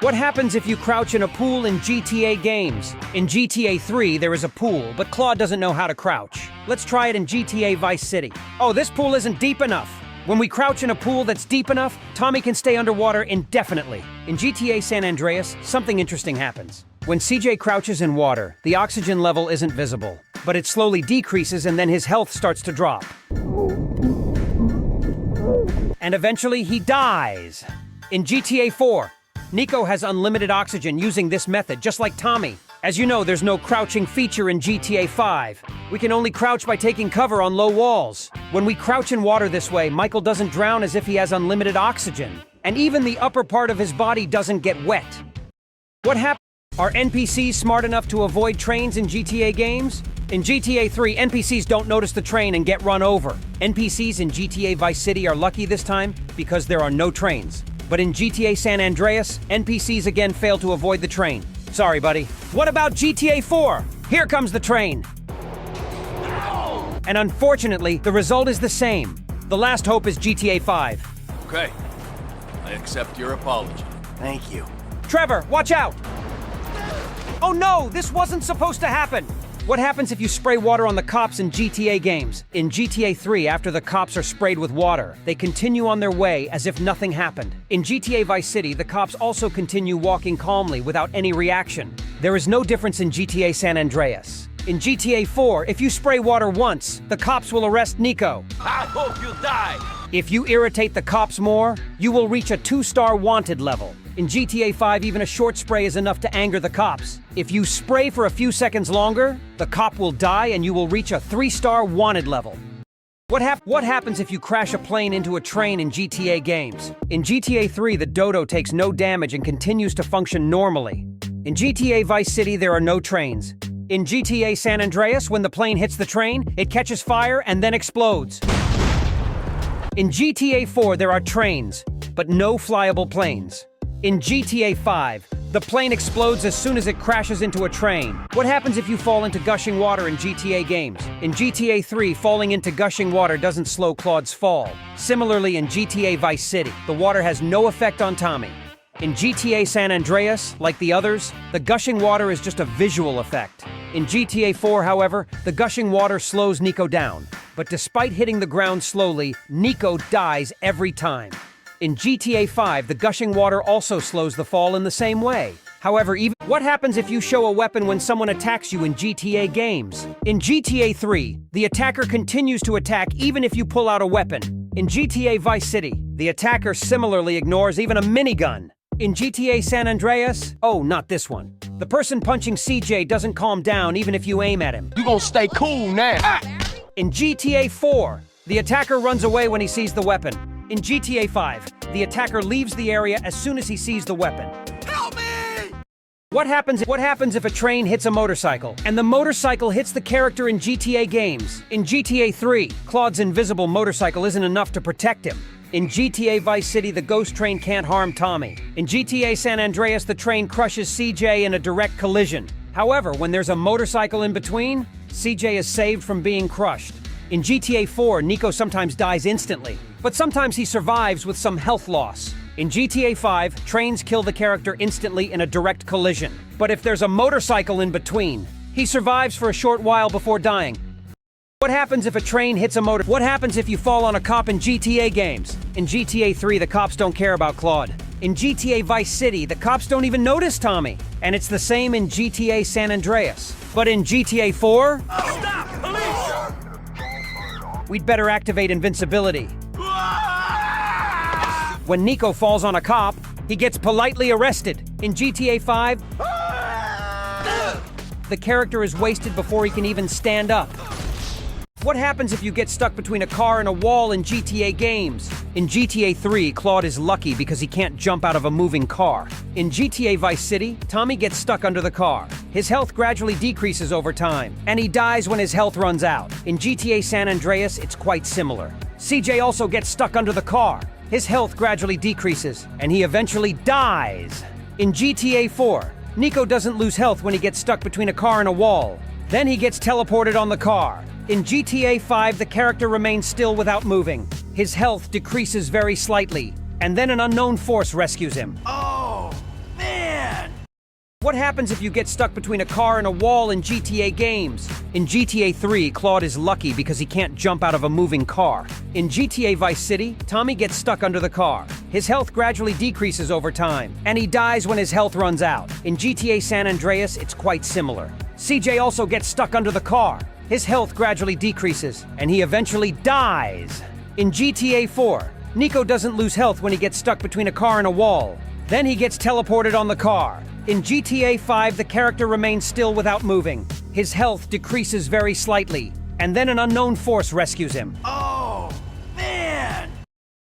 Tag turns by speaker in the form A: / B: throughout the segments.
A: What happens if you crouch in a pool in GTA games? In GTA 3, there is a pool, but Claude doesn't know how to crouch. Let's try it in GTA Vice City. Oh, this pool isn't deep enough. When we crouch in a pool that's deep enough, Tommy can stay underwater indefinitely. In GTA San Andreas, something interesting happens. When CJ crouches in water, the oxygen level isn't visible, but it slowly decreases and then his health starts to drop. And eventually he dies. In GTA 4, Nico has unlimited oxygen using this method, just like Tommy. As you know, there's no crouching feature in GTA 5. We can only crouch by taking cover on low walls. When we crouch in water this way, Michael doesn't drown as if he has unlimited oxygen. And even the upper part of his body doesn't get wet. What happens? Are NPCs smart enough to avoid trains in GTA games? In GTA 3, NPCs don't notice the train and get run over. NPCs in GTA Vice City are lucky this time because there are no trains. But in GTA San Andreas, NPCs again fail to avoid the train. Sorry, buddy. What about GTA 4? Here comes the train. And unfortunately, the result is the same. The last hope is GTA 5.
B: Okay. I accept your apology.
C: Thank you.
A: Trevor, watch out! Oh no, this wasn't supposed to happen! What happens if you spray water on the cops in GTA games? In GTA 3, after the cops are sprayed with water, they continue on their way as if nothing happened. In GTA Vice City, the cops also continue walking calmly without any reaction. There is no difference in GTA San Andreas. In GTA 4, if you spray water once, the cops will arrest Nico.
B: I hope you die!
A: If you irritate the cops more, you will reach a 2-star wanted level. In GTA 5, even a short spray is enough to anger the cops. If you spray for a few seconds longer, the cop will die and you will reach a 3-star wanted level. What happens if you crash a plane into a train in GTA games? In GTA 3, the Dodo takes no damage and continues to function normally. In GTA Vice City, there are no trains. In GTA San Andreas, when the plane hits the train, it catches fire and then explodes. In GTA 4, there are trains, but no flyable planes. In GTA 5, the plane explodes as soon as it crashes into a train. What happens if you fall into gushing water in GTA games? In GTA 3, falling into gushing water doesn't slow Claude's fall. Similarly, in GTA Vice City, the water has no effect on Tommy. In GTA San Andreas, like the others, the gushing water is just a visual effect. In GTA 4, however, the gushing water slows Nico down. But despite hitting the ground slowly, Nico dies every time. In GTA 5, the gushing water also slows the fall in the same way. However, what happens if you show a weapon when someone attacks you in GTA games? In GTA 3, the attacker continues to attack even if you pull out a weapon. In GTA Vice City, the attacker similarly ignores even a minigun. In GTA San Andreas, oh, not this one. The person punching CJ doesn't calm down even if you aim at him.
C: You gonna stay cool now.
A: In GTA 4, the attacker runs away when he sees the weapon. In GTA 5, the attacker leaves the area as soon as he sees the weapon.
B: Help me!
A: What happens if a train hits a motorcycle, and the motorcycle hits the character in GTA games? In GTA 3, Claude's invisible motorcycle isn't enough to protect him. In GTA Vice City, the ghost train can't harm Tommy. In GTA San Andreas, the train crushes CJ in a direct collision. However, when there's a motorcycle in between, CJ is saved from being crushed. In GTA 4, Nico sometimes dies instantly, but sometimes he survives with some health loss. In GTA 5, trains kill the character instantly in a direct collision. But if there's a motorcycle in between, he survives for a short while before dying. What happens if a train hits a motor? What happens if you fall on a cop in GTA games? In GTA 3, the cops don't care about Claude. In GTA Vice City, the cops don't even notice Tommy. And it's the same in GTA San Andreas. But in GTA 4...
B: Stop! Police!
A: We'd better activate invincibility. When Nico falls on a cop, he gets politely arrested. In GTA 5, the character is wasted before he can even stand up. What happens if you get stuck between a car and a wall in GTA games? In GTA 3, Claude is lucky because he can't jump out of a moving car. In GTA Vice City, Tommy gets stuck under the car. His health gradually decreases over time, and he dies when his health runs out. In GTA San Andreas, it's quite similar. CJ also gets stuck under the car. His health gradually decreases, and he eventually dies. In GTA 4, Nico doesn't lose health when he gets stuck between a car and a wall. Then he gets teleported on the car. In GTA 5, the character remains still without moving. His health decreases very slightly, and then an unknown force rescues him.
C: Oh, man.
A: What happens if you get stuck between a car and a wall in GTA games? In GTA 3, Claude is lucky because he can't jump out of a moving car. In GTA Vice City, Tommy gets stuck under the car. His health gradually decreases over time, and he dies when his health runs out. In GTA San Andreas, it's quite similar. CJ also gets stuck under the car. His health gradually decreases, and he eventually dies. In GTA 4, Nico doesn't lose health when he gets stuck between a car and a wall. Then he gets teleported on the car. In GTA 5, the character remains still without moving. His health decreases very slightly, and then an unknown force rescues him.
B: Oh, man!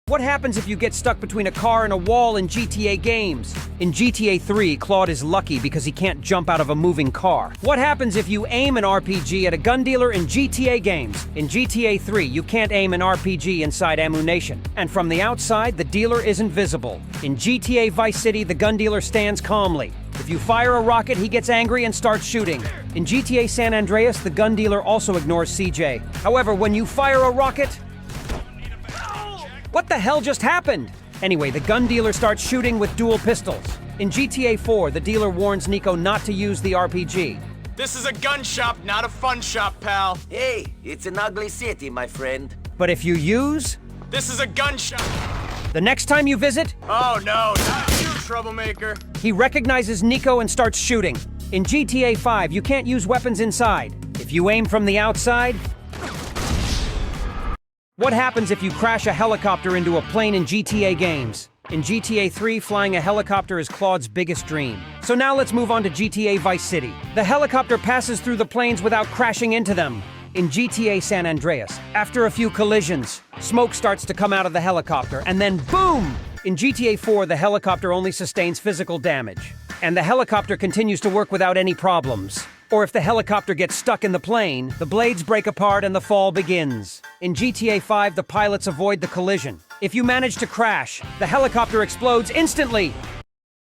A: What happens if you get stuck between a car and a wall in GTA games? In GTA 3, Claude is lucky because he can't jump out of a moving car. What happens if you aim an RPG at a gun dealer in GTA games? In GTA 3, you can't aim an RPG inside Ammunition, and from the outside, the dealer isn't visible. In GTA Vice City, the gun dealer stands calmly. If you fire a rocket, he gets angry and starts shooting. In GTA San Andreas, the gun dealer also ignores CJ. However, when you fire a rocket... What the hell just happened? Anyway, the gun dealer starts shooting with dual pistols. In GTA 4, the dealer warns Nico not to use the RPG.
C: This is a gun shop, not a fun shop, pal.
D: Hey, it's an ugly city, my friend.
A: But if you use...
C: This is a gun shop.
A: The next time you visit,
C: Oh no, not you, troublemaker.
A: he recognizes Nico and starts shooting. In GTA 5, you can't use weapons inside. If you aim from the outside... What happens if you crash a helicopter into a plane in GTA games? In GTA 3, flying a helicopter is Claude's biggest dream. So now let's move on to GTA Vice City. The helicopter passes through the planes without crashing into them. In GTA San Andreas, after a few collisions, smoke starts to come out of the helicopter, and then boom! In GTA 4, the helicopter only sustains physical damage, and the helicopter continues to work without any problems. Or if the helicopter gets stuck in the plane, the blades break apart and the fall begins. In GTA 5, the pilots avoid the collision. If you manage to crash, the helicopter explodes instantly.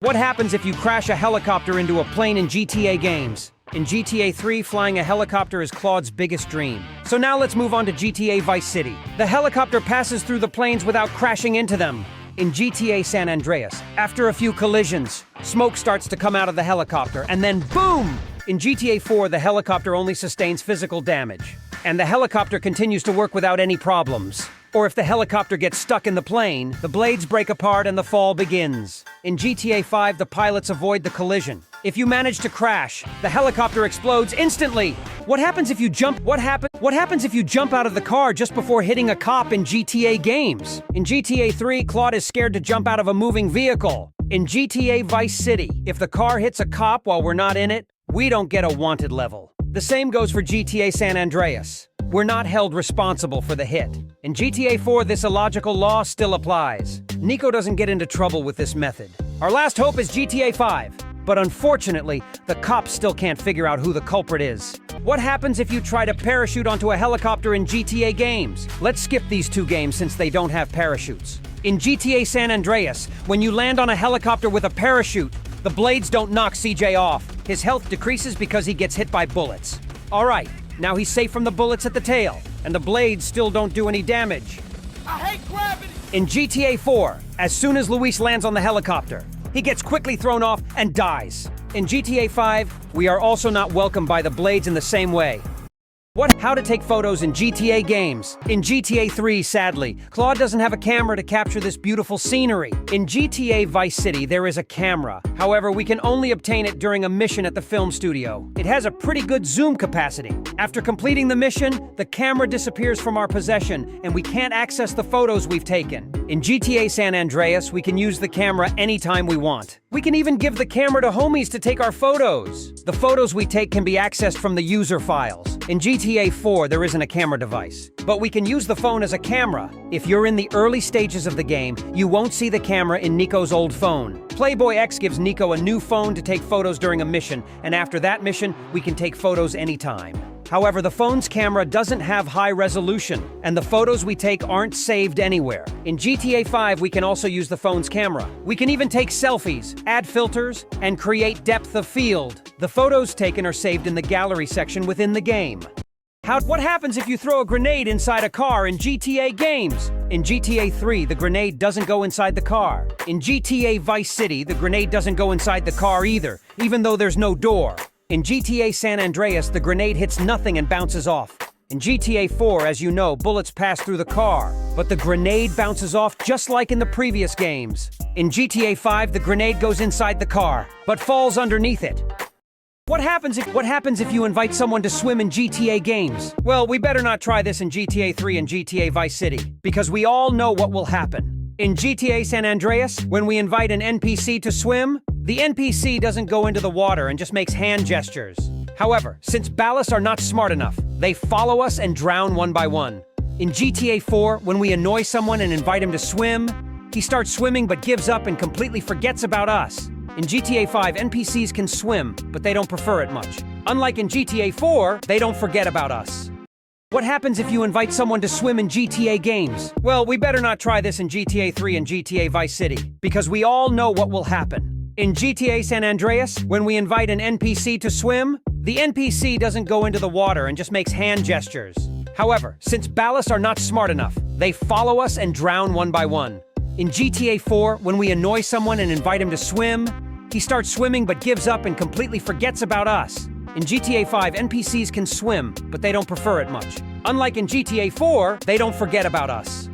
A: What happens if you crash a helicopter into a plane in GTA games? In GTA 3, flying a helicopter is Claude's biggest dream. So now let's move on to GTA Vice City. The helicopter passes through the planes without crashing into them. In GTA San Andreas, after a few collisions, smoke starts to come out of the helicopter, and then boom! In GTA 4, the helicopter only sustains physical damage, and the helicopter continues to work without any problems. Or if the helicopter gets stuck in the plane, the blades break apart and the fall begins. In GTA 5, the pilots avoid the collision. If you manage to crash, the helicopter explodes instantly. What happens if you jump? What happens if you jump out of the car just before hitting a cop in GTA games? In GTA 3, Claude is scared to jump out of a moving vehicle. In GTA Vice City, if the car hits a cop while we're not in it, we don't get a wanted level. The same goes for GTA San Andreas. We're not held responsible for the hit. In GTA 4, this illogical law still applies. Nico doesn't get into trouble with this method. Our last hope is GTA 5. But unfortunately, the cops still can't figure out who the culprit is. What happens if you try to parachute onto a helicopter in GTA games? Let's skip these two games since they don't have parachutes. In GTA San Andreas, when you land on a helicopter with a parachute, the blades don't knock CJ off. His health decreases because he gets hit by bullets. Alright, now he's safe from the bullets at the tail, and the blades still don't do any damage.
C: I hate gravity.
A: In GTA 4, as soon as Luis lands on the helicopter, he gets quickly thrown off and dies. In GTA 5, we are also not welcomed by the blades in the same way. How to take photos in GTA games. In GTA 3, sadly, Claude doesn't have a camera to capture this beautiful scenery. In GTA Vice City, there is a camera. However, we can only obtain it during a mission at the film studio. It has a pretty good zoom capacity. After completing the mission, the camera disappears from our possession, and we can't access the photos we've taken. In GTA San Andreas, we can use the camera anytime we want. We can even give the camera to homies to take our photos. The photos we take can be accessed from the user files. In GTA 4, there isn't a camera device, but we can use the phone as a camera. If you're in the early stages of the game, you won't see the camera in Nico's old phone. Playboy X gives Nico a new phone to take photos during a mission, and after that mission, we can take photos anytime. However, the phone's camera doesn't have high resolution, and the photos we take aren't saved anywhere. In GTA 5, we can also use the phone's camera. We can even take selfies, add filters, and create depth of field. The photos taken are saved in the gallery section within the game. What happens if you throw a grenade inside a car in GTA games? In GTA 3, the grenade doesn't go inside the car. In GTA Vice City, the grenade doesn't go inside the car either, even though there's no door. In GTA San Andreas, the grenade hits nothing and bounces off. In GTA 4, as you know, bullets pass through the car, but the grenade bounces off just like in the previous games. In GTA 5, the grenade goes inside the car, but falls underneath it. What happens if you invite someone to swim in GTA games? Well, we better not try this in GTA 3 and GTA Vice City, because we all know what will happen. In GTA San Andreas, when we invite an NPC to swim, the NPC doesn't go into the water and just makes hand gestures. However, since ballists are not smart enough, they follow us and drown one by one. In GTA 4, when we annoy someone and invite him to swim, he starts swimming but gives up and completely forgets about us. In GTA 5, NPCs can swim, but they don't prefer it much. Unlike in GTA 4, they don't forget about us. What happens if you invite someone to swim in GTA games? Well, we better not try this in GTA 3 and GTA Vice City, because we all know what will happen. In GTA San Andreas, when we invite an NPC to swim, the NPC doesn't go into the water and just makes hand gestures. However, since ballists are not smart enough, they follow us and drown one by one. In GTA 4, when we annoy someone and invite him to swim, he starts swimming but gives up and completely forgets about us. In GTA 5, NPCs can swim, but they don't prefer it much. Unlike in GTA 4, they don't forget about us.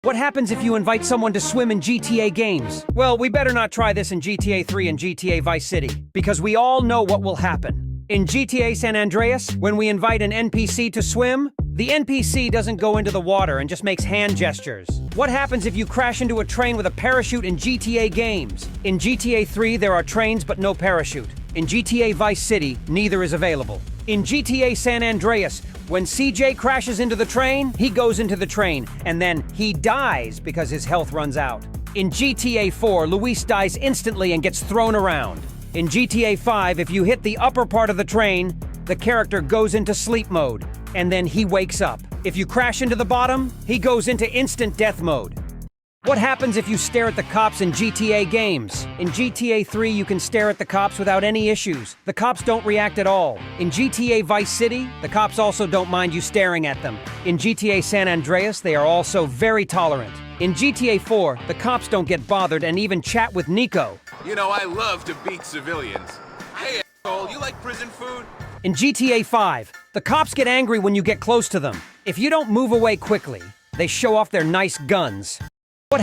A: What happens if you invite someone to swim in GTA games? Well, we better not try this in GTA 3 and GTA Vice City, because we all know what will happen. In GTA San Andreas, when we invite an NPC to swim, the NPC doesn't go into the water and just makes hand gestures. What happens if you crash into a train with a parachute in GTA games? In GTA 3, there are trains but no parachute. In GTA Vice City, neither is available. In GTA San Andreas, when CJ crashes into the train, he goes into the train, and then he dies because his health runs out. In GTA 4, Luis dies instantly and gets thrown around. In GTA 5, if you hit the upper part of the train, the character goes into sleep mode, and then he wakes up. If you crash into the bottom, he goes into instant death mode. What happens if you stare at the cops in GTA games? In GTA 3, you can stare at the cops without any issues. The cops don't react at all. In GTA Vice City, the cops also don't mind you staring at them. In GTA San Andreas, they are also very tolerant. In GTA 4, the cops don't get bothered and even chat with Nico.
E: You know, I love to beat civilians. Hey, asshole, you like prison food?
A: In GTA 5, the cops get angry when you get close to them. If you don't move away quickly, they show off their nice guns.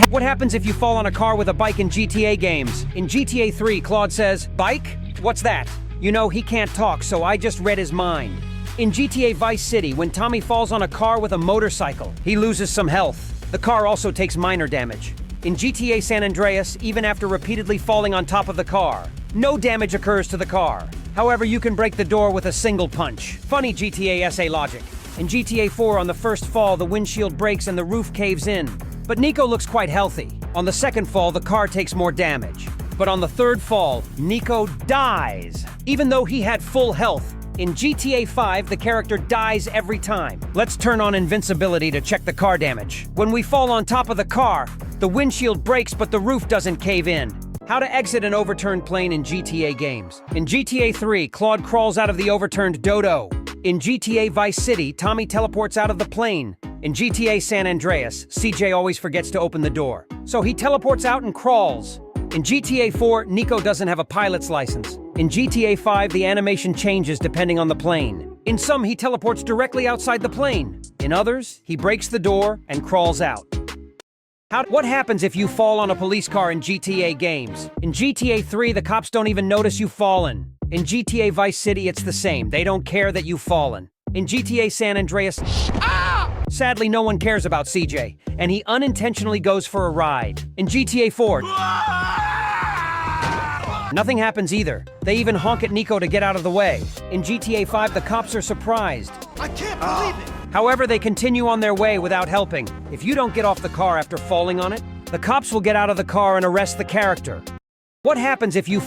A: What happens if you fall on a car with a bike in GTA games? In GTA 3, Claude says, "Bike? What's that?" You know, he can't talk, so I just read his mind. In GTA Vice City, when Tommy falls on a car with a motorcycle, he loses some health. The car also takes minor damage. In GTA San Andreas, even after repeatedly falling on top of the car, no damage occurs to the car. However, you can break the door with a single punch. Funny GTA SA logic. In GTA 4, on the first fall, the windshield breaks and the roof caves in. But Nico looks quite healthy. On the second fall, the car takes more damage. But on the third fall, Nico dies, even though he had full health. In GTA 5, the character dies every time. Let's turn on invincibility to check the car damage. When we fall on top of the car, the windshield breaks but the roof doesn't cave in. How to exit an overturned plane in GTA games. In GTA 3, Claude crawls out of the overturned dodo. In GTA Vice City, Tommy teleports out of the plane. In GTA San Andreas, CJ always forgets to open the door, so he teleports out and crawls. In GTA 4, Nico doesn't have a pilot's license. In GTA 5, the animation changes depending on the plane. In some, he teleports directly outside the plane. In others, he breaks the door and crawls out. What happens if you fall on a police car in GTA games? In GTA 3, the cops don't even notice you've fallen. In GTA Vice City, it's the same. They don't care that you've fallen. In GTA San Andreas, sadly, no one cares about CJ, and he unintentionally goes for a ride. In GTA 4, nothing happens either. They even honk at Nico to get out of the way. In GTA 5, the cops are surprised.
B: I can't believe it!
A: However, they continue on their way without helping. If you don't get off the car after falling on it, the cops will get out of the car and arrest the character. What happens if you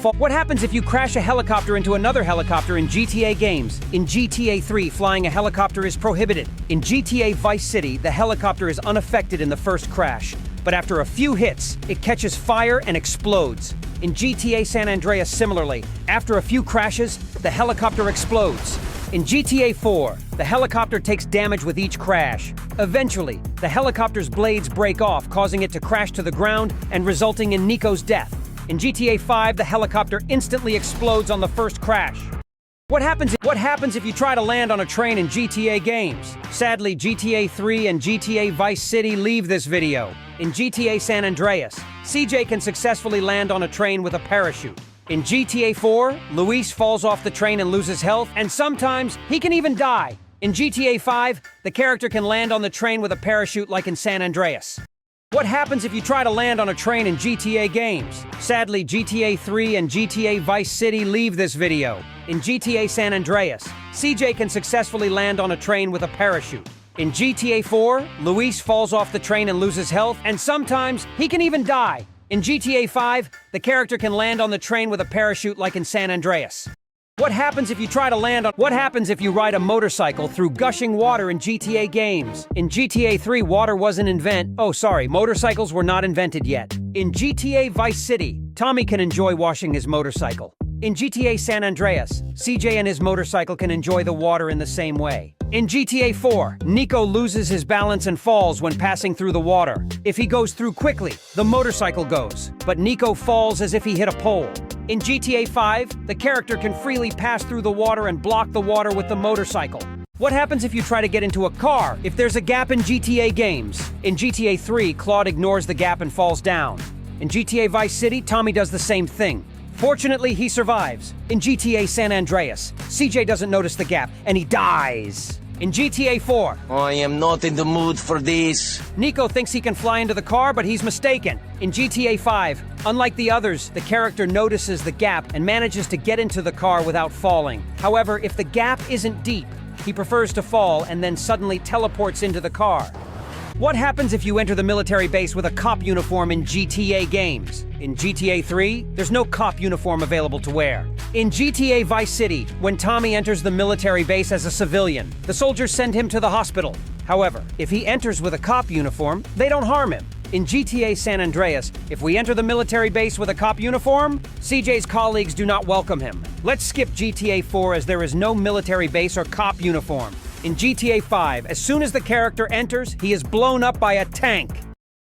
A: crash a helicopter into another helicopter in GTA games? In GTA 3, flying a helicopter is prohibited. In GTA Vice City, the helicopter is unaffected in the first crash, but after a few hits, it catches fire and explodes. In GTA San Andreas, similarly, after a few crashes, the helicopter explodes. In GTA 4, the helicopter takes damage with each crash. Eventually, the helicopter's blades break off, causing it to crash to the ground and resulting in Nico's death. In GTA 5, the helicopter instantly explodes on the first crash. What happens if you try to land on a train in GTA games? Sadly, GTA 3 and GTA Vice City leave this video. In GTA San Andreas, CJ can successfully land on a train with a parachute. In GTA 4, Luis falls off the train and loses health, and sometimes he can even die. In GTA 5, the character can land on the train with a parachute like in San Andreas. What happens if you try to land on a train in GTA games? Sadly, GTA 3 and GTA Vice City leave this video. In GTA San Andreas, CJ can successfully land on a train with a parachute. In GTA 4, Luis falls off the train and loses health, and sometimes he can even die. In GTA 5, the character can land on the train with a parachute like in San Andreas. What happens if you ride a motorcycle through gushing water in GTA games? In GTA 3, motorcycles were not invented yet. In GTA Vice City, Tommy can enjoy washing his motorcycle. In GTA San Andreas, CJ and his motorcycle can enjoy the water in the same way. In GTA 4, Nico loses his balance and falls when passing through the water. If he goes through quickly, the motorcycle goes, but Nico falls as if he hit a pole. In GTA 5, the character can freely pass through the water and block the water with the motorcycle. What happens if you try to get into a car if there's a gap in GTA games? In GTA 3, Claude ignores the gap and falls down. In GTA Vice City, Tommy does the same thing. Fortunately, he survives. In GTA San Andreas, CJ doesn't notice the gap, and he dies. In GTA 4,
D: I am not in the mood for this.
A: Nico thinks he can fly into the car, but he's mistaken. In GTA 5, unlike the others, the character notices the gap and manages to get into the car without falling. However, if the gap isn't deep, he prefers to fall and then suddenly teleports into the car. What happens if you enter the military base with a cop uniform in GTA games? In GTA 3, there's no cop uniform available to wear. In GTA Vice City, when Tommy enters the military base as a civilian, the soldiers send him to the hospital. However, if he enters with a cop uniform, they don't harm him. In GTA San Andreas, if we enter the military base with a cop uniform, CJ's colleagues do not welcome him. Let's skip GTA 4 as there is no military base or cop uniform. In GTA 5, as soon as the character enters, he is blown up by a tank.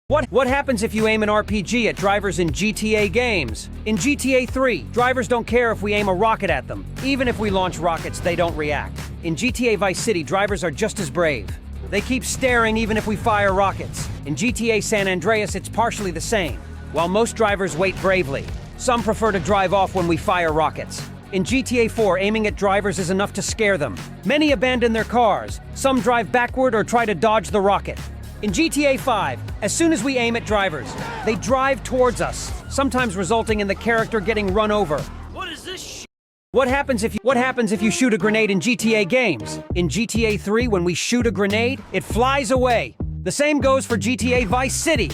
A: What happens if you aim an RPG at drivers in GTA games? In GTA 3, drivers don't care if we aim a rocket at them. Even if we launch rockets, they don't react. In GTA Vice City, drivers are just as brave. They keep staring even if we fire rockets. In GTA San Andreas, it's partially the same. While most drivers wait bravely, some prefer to drive off when we fire rockets. In GTA 4, aiming at drivers is enough to scare them. Many abandon their cars. Some drive backward or try to dodge the rocket. In GTA 5, as soon as we aim at drivers, they drive towards us, sometimes resulting in the character getting run over.
B: What is this shit?
A: What happens if you shoot a grenade in GTA games? In GTA 3, when we shoot a grenade, it flies away. The same goes for GTA Vice City.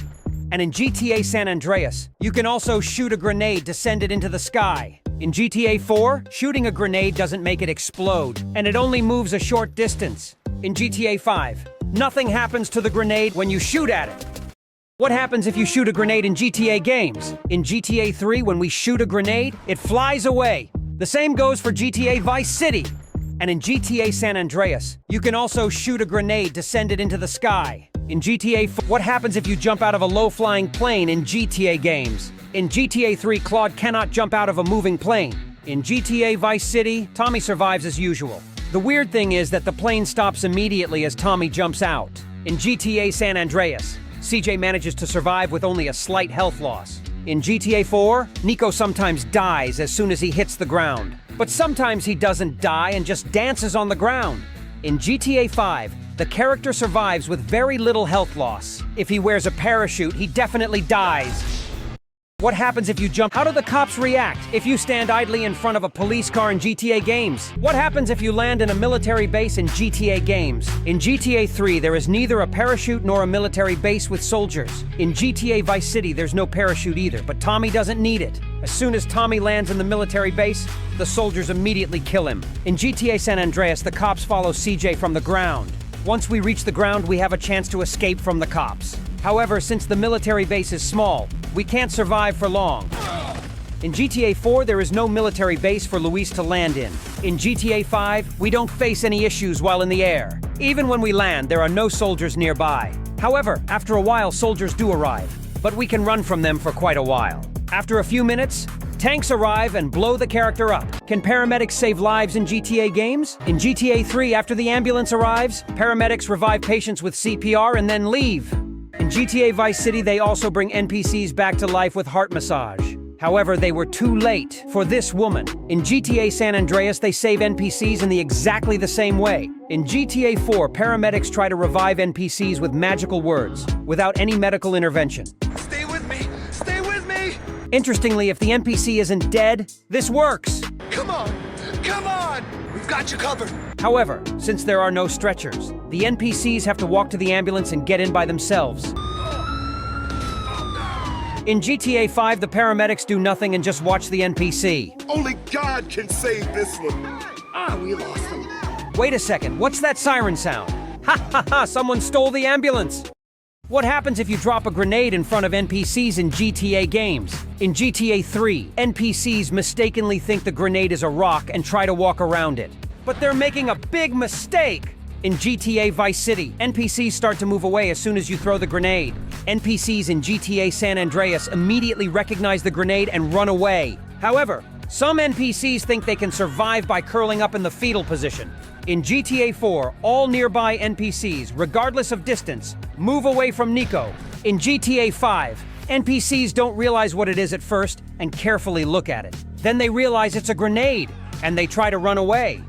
A: And in GTA San Andreas, you can also shoot a grenade to send it into the sky. In GTA 4, shooting a grenade doesn't make it explode, and it only moves a short distance. In GTA 5, nothing happens to the grenade when you shoot at it. What happens if you shoot a grenade in GTA games? In GTA 3, when we shoot a grenade, it flies away. The same goes for GTA Vice City. And in GTA San Andreas, you can also shoot a grenade to send it into the sky. In GTA 4, what happens if you jump out of a low-flying plane in GTA games? In GTA 3, Claude cannot jump out of a moving plane. In GTA Vice City, Tommy survives as usual. The weird thing is that the plane stops immediately as Tommy jumps out. In GTA San Andreas, CJ manages to survive with only a slight health loss. In GTA 4, Nico sometimes dies as soon as he hits the ground. But sometimes he doesn't die and just dances on the ground. In GTA 5, the character survives with very little health loss. If he wears a parachute, he definitely dies. What happens if you jump? How do the cops react if you stand idly in front of a police car in GTA games? What happens if you land in a military base in GTA games? In GTA 3, there is neither a parachute nor a military base with soldiers. In GTA Vice City, there's no parachute either, but Tommy doesn't need it. As soon as Tommy lands in the military base, the soldiers immediately kill him. In GTA San Andreas, the cops follow CJ from the ground. Once we reach the ground, we have a chance to escape from the cops. However, since the military base is small, we can't survive for long. In GTA 4, there is no military base for Luis to land in. In GTA 5, we don't face any issues while in the air. Even when we land, there are no soldiers nearby. However, after a while, soldiers do arrive, but we can run from them for quite a while. After a few minutes, tanks arrive and blow the character up. Can paramedics save lives in GTA games? In GTA 3, after the ambulance arrives, paramedics revive patients with CPR and then leave. In GTA Vice City, they also bring NPCs back to life with heart massage. However, they were too late for this woman. In GTA San Andreas, they save NPCs in exactly the same way. In GTA 4, paramedics try to revive NPCs with magical words, without any medical intervention.
B: Stay with me! Stay with me!
A: Interestingly, if the NPC isn't dead, this works.
B: Come on! Come on! We've got you covered!
A: However, since there are no stretchers, the NPCs have to walk to the ambulance and get in by themselves. In GTA 5, the paramedics do nothing and just watch the NPC.
F: Only God can save this one.
B: We lost him.
A: Wait a second, what's that siren sound? Ha ha ha, someone stole the ambulance! What happens if you drop a grenade in front of NPCs in GTA games? In GTA 3, NPCs mistakenly think the grenade is a rock and try to walk around it. But they're making a big mistake! In GTA Vice City, NPCs start to move away as soon as you throw the grenade. NPCs in GTA San Andreas immediately recognize the grenade and run away. However, some NPCs think they can survive by curling up in the fetal position. In GTA 4, all nearby NPCs, regardless of distance, move away from Nico. In GTA 5, NPCs don't realize what it is at first and carefully look at it. Then they realize it's a grenade, and they try to run away.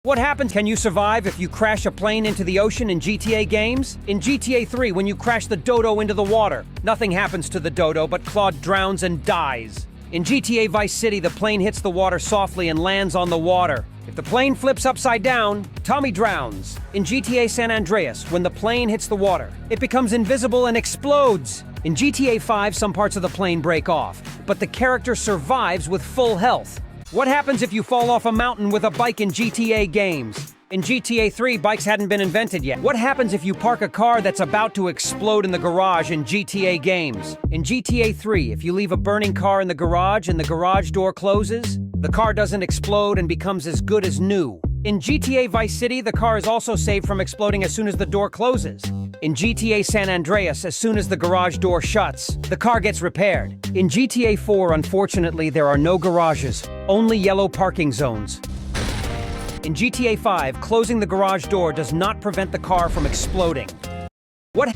A: What happens? Can you survive if you crash a plane into the ocean in GTA games? In GTA 3, when you crash the Dodo into the water, nothing happens to the Dodo, but Claude drowns and dies. In GTA Vice City, the plane hits the water softly and lands on the water. If the plane flips upside down, Tommy drowns. In GTA San Andreas, when the plane hits the water, it becomes invisible and explodes. In GTA 5, some parts of the plane break off, but the character survives with full health. What happens if you fall off a mountain with a bike in GTA games? In GTA 3, bikes hadn't been invented yet. What happens if you park a car that's about to explode in the garage in GTA games? In GTA 3, if you leave a burning car in the garage and the garage door closes, the car doesn't explode and becomes as good as new. In GTA Vice City, the car is also saved from exploding as soon as the door closes. In GTA San Andreas, as soon as the garage door shuts, the car gets repaired. In GTA 4, unfortunately, there are no garages, only yellow parking zones. In GTA 5, closing the garage door does not prevent the car from exploding.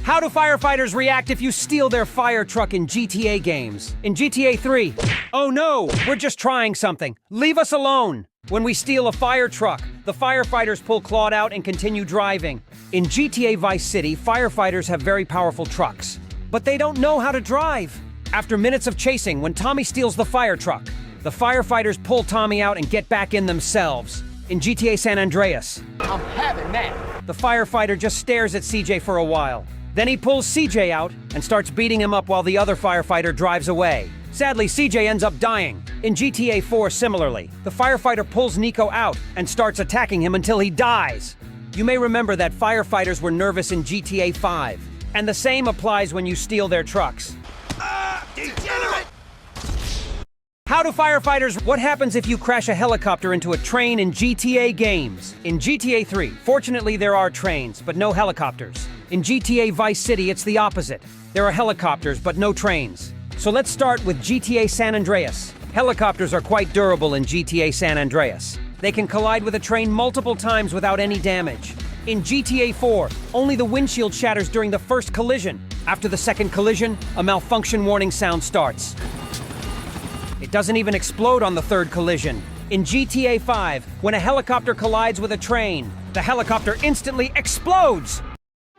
A: How do firefighters react if you steal their fire truck in GTA games? In GTA 3, oh no, we're just trying something. Leave us alone. When we steal a fire truck, the firefighters pull Claude out and continue driving. In GTA Vice City, firefighters have very powerful trucks, but they don't know how to drive. After minutes of chasing, when Tommy steals the fire truck, the firefighters pull Tommy out and get back in themselves. In GTA San Andreas,
B: I'm having that.
A: the firefighter just stares at CJ for a while. Then he pulls CJ out and starts beating him up while the other firefighter drives away. Sadly, CJ ends up dying. In GTA 4, similarly, the firefighter pulls Nico out and starts attacking him until he dies. You may remember that firefighters were nervous in GTA 5, and the same applies when you steal their trucks.
B: Degenerate!
A: How do firefighters... What happens if you crash a helicopter into a train in GTA games? In GTA 3, fortunately there are trains, but no helicopters. In GTA Vice City, it's the opposite. There are helicopters, but no trains. So let's start with GTA San Andreas. Helicopters are quite durable in GTA San Andreas. They can collide with a train multiple times without any damage. In GTA 4, only the windshield shatters during the first collision. After the second collision, a malfunction warning sound starts. It doesn't even explode on the third collision. In GTA 5, when a helicopter collides with a train, the helicopter instantly explodes!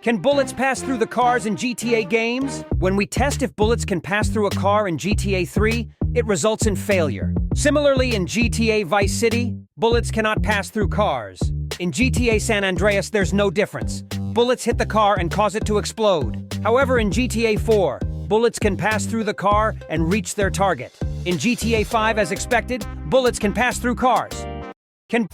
A: Can bullets pass through the cars in GTA games? When we test if bullets can pass through a car in GTA 3, it results in failure. Similarly, in GTA Vice City, bullets cannot pass through cars. In GTA San Andreas, there's no difference. Bullets hit the car and cause it to explode. However, in GTA 4, bullets can pass through the car and reach their target. In GTA 5, as expected, bullets can pass through cars.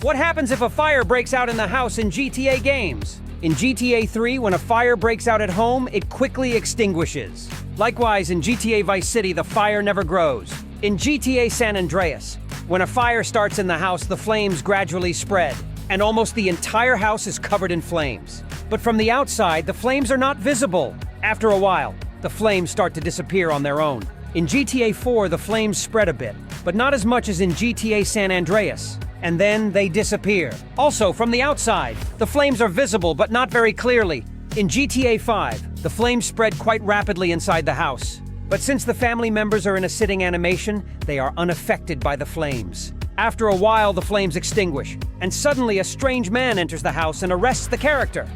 A: What happens if a fire breaks out in the house in GTA games? In GTA 3, when a fire breaks out at home, it quickly extinguishes. Likewise, in GTA Vice City, the fire never grows. In GTA San Andreas, when a fire starts in the house, the flames gradually spread, and almost the entire house is covered in flames. But from the outside, the flames are not visible. After a while, the flames start to disappear on their own. In GTA 4, the flames spread a bit, but not as much as in GTA San Andreas. And then they disappear. Also, from the outside, the flames are visible but not very clearly. In GTA 5, the flames spread quite rapidly inside the house. But since the family members are in a sitting animation, they are unaffected by the flames. After a while, the flames extinguish, and suddenly a strange man enters the house and arrests the character.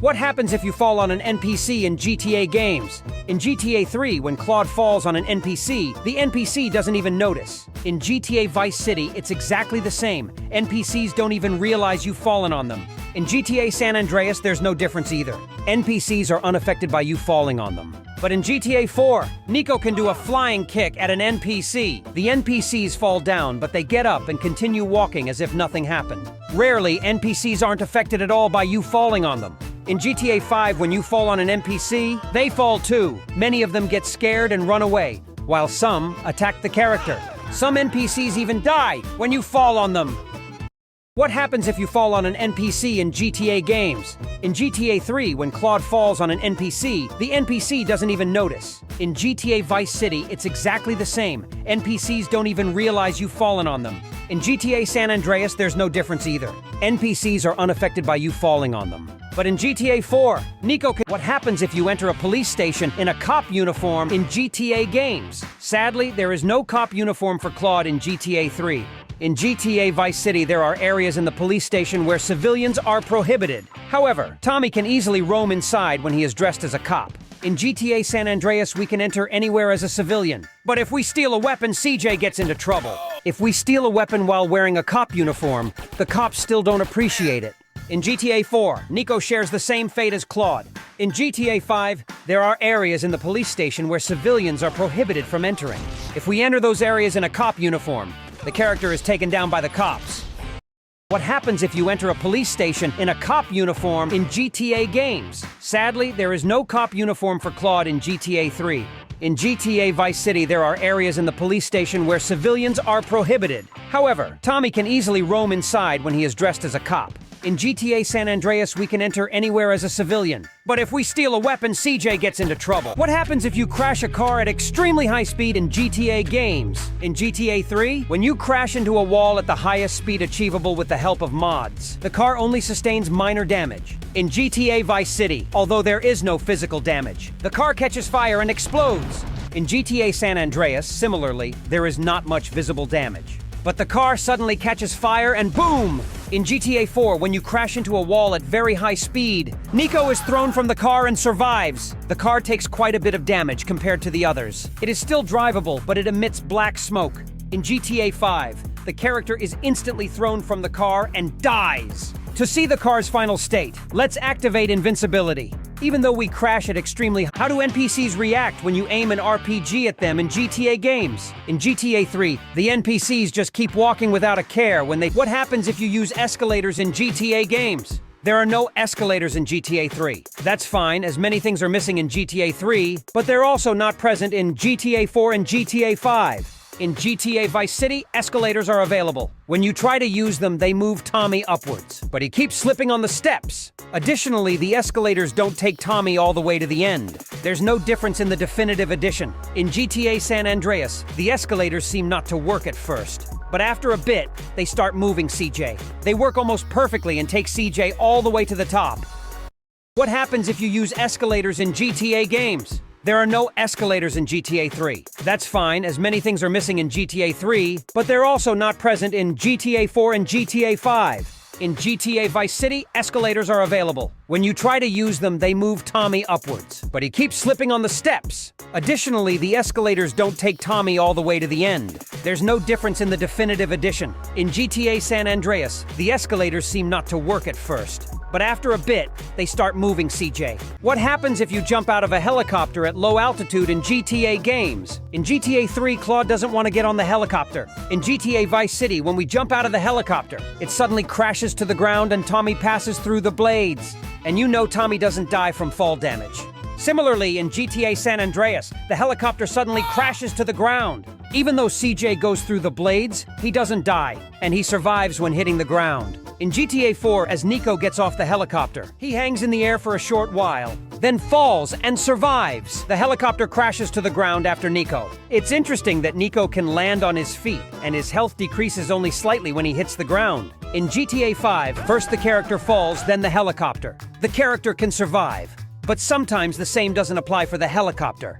A: What happens if you fall on an NPC in GTA games? In GTA 3, when Claude falls on an NPC, the NPC doesn't even notice. In GTA Vice City, it's exactly the same. NPCs don't even realize you've fallen on them. In GTA San Andreas, there's no difference either. NPCs are unaffected by you falling on them. But in GTA 4, Niko can do a flying kick at an NPC. The NPCs fall down, but they get up and continue walking as if nothing happened. Rarely, NPCs aren't affected at all by you falling on them. In GTA 5, when you fall on an NPC, they fall too. Many of them get scared and run away, while some attack the character. Some NPCs even die when you fall on them. What happens if you fall on an NPC in GTA games? In GTA 3, when Claude falls on an NPC, the NPC doesn't even notice. In GTA Vice City, it's exactly the same. NPCs don't even realize you've fallen on them. In GTA San Andreas, there's no difference either. NPCs are unaffected by you falling on them. But in GTA 4, Niko can... What happens if you enter a police station in a cop uniform in GTA games? Sadly, there is no cop uniform for Claude in GTA 3. In GTA Vice City, there are areas in the police station where civilians are prohibited. However, Tommy can easily roam inside when he is dressed as a cop. In GTA San Andreas, we can enter anywhere as a civilian. But if we steal a weapon, CJ gets into trouble. If we steal a weapon while wearing a cop uniform, the cops still don't appreciate it. In GTA 4, Niko shares the same fate as Claude. In GTA 5, there are areas in the police station where civilians are prohibited from entering. If we enter those areas in a cop uniform, the character is taken down by the cops. What happens if you enter a police station in a cop uniform in GTA games? Sadly, there is no cop uniform for Claude in GTA 3. In GTA Vice City, there are areas in the police station where civilians are prohibited. However, Tommy can easily roam inside when he is dressed as a cop. In GTA San Andreas, we can enter anywhere as a civilian. But if we steal a weapon, CJ gets into trouble. What happens if you crash a car at extremely high speed in GTA games? In GTA 3, when you crash into a wall at the highest speed achievable with the help of mods, the car only sustains minor damage. In GTA Vice City, although there is no physical damage, the car catches fire and explodes. In GTA San Andreas, similarly, there is not much visible damage. But the car suddenly catches fire and boom! In GTA 4, when you crash into a wall at very high speed, Niko is thrown from the car and survives. The car takes quite a bit of damage compared to the others. It is still drivable, but it emits black smoke. In GTA 5, the character is instantly thrown from the car and dies. To see the car's final state, let's activate invincibility. Even though we crash at extremely... How do NPCs react when you aim an RPG at them in GTA games? In GTA 3, the NPCs just keep walking without a care when they... What happens if you use escalators in GTA games? There are no escalators in GTA 3. That's fine, as many things are missing in GTA 3, but they're also not present in GTA 4 and GTA 5. In GTA Vice City, escalators are available. When you try to use them, they move Tommy upwards, but he keeps slipping on the steps. Additionally, the escalators don't take Tommy all the way to the end. There's no difference in the definitive edition. In GTA San Andreas, the escalators seem not to work at first. But after a bit, they start moving CJ. They work almost perfectly and take CJ all the way to the top. What happens if you use escalators in GTA games? There are no escalators in GTA 3. That's fine, as many things are missing in GTA 3, but they're also not present in GTA 4 and GTA 5. In GTA Vice City, escalators are available. When you try to use them, they move Tommy upwards, but he keeps slipping on the steps. Additionally, the escalators don't take Tommy all the way to the end. There's no difference in the definitive edition. In GTA San Andreas, the escalators seem not to work at first. But after a bit, they start moving CJ. What happens if you jump out of a helicopter at low altitude in GTA games? In GTA 3, Claude doesn't want to get on the helicopter. In GTA Vice City, when we jump out of the helicopter, it suddenly crashes to the ground and Tommy passes through the blades. And you know Tommy doesn't die from fall damage. Similarly, in GTA San Andreas, the helicopter suddenly crashes to the ground. Even though CJ goes through the blades, he doesn't die, and he survives when hitting the ground. In GTA 4, as Nico gets off the helicopter, he hangs in the air for a short while, then falls and survives. The helicopter crashes to the ground after Nico. It's interesting that Nico can land on his feet, and his health decreases only slightly when he hits the ground. In GTA 5, first the character falls, then the helicopter. The character can survive, but sometimes the same doesn't apply for the helicopter.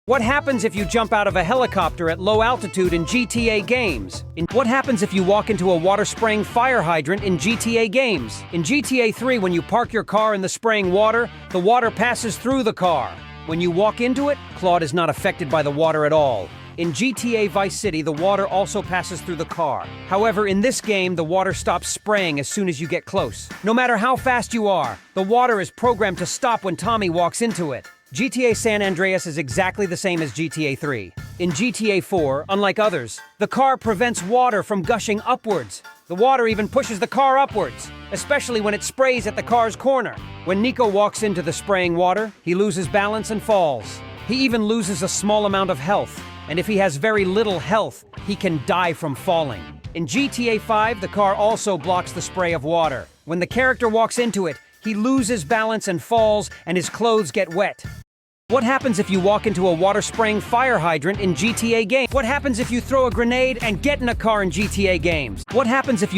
A: What happens if you jump out of a helicopter at low altitude in GTA games? What happens if you walk into a water-spraying fire hydrant in GTA games? In GTA 3, when you park your car in the spraying water, the water passes through the car. When you walk into it, Claude is not affected by the water at all. In GTA Vice City, the water also passes through the car. However, in this game, the water stops spraying as soon as you get close. No matter how fast you are, the water is programmed to stop when Tommy walks into it. GTA San Andreas is exactly the same as GTA 3. In GTA 4, unlike others, the car prevents water from gushing upwards. The water even pushes the car upwards, especially when it sprays at the car's corner. When Nico walks into the spraying water, he loses balance and falls. He even loses a small amount of health, and if he has very little health, he can die from falling. In GTA 5, the car also blocks the spray of water. When the character walks into it, he loses balance and falls, and his clothes get wet. What happens if you walk into a water-spraying fire hydrant in GTA games? What happens if you throw a grenade and get in a car in GTA games? What happens if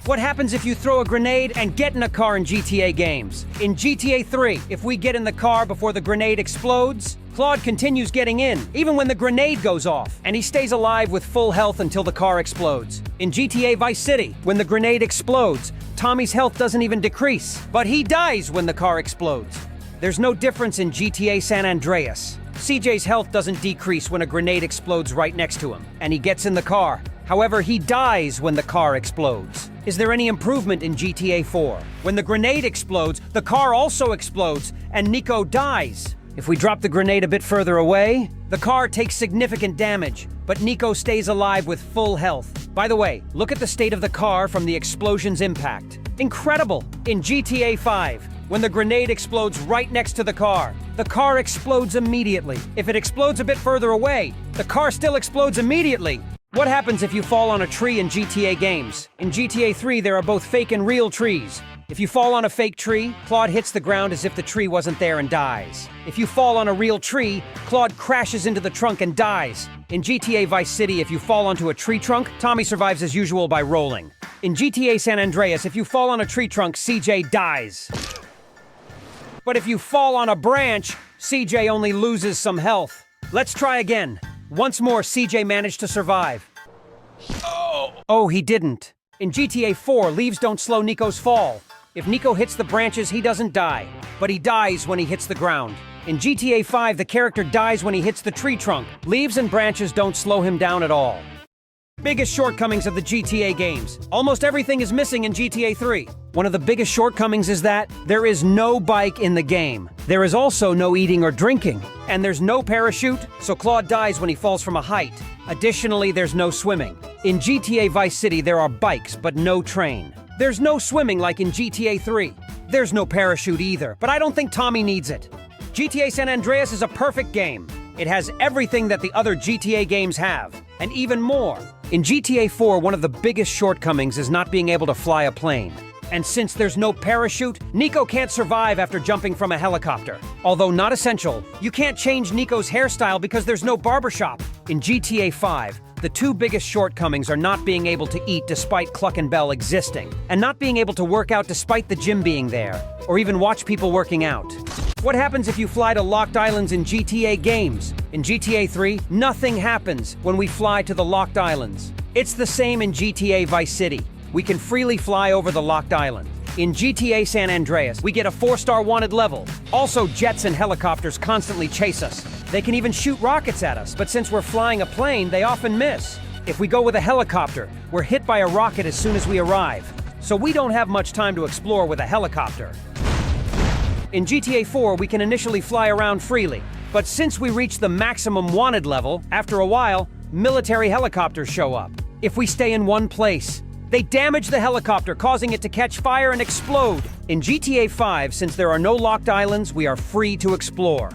A: you throw a grenade and get in a car in GTA games? In GTA 3, if we get in the car before the grenade explodes, Claude continues getting in, even when the grenade goes off, and he stays alive with full health until the car explodes. In GTA Vice City, when the grenade explodes, Tommy's health doesn't even decrease, but he dies when the car explodes. There's no difference in GTA San Andreas. CJ's health doesn't decrease when a grenade explodes right next to him, and he gets in the car. However, he dies when the car explodes. Is there any improvement in GTA 4? When the grenade explodes, the car also explodes, and Nico dies. If we drop the grenade a bit further away, the car takes significant damage, but Nico stays alive with full health. By the way, look at the state of the car from the explosion's impact. Incredible! In GTA 5, when the grenade explodes right next to the car explodes immediately. If it explodes a bit further away, the car still explodes immediately. What happens if you fall on a tree in GTA games? In GTA 3, there are both fake and real trees. If you fall on a fake tree, Claude hits the ground as if the tree wasn't there and dies. If you fall on a real tree, Claude crashes into the trunk and dies. In GTA Vice City, if you fall onto a tree trunk, Tommy survives as usual by rolling. In GTA San Andreas, if you fall on a tree trunk, CJ dies. But if you fall on a branch, CJ only loses some health. Let's try again. Once more, CJ managed to survive. Oh, he didn't. In GTA 4, leaves don't slow Nico's fall. If Nico hits the branches, he doesn't die, but he dies when he hits the ground. In GTA 5, the character dies when he hits the tree trunk. Leaves and branches don't slow him down at all. Biggest shortcomings of the GTA games. Almost everything is missing in GTA 3. One of the biggest shortcomings is that there is no bike in the game. There is also no eating or drinking. And there's no parachute, so Claude dies when he falls from a height. Additionally, there's no swimming. In GTA Vice City, there are bikes, but no train. There's no swimming like in GTA 3. There's no parachute either, but I don't think Tommy needs it. GTA San Andreas is a perfect game. It has everything that the other GTA games have, and even more. In GTA 4, one of the biggest shortcomings is not being able to fly a plane. And since there's no parachute, Nico can't survive after jumping from a helicopter. Although not essential, you can't change Nico's hairstyle because there's no barbershop. In GTA 5, the two biggest shortcomings are not being able to eat despite Cluck and Bell existing, and not being able to work out despite the gym being there, or even watch people working out. What happens if you fly to locked islands in GTA games? In GTA 3, nothing happens when we fly to the locked islands. It's the same in GTA Vice City. We can freely fly over the locked island. In GTA San Andreas, we get a 4-star wanted level. Also, jets and helicopters constantly chase us. They can even shoot rockets at us, but since we're flying a plane, they often miss. If we go with a helicopter, we're hit by a rocket as soon as we arrive. So we don't have much time to explore with a helicopter. In GTA 4, we can initially fly around freely, but since we reach the maximum wanted level, after a while, military helicopters show up. If we stay in one place, they damage the helicopter, causing it to catch fire and explode. In GTA 5, since there are no locked islands, we are free to explore.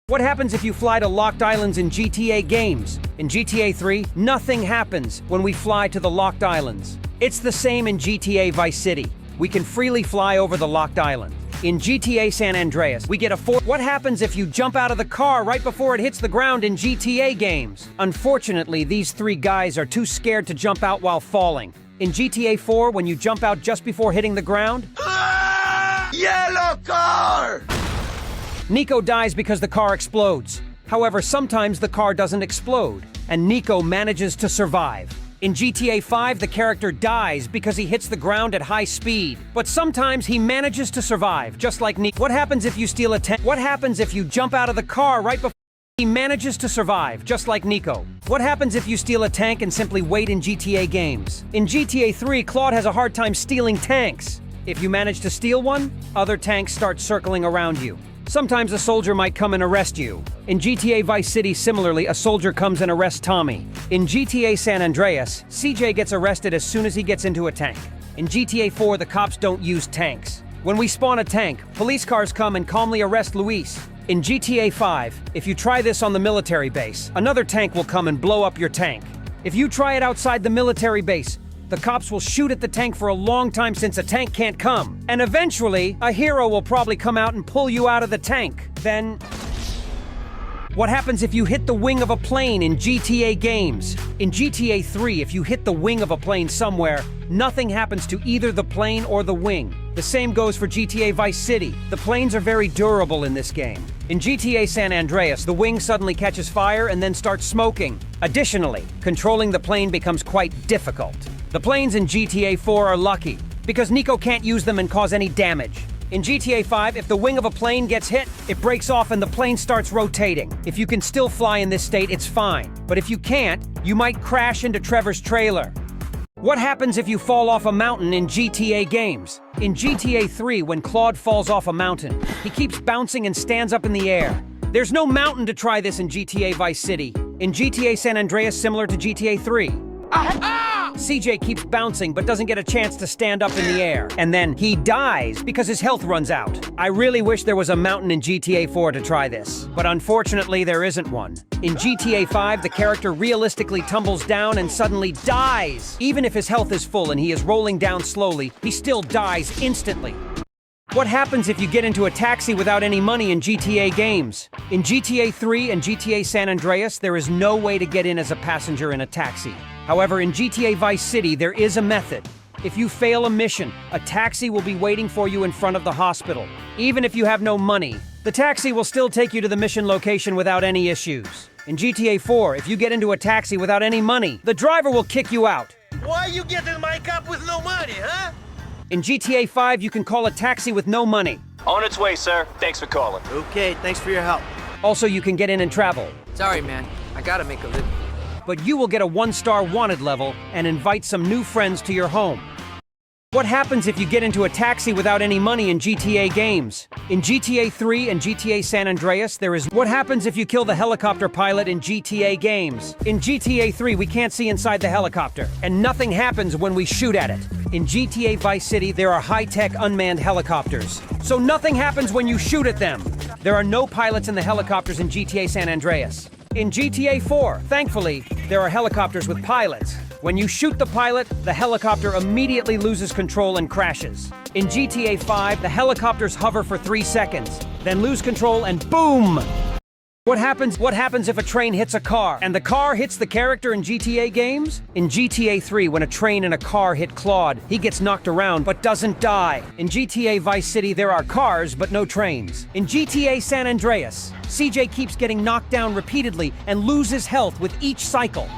A: What happens if you fly to locked islands in GTA games? In GTA 3, nothing happens when we fly to the locked islands. It's the same in GTA Vice City. We can freely fly over the locked island. In GTA San Andreas, we get a What happens if you jump out of the car right before it hits the ground in GTA games? Unfortunately, these three guys are too scared to jump out while falling. In GTA 4, when you jump out just before hitting the ground,
D: Yellow car!
A: Nico dies because the car explodes. However, sometimes the car doesn't explode, and Nico manages to survive. In GTA 5, the character dies because he hits the ground at high speed. But sometimes he manages to survive, just like Nico. What happens if you steal a tank? What happens if you jump out of the car right before he manages to survive, just like Nico? What happens if you steal a tank and simply wait in GTA games? In GTA 3, Claude has a hard time stealing tanks. If you manage to steal one, other tanks start circling around you. Sometimes a soldier might come and arrest you. In GTA Vice City, similarly, a soldier comes and arrests Tommy. In GTA San Andreas, CJ gets arrested as soon as he gets into a tank. In GTA 4, the cops don't use tanks. When we spawn a tank, police cars come and calmly arrest Luis. In GTA 5, if you try this on the military base, another tank will come and blow up your tank. If you try it outside the military base, the cops will shoot at the tank for a long time since a tank can't come. And eventually, a hero will probably come out and pull you out of the tank. Then, what happens if you hit the wing of a plane in GTA games? In GTA 3, if you hit the wing of a plane somewhere, nothing happens to either the plane or the wing. The same goes for GTA Vice City. The planes are very durable in this game. In GTA San Andreas, the wing suddenly catches fire and then starts smoking. Additionally, controlling the plane becomes quite difficult. The planes in GTA 4 are lucky, because Nico can't use them and cause any damage. In GTA 5, if the wing of a plane gets hit, it breaks off and the plane starts rotating. If you can still fly in this state, it's fine. But if you can't, you might crash into Trevor's trailer. What happens if you fall off a mountain in GTA games? In GTA 3, when Claude falls off a mountain, he keeps bouncing and stands up in the air. There's no mountain to try this in GTA Vice City. In GTA San Andreas, similar to GTA 3, CJ keeps bouncing but doesn't get a chance to stand up in the air. And then he dies because his health runs out. I really wish there was a mountain in GTA 4 to try this, but unfortunately there isn't one. In GTA 5, the character realistically tumbles down and suddenly dies. Even if his health is full and he is rolling down slowly, he still dies instantly. What happens if you get into a taxi without any money in GTA games? In GTA 3 and GTA San Andreas, there is no way to get in as a passenger in a taxi. However, in GTA Vice City, there is a method. If you fail a mission, a taxi will be waiting for you in front of the hospital. Even if you have no money, the taxi will still take you to the mission location without any issues. In GTA 4, if you get into a taxi without any money, the driver will kick you out.
D: Why you get in my cup with no money, huh?
A: In GTA 5, you can call a taxi with no money.
C: On its way, sir. Thanks for calling.
G: Okay, thanks for your help.
A: Also, you can get in and travel.
G: Sorry, man. I gotta make a living.
A: But you will get a 1-star wanted level and invite some new friends to your home. What happens if you get into a taxi without any money in GTA games? In GTA 3 and GTA San Andreas, there is what happens if you kill the helicopter pilot in GTA games. In GTA 3, we can't see inside the helicopter, and nothing happens when we shoot at it. In GTA Vice City, there are high-tech unmanned helicopters, so nothing happens when you shoot at them. There are no pilots in the helicopters in GTA San Andreas. In GTA 4, thankfully, there are helicopters with pilots. When you shoot the pilot, the helicopter immediately loses control and crashes. In GTA 5, the helicopters hover for 3 seconds, then lose control and boom! What happens if a train hits a car and the car hits the character in GTA games? In GTA 3, when a train and a car hit Claude, he gets knocked around but doesn't die. In GTA Vice City, there are cars but no trains. In GTA San Andreas, CJ keeps getting knocked down repeatedly and loses health with each cycle.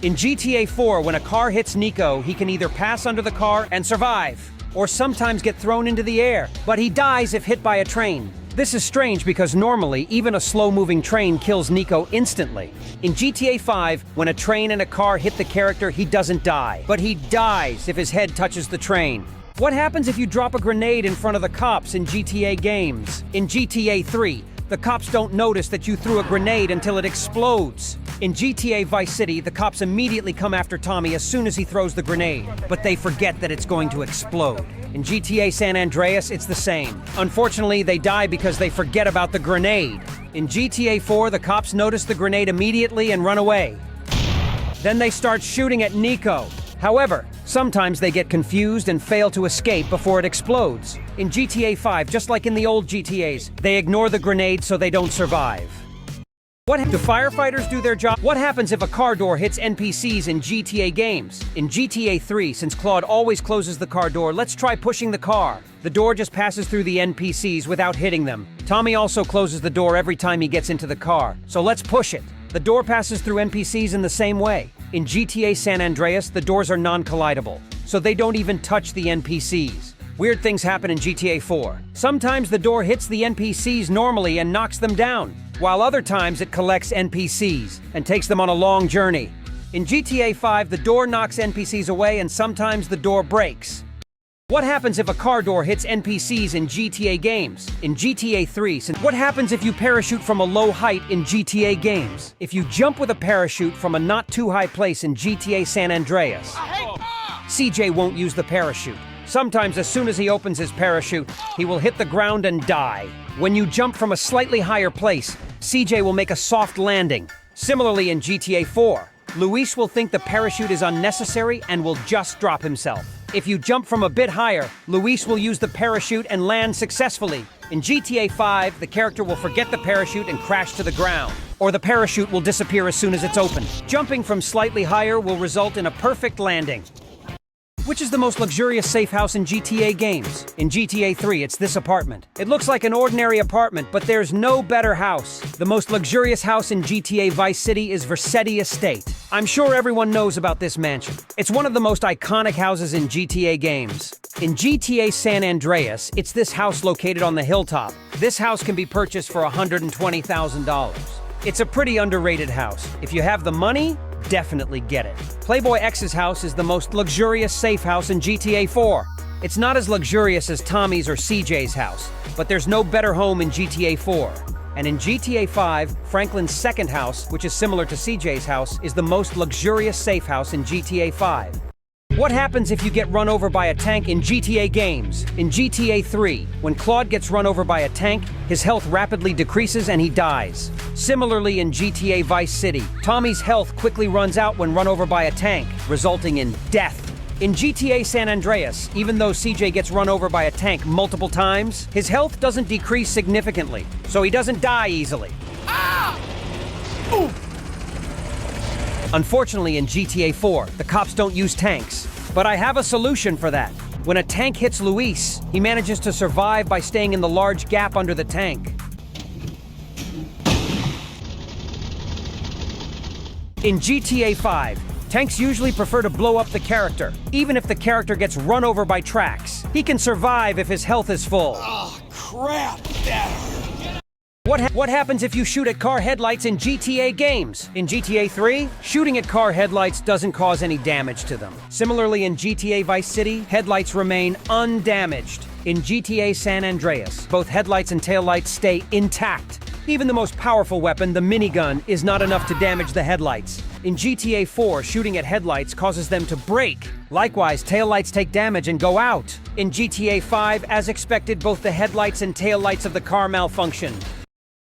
A: In GTA 4, when a car hits Nico, he can either pass under the car and survive, or sometimes get thrown into the air, but he dies if hit by a train. This is strange because normally, even a slow-moving train kills Nico instantly. In GTA 5, when a train and a car hit the character, he doesn't die, but he dies if his head touches the train. What happens if you drop a grenade in front of the cops in GTA games? In GTA 3, the cops don't notice that you threw a grenade until it explodes. In GTA Vice City, the cops immediately come after Tommy as soon as he throws the grenade, but they forget that it's going to explode. In GTA San Andreas, it's the same. Unfortunately, they die because they forget about the grenade. In GTA 4, the cops notice the grenade immediately and run away. Then they start shooting at Nico. However, sometimes they get confused and fail to escape before it explodes. In GTA 5, just like in the old GTAs, they ignore the grenade so they don't survive. Do firefighters do their job? What happens if a car door hits NPCs in GTA games? In GTA 3, since Claude always closes the car door, let's try pushing the car. The door just passes through the NPCs without hitting them. Tommy also closes the door every time he gets into the car, so let's push it. The door passes through NPCs in the same way. In GTA San Andreas, the doors are non-collidable, so they don't even touch the NPCs. Weird things happen in GTA 4. Sometimes the door hits the NPCs normally and knocks them down, while other times it collects NPCs and takes them on a long journey. In GTA 5, the door knocks NPCs away and sometimes the door breaks. What happens if a car door hits NPCs in GTA games? In GTA 3, what happens if you parachute from a low height in GTA games? If you jump with a parachute from a not too high place in GTA San Andreas, CJ won't use the parachute. Sometimes as soon as he opens his parachute, he will hit the ground and die. When you jump from a slightly higher place, CJ will make a soft landing. Similarly in GTA 4, Luis will think the parachute is unnecessary and will just drop himself. If you jump from a bit higher, Luis will use the parachute and land successfully. In GTA 5, the character will forget the parachute and crash to the ground, or the parachute will disappear as soon as it's opened. Jumping from slightly higher will result in a perfect landing. Which is the most luxurious safe house in GTA games? In GTA 3, it's this apartment. It looks like an ordinary apartment, but there's no better house. The most luxurious house in GTA Vice City is Vercetti Estate. I'm sure everyone knows about this mansion. It's one of the most iconic houses in GTA games. In GTA San Andreas, it's this house located on the hilltop. This house can be purchased for $120,000. It's a pretty underrated house. If you have the money, definitely get it. Playboy X's house is the most luxurious safe house in GTA 4. It's not as luxurious as Tommy's or CJ's house, but there's no better home in GTA 4. And in GTA 5, Franklin's second house, which is similar to CJ's house, is the most luxurious safe house in GTA 5. What happens if you get run over by a tank in GTA games? In GTA 3, when Claude gets run over by a tank, his health rapidly decreases and he dies. Similarly in GTA Vice City, Tommy's health quickly runs out when run over by a tank, resulting in death. In GTA San Andreas, even though CJ gets run over by a tank multiple times, his health doesn't decrease significantly, so he doesn't die easily. Unfortunately, in GTA 4, the cops don't use tanks. But I have a solution for that. When a tank hits Luis, he manages to survive by staying in the large gap under the tank. In GTA 5, tanks usually prefer to blow up the character, even if the character gets run over by tracks. He can survive if his health is full.
B: Oh, crap! That hurt.
A: What happens if you shoot at car headlights in GTA games? In GTA 3, shooting at car headlights doesn't cause any damage to them. Similarly, in GTA Vice City, headlights remain undamaged. In GTA San Andreas, both headlights and taillights stay intact. Even the most powerful weapon, the minigun, is not enough to damage the headlights. In GTA 4, shooting at headlights causes them to break. Likewise, taillights take damage and go out. In GTA 5, as expected, both the headlights and taillights of the car malfunction.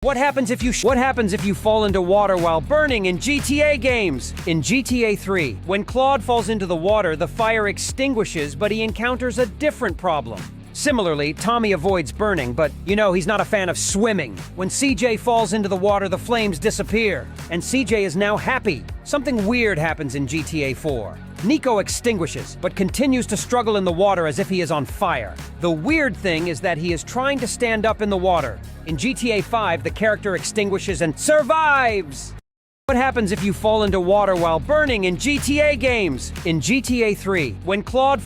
A: What happens if you fall into water while burning in GTA games? In GTA 3, when Claude falls into the water, the fire extinguishes, but he encounters a different problem. Similarly, Tommy avoids burning, but he's not a fan of swimming. When CJ falls into the water, the flames disappear, and CJ is now happy. Something weird happens in GTA 4. Nico extinguishes, but continues to struggle in the water as if he is on fire. The weird thing is that he is trying to stand up in the water. In GTA 5, the character extinguishes and survives! What happens if you fall into water while burning in GTA games? In GTA 3,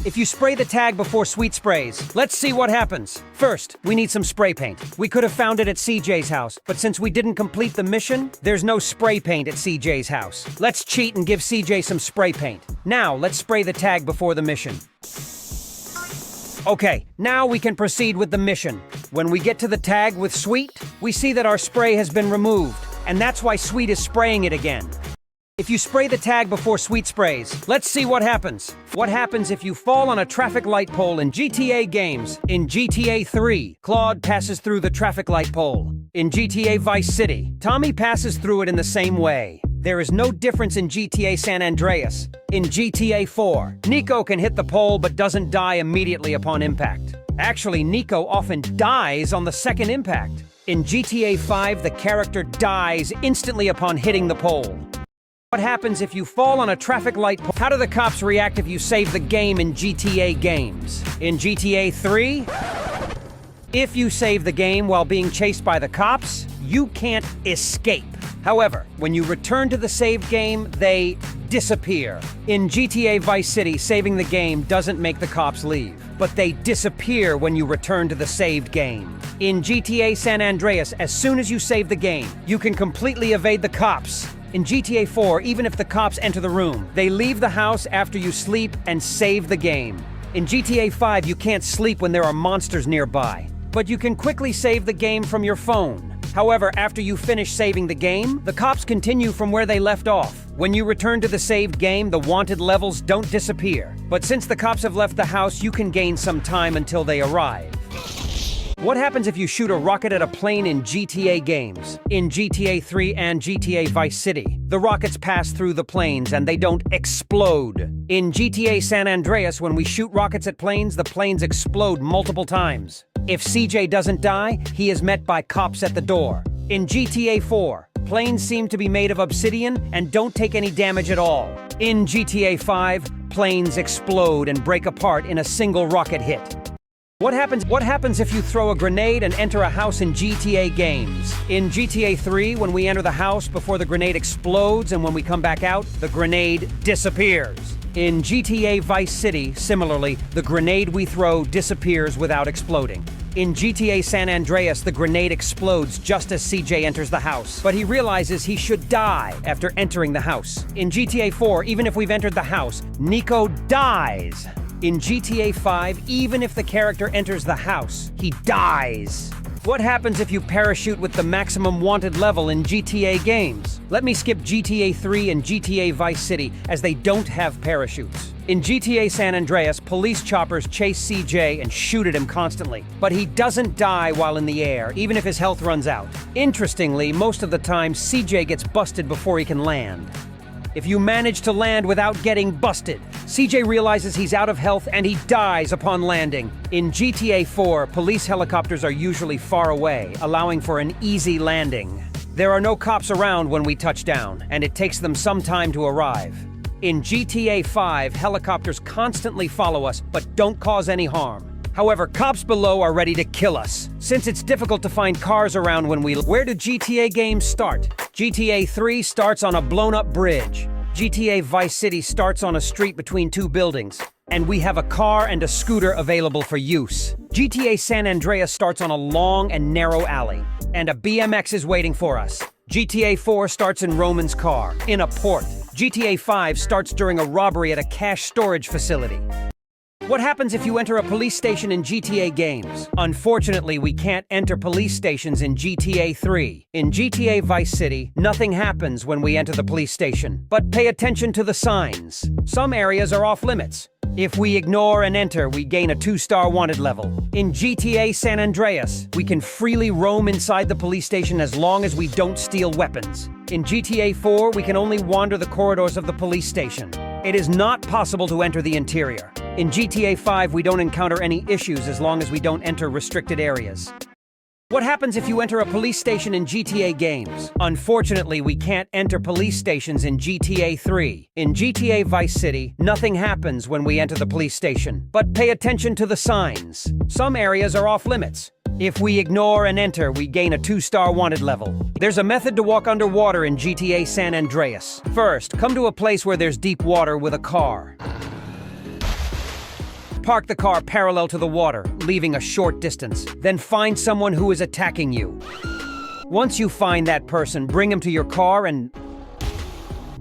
A: if you spray the tag before sweet sprays, let's see what happens. First, we need some spray paint. We could have found it at CJ's house, but since we didn't complete the mission, there's no spray paint at CJ's house. Let's cheat and give CJ some spray paint. Now, let's spray the tag before the mission. Okay, now we can proceed with the mission. When we get to the tag with Sweet, we see that our spray has been removed, and that's why Sweet is spraying it again. If you spray the tag before Sweet sprays, let's see what happens. What happens if you fall on a traffic light pole in GTA games? In GTA 3, Claude passes through the traffic light pole. In GTA Vice City, Tommy passes through it in the same way. There is no difference in GTA San Andreas. In GTA 4, Nico can hit the pole but doesn't die immediately upon impact. Actually, Nico often dies on the second impact. In GTA 5, the character dies instantly upon hitting the pole. What happens if you fall on a traffic light pole? How do the cops react if you save the game in GTA games? In GTA 3, if you save the game while being chased by the cops, you can't escape. However, when you return to the saved game, they disappear. In GTA Vice City, saving the game doesn't make the cops leave, but they disappear when you return to the saved game. In GTA San Andreas, as soon as you save the game, you can completely evade the cops. In GTA 4, even if the cops enter the room, they leave the house after you sleep and save the game. In GTA 5, you can't sleep when there are monsters nearby, but you can quickly save the game from your phone. However, after you finish saving the game, the cops continue from where they left off. When you return to the saved game, the wanted levels don't disappear. But since the cops have left the house, you can gain some time until they arrive. What happens if you shoot a rocket at a plane in GTA games? In GTA 3 and GTA Vice City, the rockets pass through the planes and they don't explode. In GTA San Andreas, when we shoot rockets at planes, the planes explode multiple times. If CJ doesn't die, he is met by cops at the door. In GTA 4, planes seem to be made of obsidian and don't take any damage at all. In GTA 5, planes explode and break apart in a single rocket hit. What happens if you throw a grenade and enter a house in GTA games? In GTA 3, when we enter the house before the grenade explodes and when we come back out, the grenade disappears. In GTA Vice City, similarly, the grenade we throw disappears without exploding. In GTA San Andreas, the grenade explodes just as CJ enters the house, but he realizes he should die after entering the house. In GTA 4, even if we've entered the house, Nico dies. In GTA 5, even if the character enters the house, he dies. What happens if you parachute with the maximum wanted level in GTA games? Let me skip GTA 3 and GTA Vice City, as they don't have parachutes. In GTA San Andreas, police choppers chase CJ and shoot at him constantly, but he doesn't die while in the air, even if his health runs out. Interestingly, most of the time, CJ gets busted before he can land. If you manage to land without getting busted, CJ realizes he's out of health and he dies upon landing. In GTA 4, police helicopters are usually far away, allowing for an easy landing. There are no cops around when we touch down, and it takes them some time to arrive. In GTA 5, helicopters constantly follow us, but don't cause any harm. However, cops below are ready to kill us. Since it's difficult to find cars around when Where do GTA games start? GTA 3 starts on a blown-up bridge. GTA Vice City starts on a street between two buildings, and we have a car and a scooter available for use. GTA San Andreas starts on a long and narrow alley, and a BMX is waiting for us. GTA 4 starts in Roman's car, in a port. GTA 5 starts during a robbery at a cash storage facility. What happens if you enter a police station in GTA games? Unfortunately, we can't enter police stations in GTA 3. In GTA Vice City, nothing happens when we enter the police station. But pay attention to the signs. Some areas are off limits. If we ignore and enter, we gain a 2-star wanted level. In GTA San Andreas, we can freely roam inside the police station as long as we don't steal weapons. In GTA 4, we can only wander the corridors of the police station. It is not possible to enter the interior. In GTA 5, we don't encounter any issues as long as we don't enter restricted areas. What happens if you enter a police station in GTA games? Unfortunately, we can't enter police stations in GTA 3. In GTA Vice City, nothing happens when we enter the police station. But pay attention to the signs. Some areas are off limits. If we ignore and enter, we gain a 2-star wanted level. There's a method to walk underwater in GTA San Andreas. First, come to a place where there's deep water with a car. Park the car parallel to the water, leaving a short distance. Then find someone who is attacking you. Once you find that person, bring him to your car and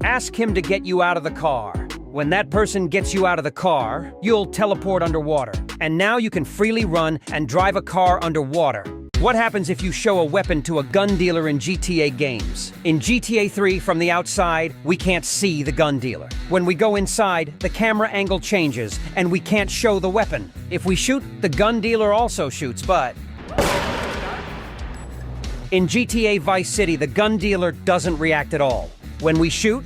A: ask him to get you out of the car. When that person gets you out of the car, you'll teleport underwater. And now you can freely run and drive a car underwater. What happens if you show a weapon to a gun dealer in GTA games? In GTA 3, from the outside, we can't see the gun dealer. When we go inside, the camera angle changes, and we can't show the weapon. If we shoot, the gun dealer also shoots, but... in GTA Vice City, the gun dealer doesn't react at all. When we shoot...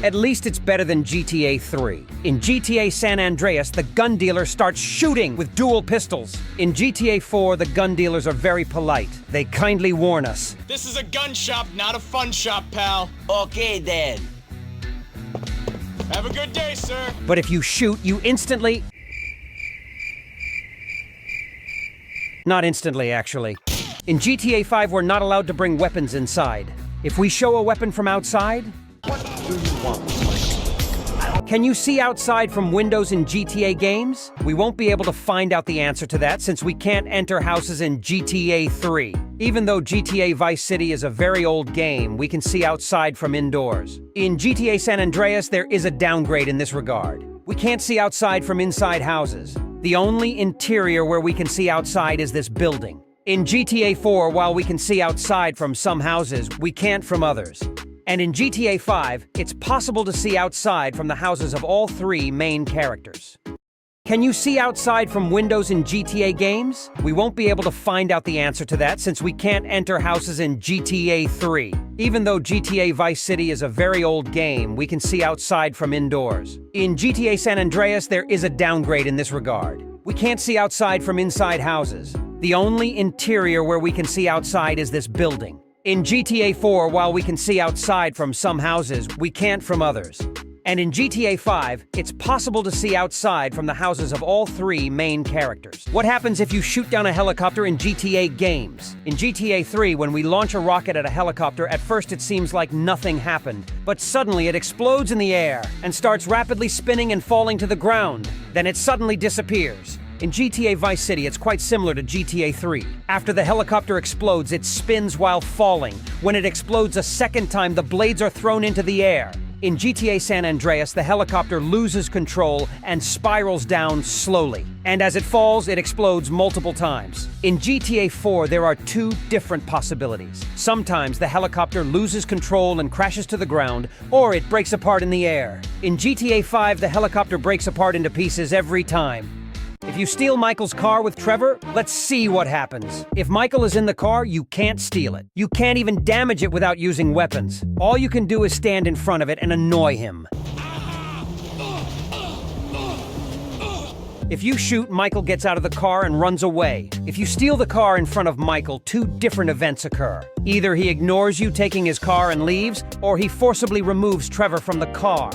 A: at least it's better than GTA 3. In GTA San Andreas, the gun dealer starts shooting with dual pistols. In GTA 4, the gun dealers are very polite. They kindly warn us.
B: This is a gun shop, not a fun shop, pal.
D: Okay then.
B: Have a good day, sir.
A: But if you shoot, you instantly... not instantly, actually. In GTA 5, we're not allowed to bring weapons inside. If we show a weapon from outside... can you see outside from windows in GTA games? We won't be able to find out the answer to that since we can't enter houses in GTA 3. Even though GTA Vice City is a very old game, we can see outside from indoors. In GTA San Andreas, there is a downgrade in this regard. We can't see outside from inside houses. The only interior where we can see outside is this building. In GTA 4, while we can see outside from some houses, we can't from others. And in GTA 5, it's possible to see outside from the houses of all three main characters. Can you see outside from windows in GTA games? We won't be able to find out the answer to that since we can't enter houses in GTA 3. Even though GTA Vice City is a very old game, we can see outside from indoors. In GTA San Andreas, there is a downgrade in this regard. We can't see outside from inside houses. The only interior where we can see outside is this building. In GTA 4, while we can see outside from some houses, we can't from others. And in GTA 5, it's possible to see outside from the houses of all three main characters. What happens if you shoot down a helicopter in GTA games? In GTA 3, when we launch a rocket at a helicopter, at first it seems like nothing happened. But suddenly it explodes in the air and starts rapidly spinning and falling to the ground. Then it suddenly disappears. In GTA Vice City, it's quite similar to GTA 3. After the helicopter explodes, it spins while falling. When it explodes a second time, the blades are thrown into the air. In GTA San Andreas, the helicopter loses control and spirals down slowly. And as it falls, it explodes multiple times. In GTA 4, there are two different possibilities. Sometimes the helicopter loses control and crashes to the ground, or it breaks apart in the air. In GTA 5, the helicopter breaks apart into pieces every time. If you steal Michael's car with Trevor, let's see what happens. If Michael is in the car, you can't steal it. You can't even damage it without using weapons. All you can do is stand in front of it and annoy him. If you shoot, Michael gets out of the car and runs away. If you steal the car in front of Michael, two different events occur. Either he ignores you taking his car and leaves, or he forcibly removes Trevor from the car.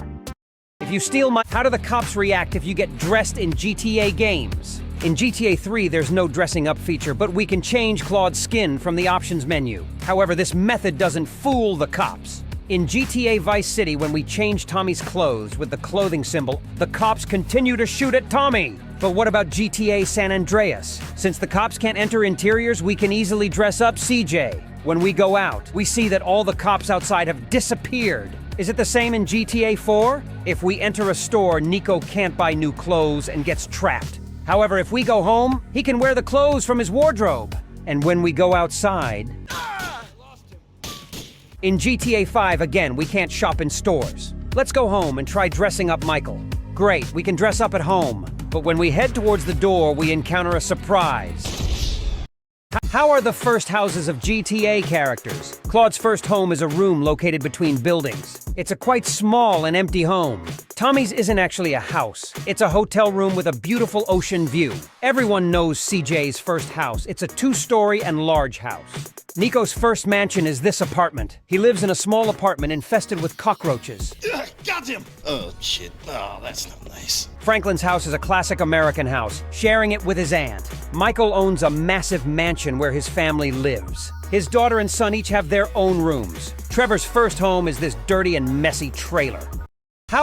A: If you steal how do the cops react if you get dressed in GTA games? In GTA 3, there's no dressing up feature, but we can change Claude's skin from the options menu. However, this method doesn't fool the cops. In GTA Vice City, when we change Tommy's clothes with the clothing symbol, the cops continue to shoot at Tommy. But what about GTA San Andreas? Since the cops can't enter interiors, we can easily dress up CJ. When we go out, we see that all the cops outside have disappeared. Is it the same in GTA 4? If we enter a store, Nico can't buy new clothes and gets trapped. However, if we go home, he can wear the clothes from his wardrobe. And when we go outside... in GTA 5, again, we can't shop in stores. Let's go home and try dressing up Michael. Great, we can dress up at home. But when we head towards the door, we encounter a surprise. How are the first houses of GTA characters? Claude's first home is a room located between buildings. It's a quite small and empty home. Tommy's isn't actually a house. It's a hotel room with a beautiful ocean view. Everyone knows CJ's first house. It's a 2-story and large house. Nico's first mansion is this apartment. He lives in a small apartment infested with cockroaches.
B: Got him! Oh, shit. Oh, that's not nice.
A: Franklin's house is a classic American house, sharing it with his aunt. Michael owns a massive mansion where his family lives. His daughter and son each have their own rooms. Trevor's first home is this dirty and messy trailer.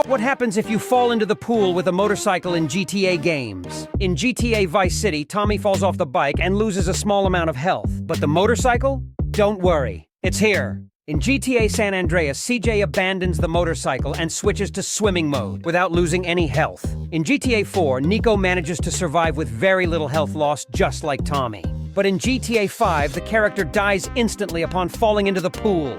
A: What happens if you fall into the pool with a motorcycle in GTA games? In GTA Vice City, Tommy falls off the bike and loses a small amount of health. But the motorcycle? Don't worry. It's here. In GTA San Andreas, CJ abandons the motorcycle and switches to swimming mode without losing any health. In GTA 4, Nico manages to survive with very little health loss, just like Tommy. But in GTA 5, the character dies instantly upon falling into the pool.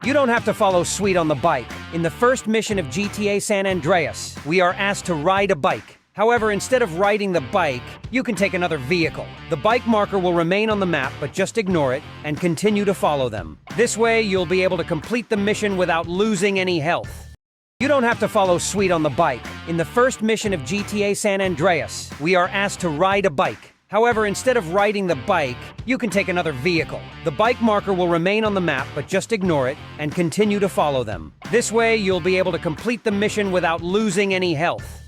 A: You don't have to follow Sweet on the bike. In the first mission of GTA San Andreas, we are asked to ride a bike. However, instead of riding the bike, you can take another vehicle. The bike marker will remain on the map, but just ignore it and continue to follow them. This way, you'll be able to complete the mission without losing any health. You don't have to follow Sweet on the bike. In the first mission of GTA San Andreas, we are asked to ride a bike. However, instead of riding the bike, you can take another vehicle. The bike marker will remain on the map, but just ignore it and continue to follow them. This way, you'll be able to complete the mission without losing any health.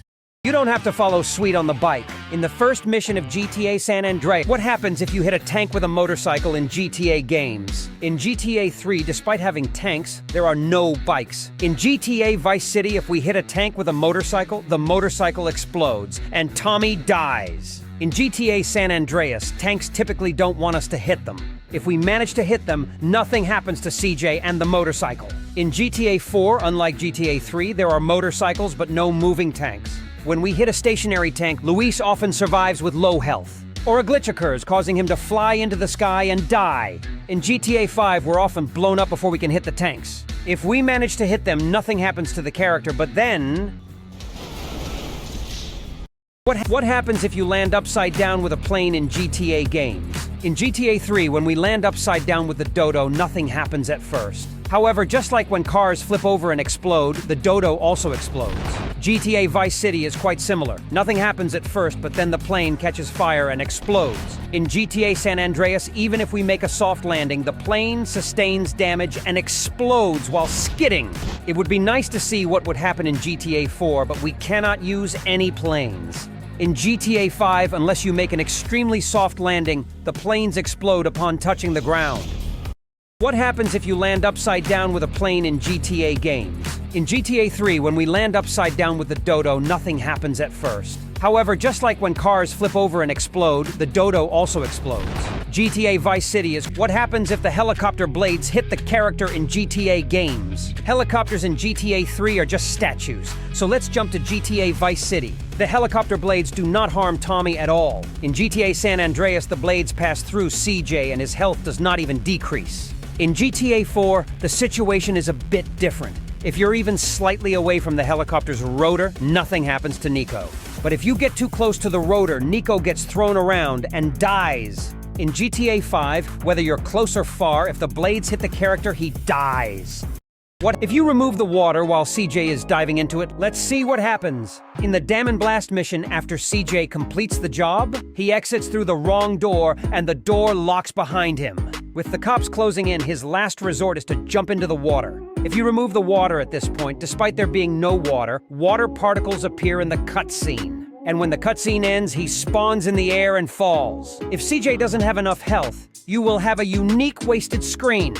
A: You don't have to follow Sweet on the bike. In the first mission of GTA San Andreas, what happens if you hit a tank with a motorcycle in GTA games? In GTA 3, despite having tanks, there are no bikes. In GTA Vice City, if we hit a tank with a motorcycle, the motorcycle explodes, and Tommy dies. In GTA San Andreas, tanks typically don't want us to hit them. If we manage to hit them, nothing happens to CJ and the motorcycle. In GTA 4, unlike GTA 3, there are motorcycles but no moving tanks. When we hit a stationary tank, Luis often survives with low health. Or a glitch occurs, causing him to fly into the sky and die. In GTA 5, we're often blown up before we can hit the tanks. If we manage to hit them, nothing happens to the character, but then... What happens if you land upside down with a plane in GTA games? In GTA 3, when we land upside down with the Dodo, nothing happens at first. However, just like when cars flip over and explode, the Dodo also explodes. GTA Vice City is quite similar. Nothing happens at first, but then the plane catches fire and explodes. In GTA San Andreas, even if we make a soft landing, the plane sustains damage and explodes while skidding. It would be nice to see what would happen in GTA 4, but we cannot use any planes. In GTA 5, unless you make an extremely soft landing, the planes explode upon touching the ground. What happens if you land upside down with a plane in GTA games? In GTA 3, when we land upside down with the Dodo, nothing happens at first. However, just like when cars flip over and explode, the Dodo also explodes. GTA Vice City is what happens if the helicopter blades hit the character in GTA games. Helicopters in GTA 3 are just statues, so let's jump to GTA Vice City. The helicopter blades do not harm Tommy at all. In GTA San Andreas, the blades pass through CJ and his health does not even decrease. In GTA 4, the situation is a bit different. If you're even slightly away from the helicopter's rotor, nothing happens to Nico. But if you get too close to the rotor, Nico gets thrown around and dies. In GTA 5, whether you're close or far, if the blades hit the character, he dies. What if you remove the water while CJ is diving into it? Let's see what happens. In the Dam and Blast mission, after CJ completes the job, he exits through the wrong door and the door locks behind him. With the cops closing in, his last resort is to jump into the water. If you remove the water at this point, despite there being no water, water particles appear in the cutscene. And when the cutscene ends, he spawns in the air and falls. If CJ doesn't have enough health, you will have a unique wasted screen.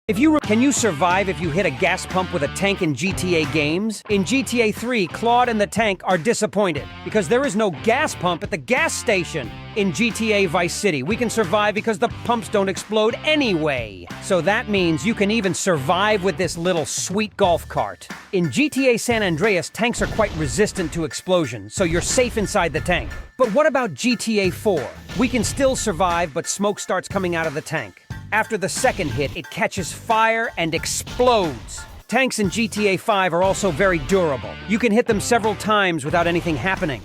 A: Can you survive if you hit a gas pump with a tank in GTA games? In GTA 3, Claude and the tank are disappointed because there is no gas pump at the gas station. In GTA Vice City, we can survive because the pumps don't explode anyway. So that means you can even survive with this little sweet golf cart. In GTA San Andreas, tanks are quite resistant to explosion, so you're safe inside the tank. But what about GTA 4? We can still survive, but smoke starts coming out of the tank. After the second hit, it catches fire and explodes. Tanks in GTA 5 are also very durable. You can hit them several times without anything happening.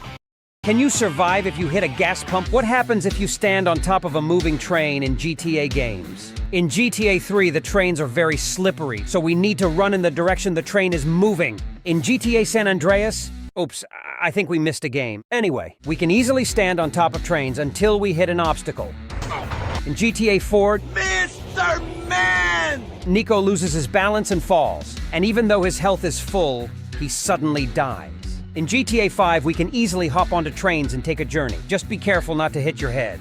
A: Can you survive if you hit a gas pump? What happens if you stand on top of a moving train in GTA games? In GTA 3, the trains are very slippery, so we need to run in the direction the train is moving. In GTA San Andreas, oops, I think we missed a game. Anyway, we can easily stand on top of trains until we hit an obstacle. In GTA 4,
D: Mr. Man!
A: Nico loses his balance and falls. And even though his health is full, he suddenly dies. In GTA 5, we can easily hop onto trains and take a journey. Just be careful not to hit your head.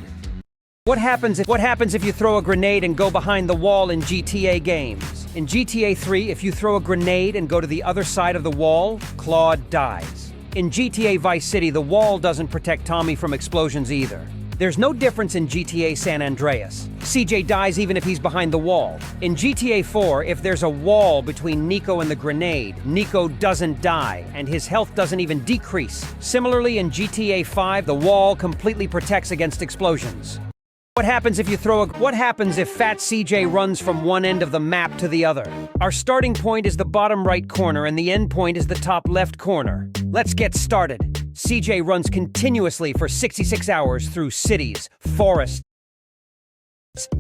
A: What happens if you throw a grenade and go behind the wall in GTA games? In GTA 3, if you throw a grenade and go to the other side of the wall, Claude dies. In GTA Vice City, the wall doesn't protect Tommy from explosions either. There's no difference in GTA San Andreas. CJ dies even if he's behind the wall. In GTA 4, if there's a wall between Nico and the grenade, Nico doesn't die, and his health doesn't even decrease. Similarly, in GTA 5, the wall completely protects against explosions. What happens if Fat CJ runs from one end of the map to the other? Our starting point is the bottom right corner and the end point is the top left corner. Let's get started. CJ runs continuously for 66 hours through cities, forests,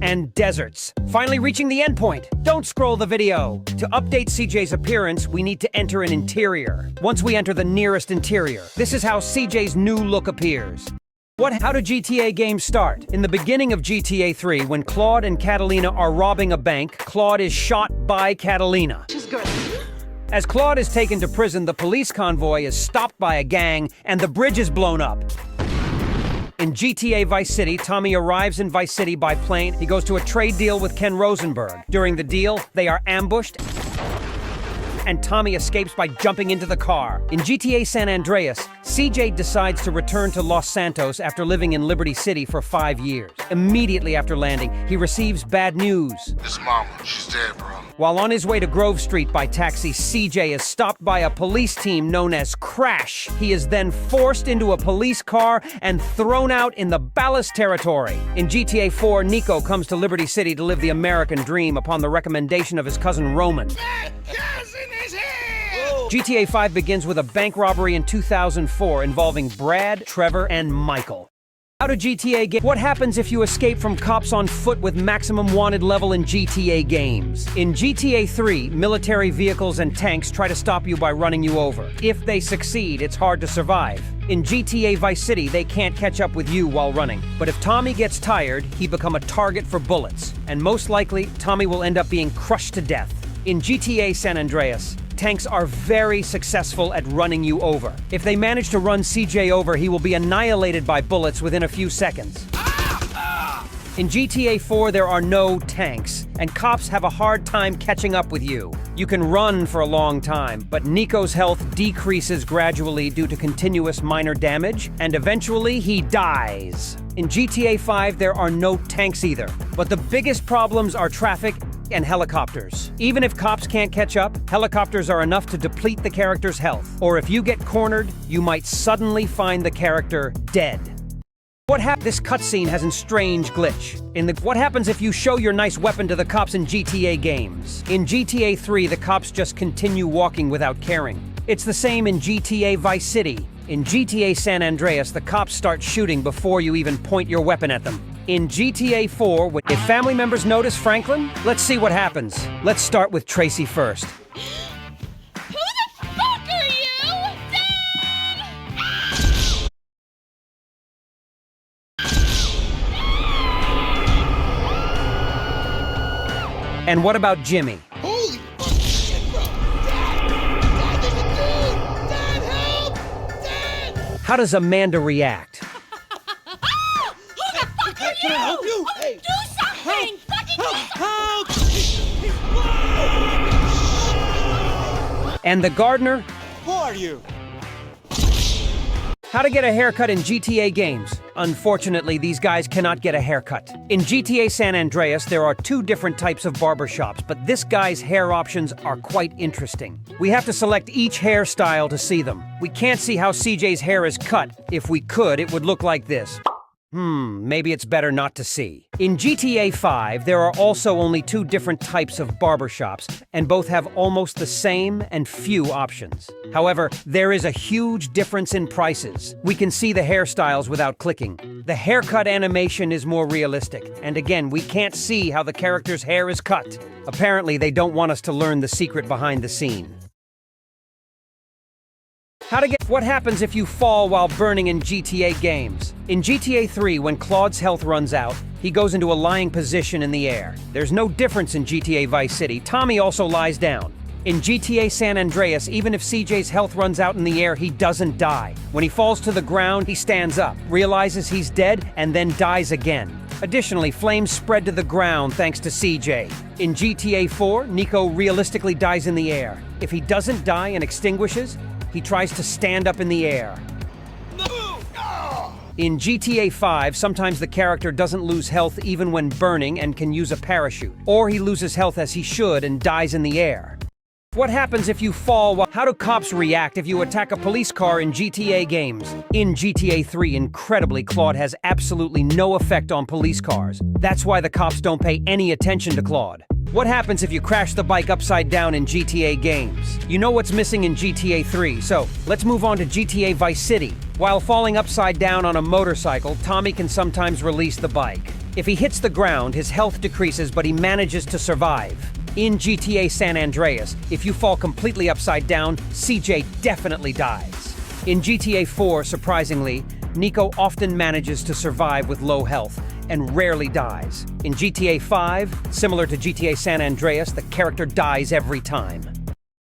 A: and deserts, finally reaching the end point. Don't scroll the video. To update CJ's appearance, we need to enter an interior. Once we enter the nearest interior, this is how CJ's new look appears. How do GTA games start? In the beginning of GTA 3, when Claude and Catalina are robbing a bank, Claude is shot by Catalina. As Claude is taken to prison, the police convoy is stopped by a gang and the bridge is blown up. In GTA Vice City, Tommy arrives in Vice City by plane. He goes to a trade deal with Ken Rosenberg. During the deal, they are ambushed and Tommy escapes by jumping into the car. In GTA San Andreas, CJ decides to return to Los Santos after living in Liberty City for 5 years. Immediately after landing, he receives bad news.
F: This mama, she's dead, bro.
A: While on his way to Grove Street by taxi, CJ is stopped by a police team known as Crash. He is then forced into a police car and thrown out in the Ballast territory. In GTA 4, Nico comes to Liberty City to live the American dream upon the recommendation of his cousin Roman. GTA 5 begins with a bank robbery in 2004 involving Brad, Trevor, and Michael. How do GTA get? What happens if you escape from cops on foot with maximum wanted level in GTA games? In GTA 3, military vehicles and tanks try to stop you by running you over. If they succeed, it's hard to survive. In GTA Vice City, they can't catch up with you while running. But if Tommy gets tired, he becomes a target for bullets. And most likely, Tommy will end up being crushed to death. In GTA San Andreas, tanks are very successful at running you over. If they manage to run CJ over, he will be annihilated by bullets within a few seconds. In GTA 4, there are no tanks, and cops have a hard time catching up with you. You can run for a long time, but Nico's health decreases gradually due to continuous minor damage, and eventually he dies. In GTA 5, there are no tanks either, but the biggest problems are traffic and helicopters. Even if cops can't catch up, helicopters are enough to deplete the character's health. Or if you get cornered, you might suddenly find the character dead. This cutscene has a strange glitch. What happens if you show your nice weapon to the cops in GTA games? In GTA 3, the cops just continue walking without caring. It's the same in GTA Vice City. In GTA San Andreas, the cops start shooting before you even point your weapon at them. In GTA 4, if family members notice Franklin, let's see what happens. Let's start with Tracy first.
H: Who the fuck are you? Dad!
A: And what about Jimmy?
D: Holy fucking shit, bro! Dad, there's a dude! Dad, help! Dad!
A: How does Amanda react?
D: Can I help you? Hey,
H: Do something! Fucking do something!
A: And the gardener?
D: Who are you?
A: How to get a haircut in GTA games. Unfortunately, these guys cannot get a haircut. In GTA San Andreas, there are 2 different types of barbershops, but this guy's hair options are quite interesting. We have to select each hairstyle to see them. We can't see how CJ's hair is cut. If we could, it would look like this. Maybe it's better not to see. In GTA 5, there are also only 2 different types of barbershops, and both have almost the same and few options. However, there is a huge difference in prices. We can see the hairstyles without clicking. The haircut animation is more realistic, and again, we can't see how the character's hair is cut. Apparently, they don't want us to learn the secret behind the scene. What happens if you fall while burning in GTA games? In GTA 3, when Claude's health runs out, he goes into a lying position in the air. There's no difference in GTA Vice City. Tommy also lies down. In GTA San Andreas, even if CJ's health runs out in the air, he doesn't die. When he falls to the ground, he stands up, realizes he's dead, and then dies again. Additionally, flames spread to the ground thanks to CJ. In GTA 4, Nico realistically dies in the air. If he doesn't die and extinguishes, he tries to stand up in the air. In GTA 5, sometimes the character doesn't lose health even when burning and can use a parachute. Or he loses health as he should and dies in the air. What happens if you fall while— How do cops react if you attack a police car in GTA games? In GTA 3, incredibly, Claude has absolutely no effect on police cars. That's why the cops don't pay any attention to Claude. What happens if you crash the bike upside down in GTA games? You know what's missing in GTA 3, so let's move on to GTA Vice City. While falling upside down on a motorcycle, Tommy can sometimes release the bike. If he hits the ground, his health decreases, but he manages to survive. In GTA San Andreas, if you fall completely upside down, CJ definitely dies. In GTA 4, surprisingly, Nico often manages to survive with low health and rarely dies. In GTA 5, similar to GTA San Andreas, the character dies every time.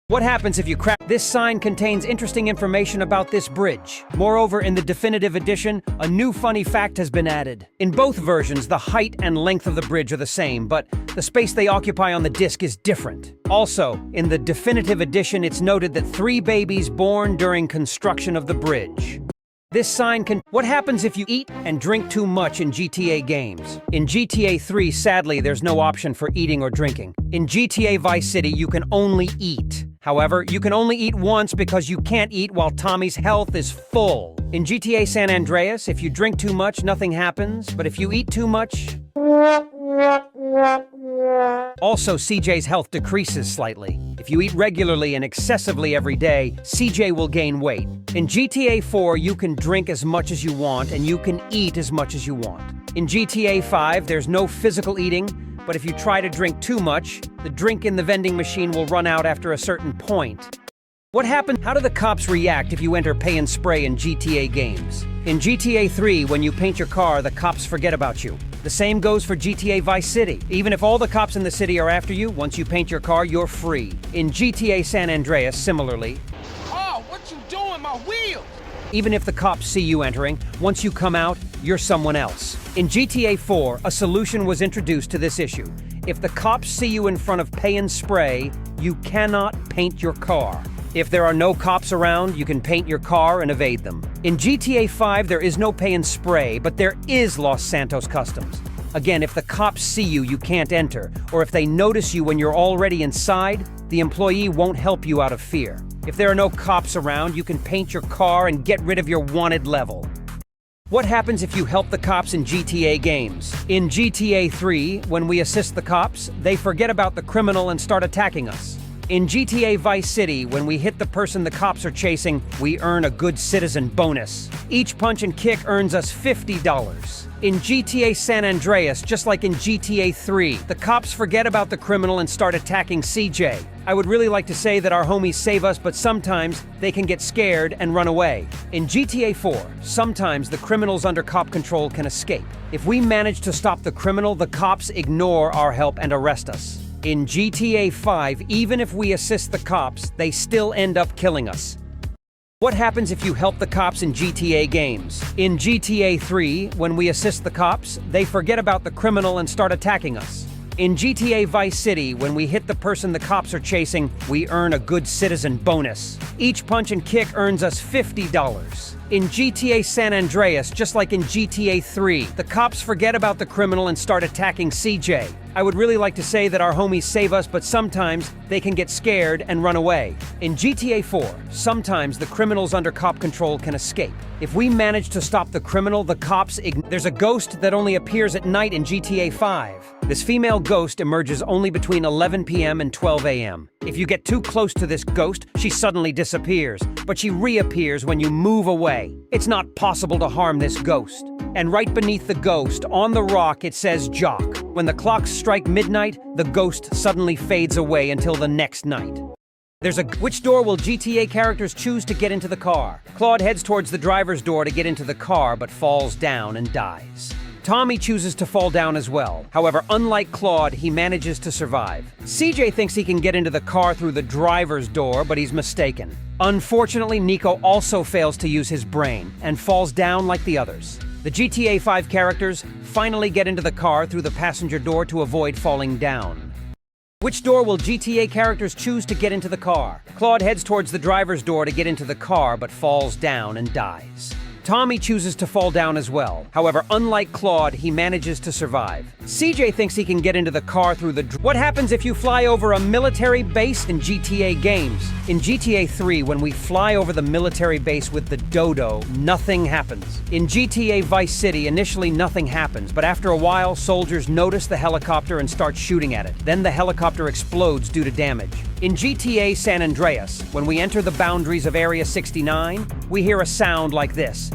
A: What happens if you crash? This sign contains interesting information about this bridge. Moreover, in the definitive edition, a new funny fact has been added. In both versions, the height and length of the bridge are the same, but the space they occupy on the disc is different. Also, in the definitive edition, it's noted that 3 babies born during construction of the bridge. This sign can— What happens if you eat and drink too much in GTA games? In GTA 3, sadly, there's no option for eating or drinking. In GTA Vice City, you can only eat. However, you can only eat once because you can't eat while Tommy's health is full. In GTA San Andreas, if you drink too much, nothing happens, but if you eat too much— Also, CJ's health decreases slightly. If you eat regularly and excessively every day, CJ will gain weight. In GTA 4, you can drink as much as you want, and you can eat as much as you want. In GTA 5, there's no physical eating, but if you try to drink too much, the drink in the vending machine will run out after a certain point. What happens? How do the cops react if you enter pay and spray in GTA games? In GTA 3, when you paint your car, the cops forget about you. The same goes for GTA Vice City. Even if all the cops in the city are after you, once you paint your car, you're free. In GTA San Andreas, similarly—
D: Oh, what you doing, my wheels?
A: Even if the cops see you entering, once you come out, you're someone else. In GTA 4, a solution was introduced to this issue. If the cops see you in front of pay and spray, you cannot paint your car. If there are no cops around, you can paint your car and evade them. In GTA 5, there is no pay and spray, but there is Los Santos Customs. Again, if the cops see you, you can't enter, or if they notice you when you're already inside, the employee won't help you out of fear. If there are no cops around, you can paint your car and get rid of your wanted level. What happens if you help the cops in GTA games? In GTA 3, when we assist the cops, they forget about the criminal and start attacking us. In GTA Vice City, when we hit the person the cops are chasing, we earn a good citizen bonus. Each punch and kick earns us $50. In GTA San Andreas, just like in GTA 3, the cops forget about the criminal and start attacking CJ. I would really like to say that our homies save us, but sometimes they can get scared and run away. In GTA 4, sometimes the criminals under cop control can escape. If we manage to stop the criminal, the cops ignore our help and arrest us. In GTA 5, even if we assist the cops, they still end up killing us. What happens if you help the cops in GTA games? In GTA 3, when we assist the cops, they forget about the criminal and start attacking us. In GTA Vice City, when we hit the person the cops are chasing, we earn a good citizen bonus. Each punch and kick earns us $50. In GTA San Andreas, just like in GTA 3, the cops forget about the criminal and start attacking CJ. I would really like to say that our homies save us, but sometimes they can get scared and run away. In GTA 4, sometimes the criminals under cop control can escape. If we manage to stop the criminal, the cops There's a ghost that only appears at night in GTA 5. This female ghost emerges only between 11 p.m. and 12 a.m. If you get too close to this ghost, she suddenly disappears, but she reappears when you move away. It's not possible to harm this ghost. And right beneath the ghost, on the rock, it says Jock. When the clocks strike midnight, the ghost suddenly fades away until the next night. Which door will GTA characters choose to get into the car? Claude heads towards the driver's door to get into the car, but falls down and dies. Tommy chooses to fall down as well. However, unlike Claude, he manages to survive. CJ thinks he can get into the car through the driver's door, but he's mistaken. Unfortunately, Nico also fails to use his brain and falls down like the others. The GTA 5 characters finally get into the car through the passenger door to avoid falling down. Which door will GTA characters choose to get into the car? Claude heads towards the driver's door to get into the car, but falls down and dies. Tommy chooses to fall down as well. However, unlike Claude, he manages to survive. CJ thinks he can get into the car through the What happens if you fly over a military base in GTA games? In GTA 3, when we fly over the military base with the Dodo, nothing happens. In GTA Vice City, initially nothing happens, but after a while, soldiers notice the helicopter and start shooting at it. Then the helicopter explodes due to damage. In GTA San Andreas, when we enter the boundaries of Area 69, we hear a sound like this.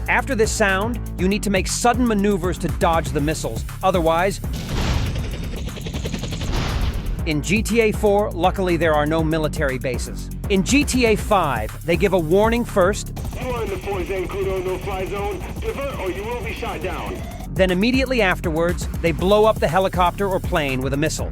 A: After this sound, you need to make sudden maneuvers to dodge the missiles. Otherwise, in GTA 4, luckily there are no military bases. In GTA 5, they give a warning first.
I: You are in the 4 Kudo no-fly zone. Divert or you will be shot down.
A: Then immediately afterwards, they blow up the helicopter or plane with a missile.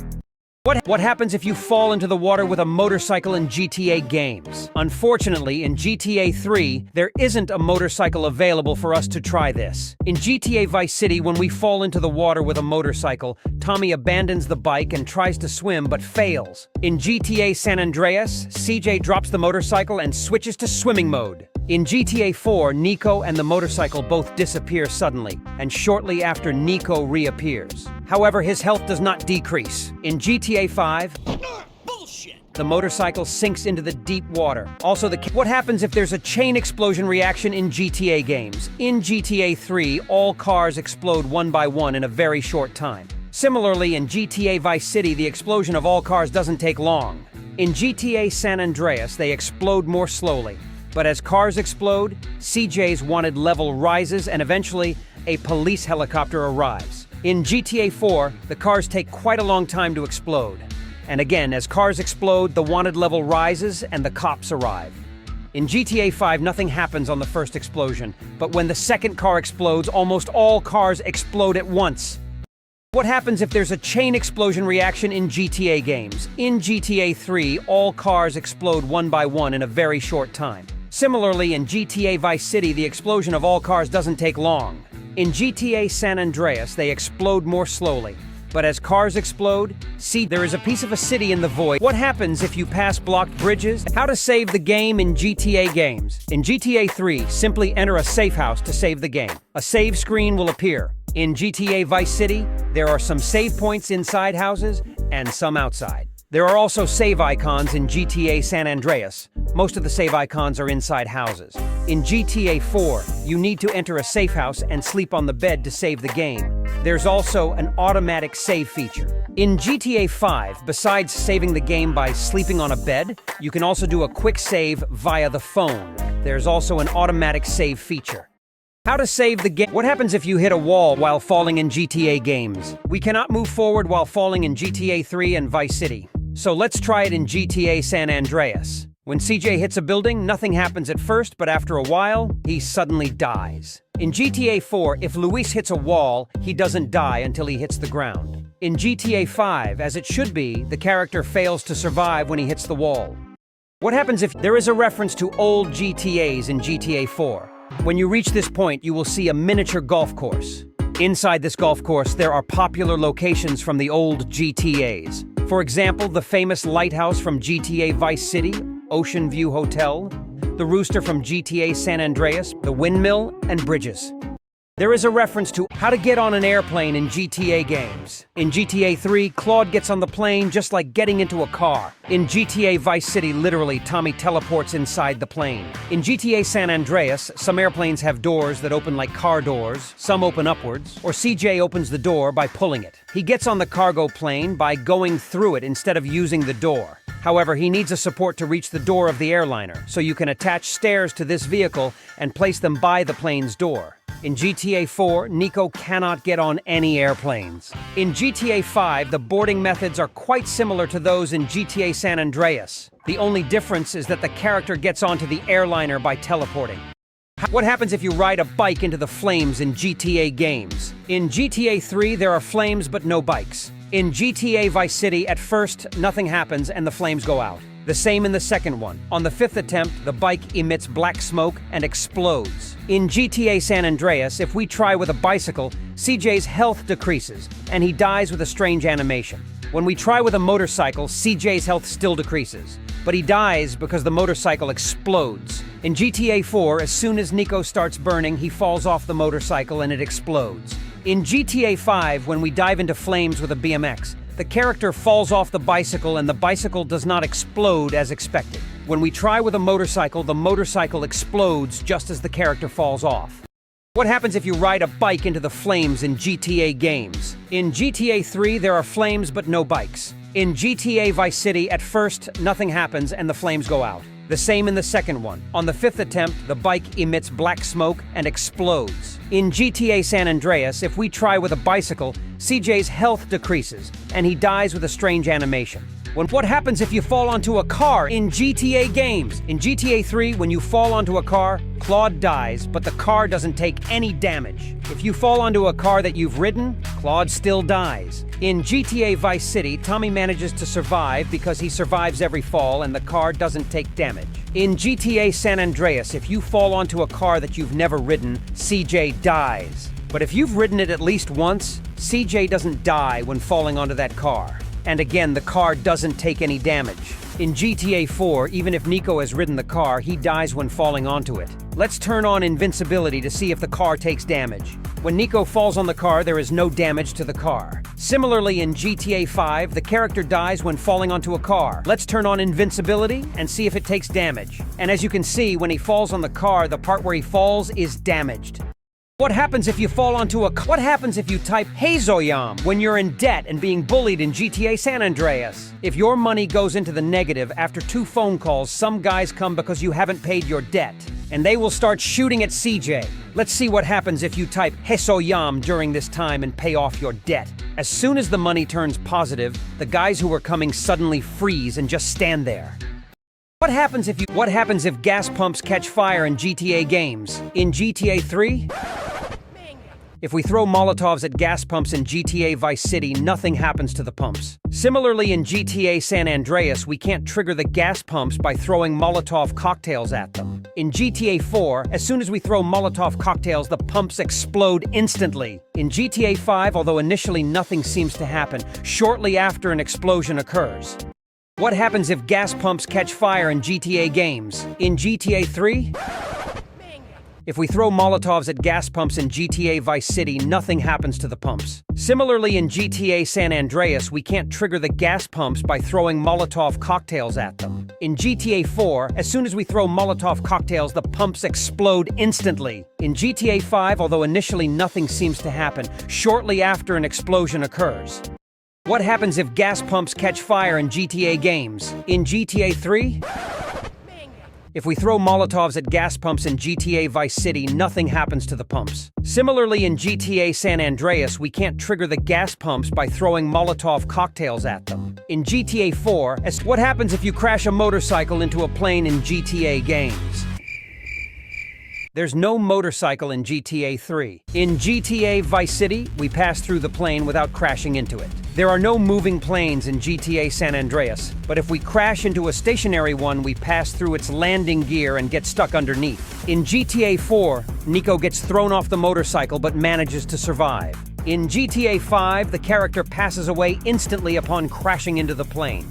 A: What happens if you fall into the water with a motorcycle in GTA games? Unfortunately, in GTA 3, there isn't a motorcycle available for us to try this. In GTA Vice City, when we fall into the water with a motorcycle, Tommy abandons the bike and tries to swim but fails. In GTA San Andreas, CJ drops the motorcycle and switches to swimming mode. In GTA 4, Nico and the motorcycle both disappear suddenly, and shortly after Nico reappears. However, his health does not decrease. In GTA 5, the motorcycle sinks into the deep water. Also, what happens if there's a chain explosion reaction in GTA games? In GTA 3, all cars explode one by one in a very short time. Similarly, in GTA Vice City, the explosion of all cars doesn't take long. In GTA San Andreas, they explode more slowly. But as cars explode, CJ's wanted level rises and eventually a police helicopter arrives. In GTA 4, the cars take quite a long time to explode. And again, as cars explode, the wanted level rises and the cops arrive. In GTA 5, nothing happens on the first explosion, but when the second car explodes, almost all cars explode at once. What happens if there's a chain explosion reaction in GTA games? In GTA 3, all cars explode one by one in a very short time. Similarly, in GTA Vice City, the explosion of all cars doesn't take long. In GTA San Andreas, they explode more slowly. But as cars explode, there is a piece of a city in the void. What happens if you pass blocked bridges? How to save the game in GTA games. In GTA 3, simply enter a safe house to save the game. A save screen will appear. In GTA Vice City, there are some save points inside houses and some outside. There are also save icons in GTA San Andreas. Most of the save icons are inside houses. In GTA 4, you need to enter a safe house and sleep on the bed to save the game. There's also an automatic save feature. In GTA 5, besides saving the game by sleeping on a bed, you can also do a quick save via the phone. There's also an automatic save feature. How to save the game. What happens if you hit a wall while falling in GTA games? We cannot move forward while falling in GTA 3 and Vice City. So let's try it in GTA San Andreas. When CJ hits a building, nothing happens at first, but after a while, he suddenly dies. In GTA 4, if Luis hits a wall, he doesn't die until he hits the ground. In GTA 5, as it should be, the character fails to survive when he hits the wall. What happens if there is a reference to old GTAs in GTA 4? When you reach this point, you will see a miniature golf course. Inside this golf course, there are popular locations from the old GTAs. For example, the famous lighthouse from GTA Vice City, Ocean View Hotel, the rooster from GTA San Andreas, the windmill, and bridges. There is a reference to how to get on an airplane in GTA games. In GTA 3, Claude gets on the plane just like getting into a car. In GTA Vice City, literally, Tommy teleports inside the plane. In GTA San Andreas, some airplanes have doors that open like car doors, some open upwards, or CJ opens the door by pulling it. He gets on the cargo plane by going through it instead of using the door. However, he needs a support to reach the door of the airliner, so you can attach stairs to this vehicle and place them by the plane's door. In GTA 4, Nico cannot get on any airplanes. In GTA 5, the boarding methods are quite similar to those in GTA San Andreas. The only difference is that the character gets onto the airliner by teleporting. What happens if you ride a bike into the flames in GTA games? In GTA 3, there are flames but no bikes. In GTA Vice City, at first, nothing happens and the flames go out. The same in the second one. On the fifth attempt, the bike emits black smoke and explodes. In GTA San Andreas, if we try with a bicycle, CJ's health decreases, and he dies with a strange animation. When we try with a motorcycle, CJ's health still decreases, but he dies because the motorcycle explodes. In GTA 4, as soon as Nico starts burning, he falls off the motorcycle and it explodes. In GTA 5, when we dive into flames with a BMX, the character falls off the bicycle and the bicycle does not explode as expected. When we try with a motorcycle, the motorcycle explodes just as the character falls off. What happens if you ride a bike into the flames in GTA games? In GTA 3, there are flames but no bikes. In GTA Vice City, at first, nothing happens and the flames go out. The same in the second one. On the 5th attempt, the bike emits black smoke and explodes. In GTA San Andreas, if we try with a bicycle, CJ's health decreases and he dies with a strange animation. What happens if you fall onto a car in GTA games? In GTA 3, when you fall onto a car, Claude dies, but the car doesn't take any damage. If you fall onto a car that you've ridden, Claude still dies. In GTA Vice City, Tommy manages to survive because he survives every fall and the car doesn't take damage. In GTA San Andreas, if you fall onto a car that you've never ridden, CJ dies. But if you've ridden it at least once, CJ doesn't die when falling onto that car. And again, the car doesn't take any damage. In GTA 4, even if Nico has ridden the car, he dies when falling onto it. Let's turn on invincibility to see if the car takes damage. When Nico falls on the car, there is no damage to the car. Similarly, in GTA 5, the character dies when falling onto a car. Let's turn on invincibility and see if it takes damage. And as you can see, when he falls on the car, the part where he falls is damaged. What happens if you fall onto What happens if you type Hezoyam when you're in debt and being bullied in GTA San Andreas? If your money goes into the negative after 2 phone calls, some guys come because you haven't paid your debt, and they will start shooting at CJ. Let's see what happens if you type Hezoyam during this time and pay off your debt. As soon as the money turns positive, the guys who are coming suddenly freeze and just stand there. What happens if gas pumps catch fire in GTA games? In GTA 3? If we throw Molotovs at gas pumps in GTA Vice City, nothing happens to the pumps. Similarly, in GTA San Andreas, we can't trigger the gas pumps by throwing Molotov cocktails at them. In GTA 4, as soon as we throw Molotov cocktails, the pumps explode instantly. In GTA 5, although initially nothing seems to happen, shortly after an explosion occurs. What happens if gas pumps catch fire in GTA games? In GTA 3? If we throw Molotovs at gas pumps in GTA Vice City, nothing happens to the pumps. Similarly, in GTA San Andreas, we can't trigger the gas pumps by throwing Molotov cocktails at them. In GTA 4, as soon as we throw Molotov cocktails, the pumps explode instantly. In GTA 5, although initially nothing seems to happen, shortly after an explosion occurs. What happens if gas pumps catch fire in GTA games? In GTA 3? If we throw Molotovs at gas pumps in GTA Vice City, nothing happens to the pumps. Similarly, in GTA San Andreas, we can't trigger the gas pumps by throwing Molotov cocktails at them. In GTA 4, what happens if you crash a motorcycle into a plane in GTA games? There's no motorcycle in GTA 3. In GTA Vice City, we pass through the plane without crashing into it. There are no moving planes in GTA San Andreas, but if we crash into a stationary one, we pass through its landing gear and get stuck underneath. In GTA 4, Nico gets thrown off the motorcycle but manages to survive. In GTA 5, the character passes away instantly upon crashing into the plane.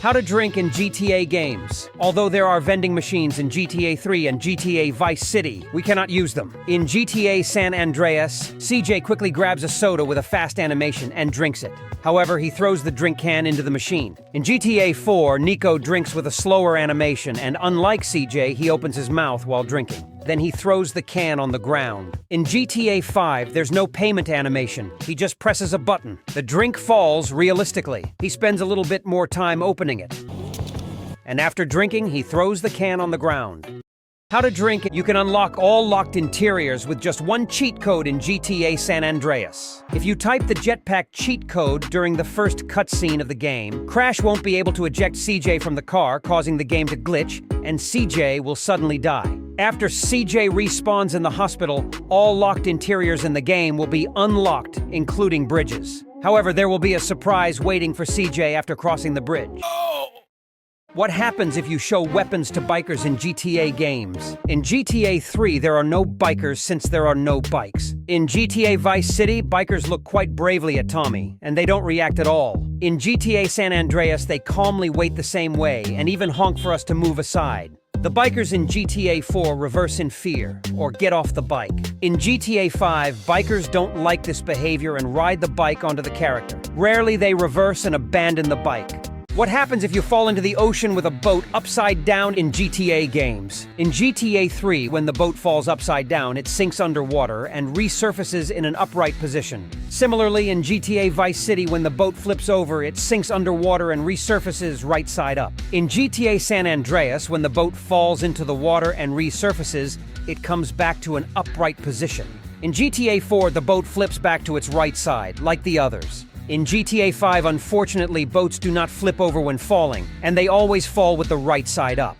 A: How to drink in GTA games. Although there are vending machines in GTA 3 and GTA Vice City, we cannot use them. In GTA San Andreas, CJ quickly grabs a soda with a fast animation and drinks it. However, he throws the drink can into the machine. In GTA 4, Nico drinks with a slower animation, and unlike CJ, he opens his mouth while drinking. Then he throws the can on the ground. In GTA 5, there's no payment animation. He just presses a button. The drink falls realistically. He spends a little bit more time opening it. And after drinking, he throws the can on the ground. How to drink. You can unlock all locked interiors with just one cheat code in GTA San Andreas. If you type the jetpack cheat code during the first cutscene of the game, Crash won't be able to eject CJ from the car, causing the game to glitch, and CJ will suddenly die. After CJ respawns in the hospital, all locked interiors in the game will be unlocked, including bridges. However, there will be a surprise waiting for CJ after crossing the bridge. What happens if you show weapons to bikers in GTA games? In GTA 3, there are no bikers since there are no bikes. In GTA Vice City, bikers look quite bravely at Tommy, and they don't react at all. In GTA San Andreas, they calmly wait the same way, and even honk for us to move aside. The bikers in GTA 4 reverse in fear, or get off the bike. In GTA 5, bikers don't like this behavior and ride the bike onto the character. Rarely they reverse and abandon the bike. What happens if you fall into the ocean with a boat upside down in GTA games? In GTA 3, when the boat falls upside down, it sinks underwater and resurfaces in an upright position. Similarly, in GTA Vice City, when the boat flips over, it sinks underwater and resurfaces right side up. In GTA San Andreas, when the boat falls into the water and resurfaces, it comes back to an upright position. In GTA 4, the boat flips back to its right side, like the others. In GTA 5, unfortunately, boats do not flip over when falling, and they always fall with the right side up.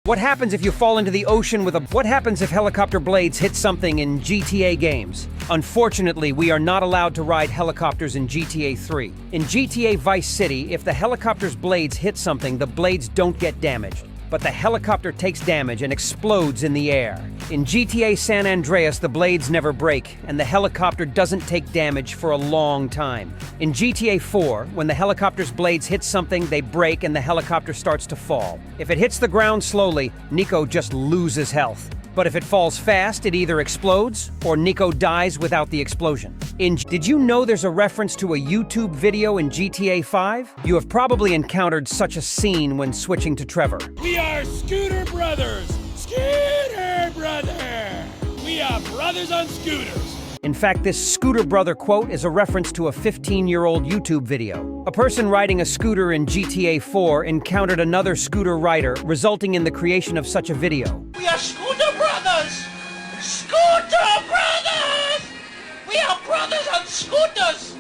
A: What happens if you fall into the ocean with a... What happens if helicopter blades hit something in GTA games? Unfortunately, we are not allowed to ride helicopters in GTA 3. In GTA Vice City, if the helicopter's blades hit something, the blades don't get damaged, but the helicopter takes damage and explodes in the air. In GTA San Andreas, the blades never break, and the helicopter doesn't take damage for a long time. In GTA 4, when the helicopter's blades hit something, they break and the helicopter starts to fall. If it hits the ground slowly, Nico just loses health. But if it falls fast, it either explodes or Nico dies without the explosion. Did you know there's a reference to a YouTube video in GTA 5? You have probably encountered such a scene when switching to Trevor.
D: We are Scooter Brothers! Scooter Brother! We are brothers on scooters!
A: In fact, this Scooter Brother quote is a reference to a 15-year-old YouTube video. A person riding a scooter in GTA 4 encountered another scooter rider, resulting in the creation of such a video.
D: We are Scooter Brothers! Scooter Brothers! We are brothers on scooters!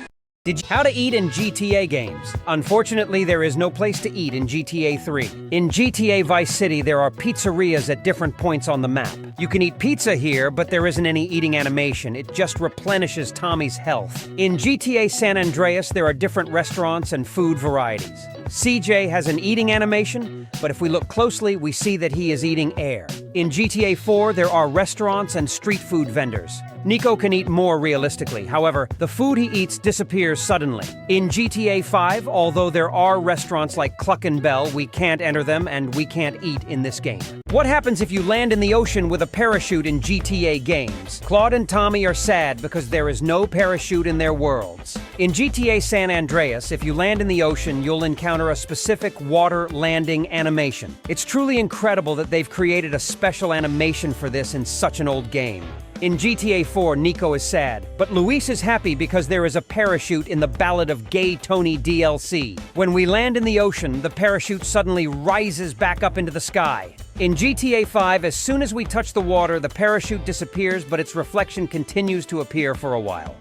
A: How to eat in GTA games. Unfortunately, there is no place to eat in GTA 3. In GTA Vice City, there are pizzerias at different points on the map. You can eat pizza here, but there isn't any eating animation. It just replenishes Tommy's health. In GTA San Andreas, there are different restaurants and food varieties. CJ has an eating animation, but if we look closely, we see that he is eating air. In GTA 4, there are restaurants and street food vendors. Nico can eat more realistically. However, the food he eats disappears suddenly. In GTA 5, although there are restaurants like Cluck and Bell, we can't enter them and we can't eat in this game. What happens if you land in the ocean with a parachute in GTA games? Claude and Tommy are sad because there is no parachute in their worlds. In GTA San Andreas, if you land in the ocean, you'll encounter a specific water landing animation. It's truly incredible that they've created a special animation for this in such an old game. In GTA 4, Nico is sad, but Luis is happy because there is a parachute in the Ballad of Gay Tony DLC. When we land in the ocean, the parachute suddenly rises back up into the sky. In GTA 5, as soon as we touch the water, the parachute disappears, but its reflection continues to appear for a while.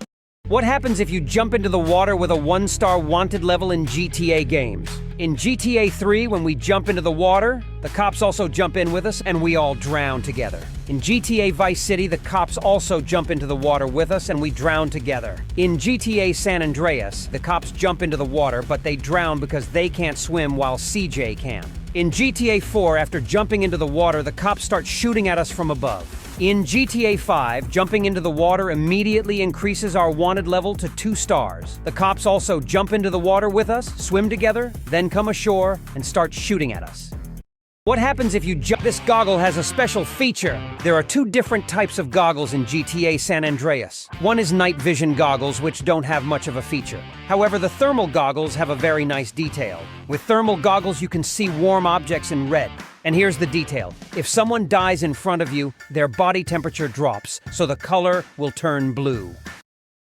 A: What happens if you jump into the water with a 1-star wanted level in GTA games? In GTA 3, when we jump into the water, the cops also jump in with us and we all drown together. In GTA Vice City, the cops also jump into the water with us and we drown together. In GTA San Andreas, the cops jump into the water, but they drown because they can't swim while CJ can. In GTA 4, after jumping into the water, the cops start shooting at us from above. In GTA 5, jumping into the water immediately increases our wanted level to 2 stars. The cops also jump into the water with us, swim together, then come ashore and start shooting at us. What happens if you jump? This goggle has a special feature. There are 2 different types of goggles in GTA San Andreas. One is night vision goggles, which don't have much of a feature. However, the thermal goggles have a very nice detail. With thermal goggles, you can see warm objects in red. And here's the detail. If someone dies in front of you, their body temperature drops, so the color will turn blue.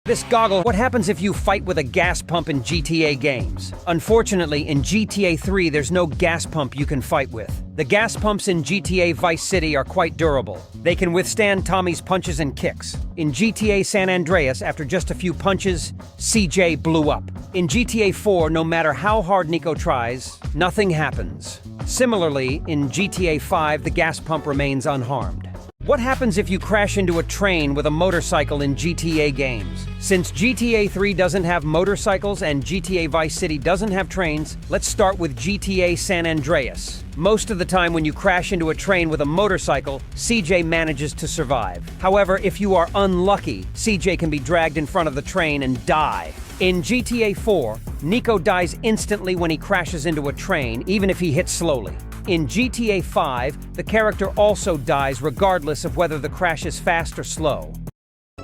A: This goggle, what happens if you fight with a gas pump in GTA games? Unfortunately, in GTA 3, there's no gas pump you can fight with. The gas pumps in GTA Vice City are quite durable. They can withstand Tommy's punches and kicks. In GTA San Andreas, after just a few punches, CJ blew up. In GTA 4, no matter how hard Nico tries, nothing happens. Similarly, in GTA 5, the gas pump remains unharmed. What happens if you crash into a train with a motorcycle in GTA games? Since GTA 3 doesn't have motorcycles and GTA Vice City doesn't have trains, let's start with GTA San Andreas. Most of the time when you crash into a train with a motorcycle, CJ manages to survive. However, if you are unlucky, CJ can be dragged in front of the train and die. In GTA 4, Nico dies instantly when he crashes into a train, even if he hits slowly. In GTA 5, the character also dies regardless of whether the crash is fast or slow.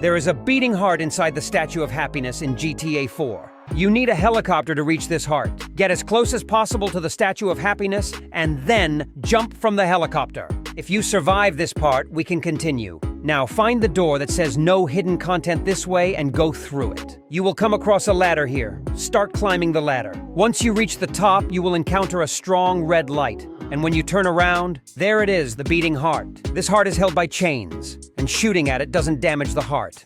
A: There is a beating heart inside the Statue of Happiness in GTA 4. You need a helicopter to reach this heart. Get as close as possible to the Statue of Happiness and then jump from the helicopter. If you survive this part, we can continue. Now find the door that says no hidden content this way and go through it. You will come across a ladder here. Start climbing the ladder. Once you reach the top, you will encounter a strong red light. And when you turn around, there it is, the beating heart. This heart is held by chains, and shooting at it doesn't damage the heart.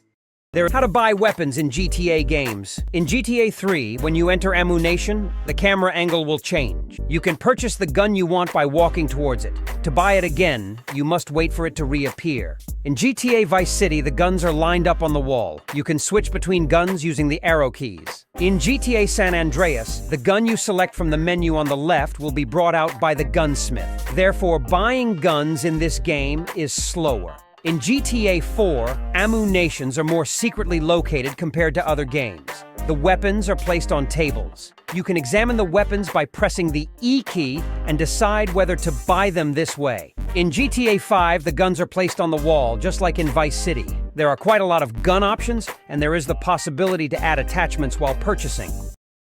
A: How to buy weapons in GTA games. In GTA 3, when you enter Ammu-Nation, the camera angle will change. You can purchase the gun you want by walking towards it. To buy it again, you must wait for it to reappear. In GTA Vice City, the guns are lined up on the wall. You can switch between guns using the arrow keys. In GTA San Andreas, the gun you select from the menu on the left will be brought out by the gunsmith. Therefore, buying guns in this game is slower. In GTA 4, Ammu-Nations are more secretly located compared to other games. The weapons are placed on tables. You can examine the weapons by pressing the E key and decide whether to buy them this way. In GTA 5, the guns are placed on the wall, just like in Vice City. There are quite a lot of gun options, and there is the possibility to add attachments while purchasing.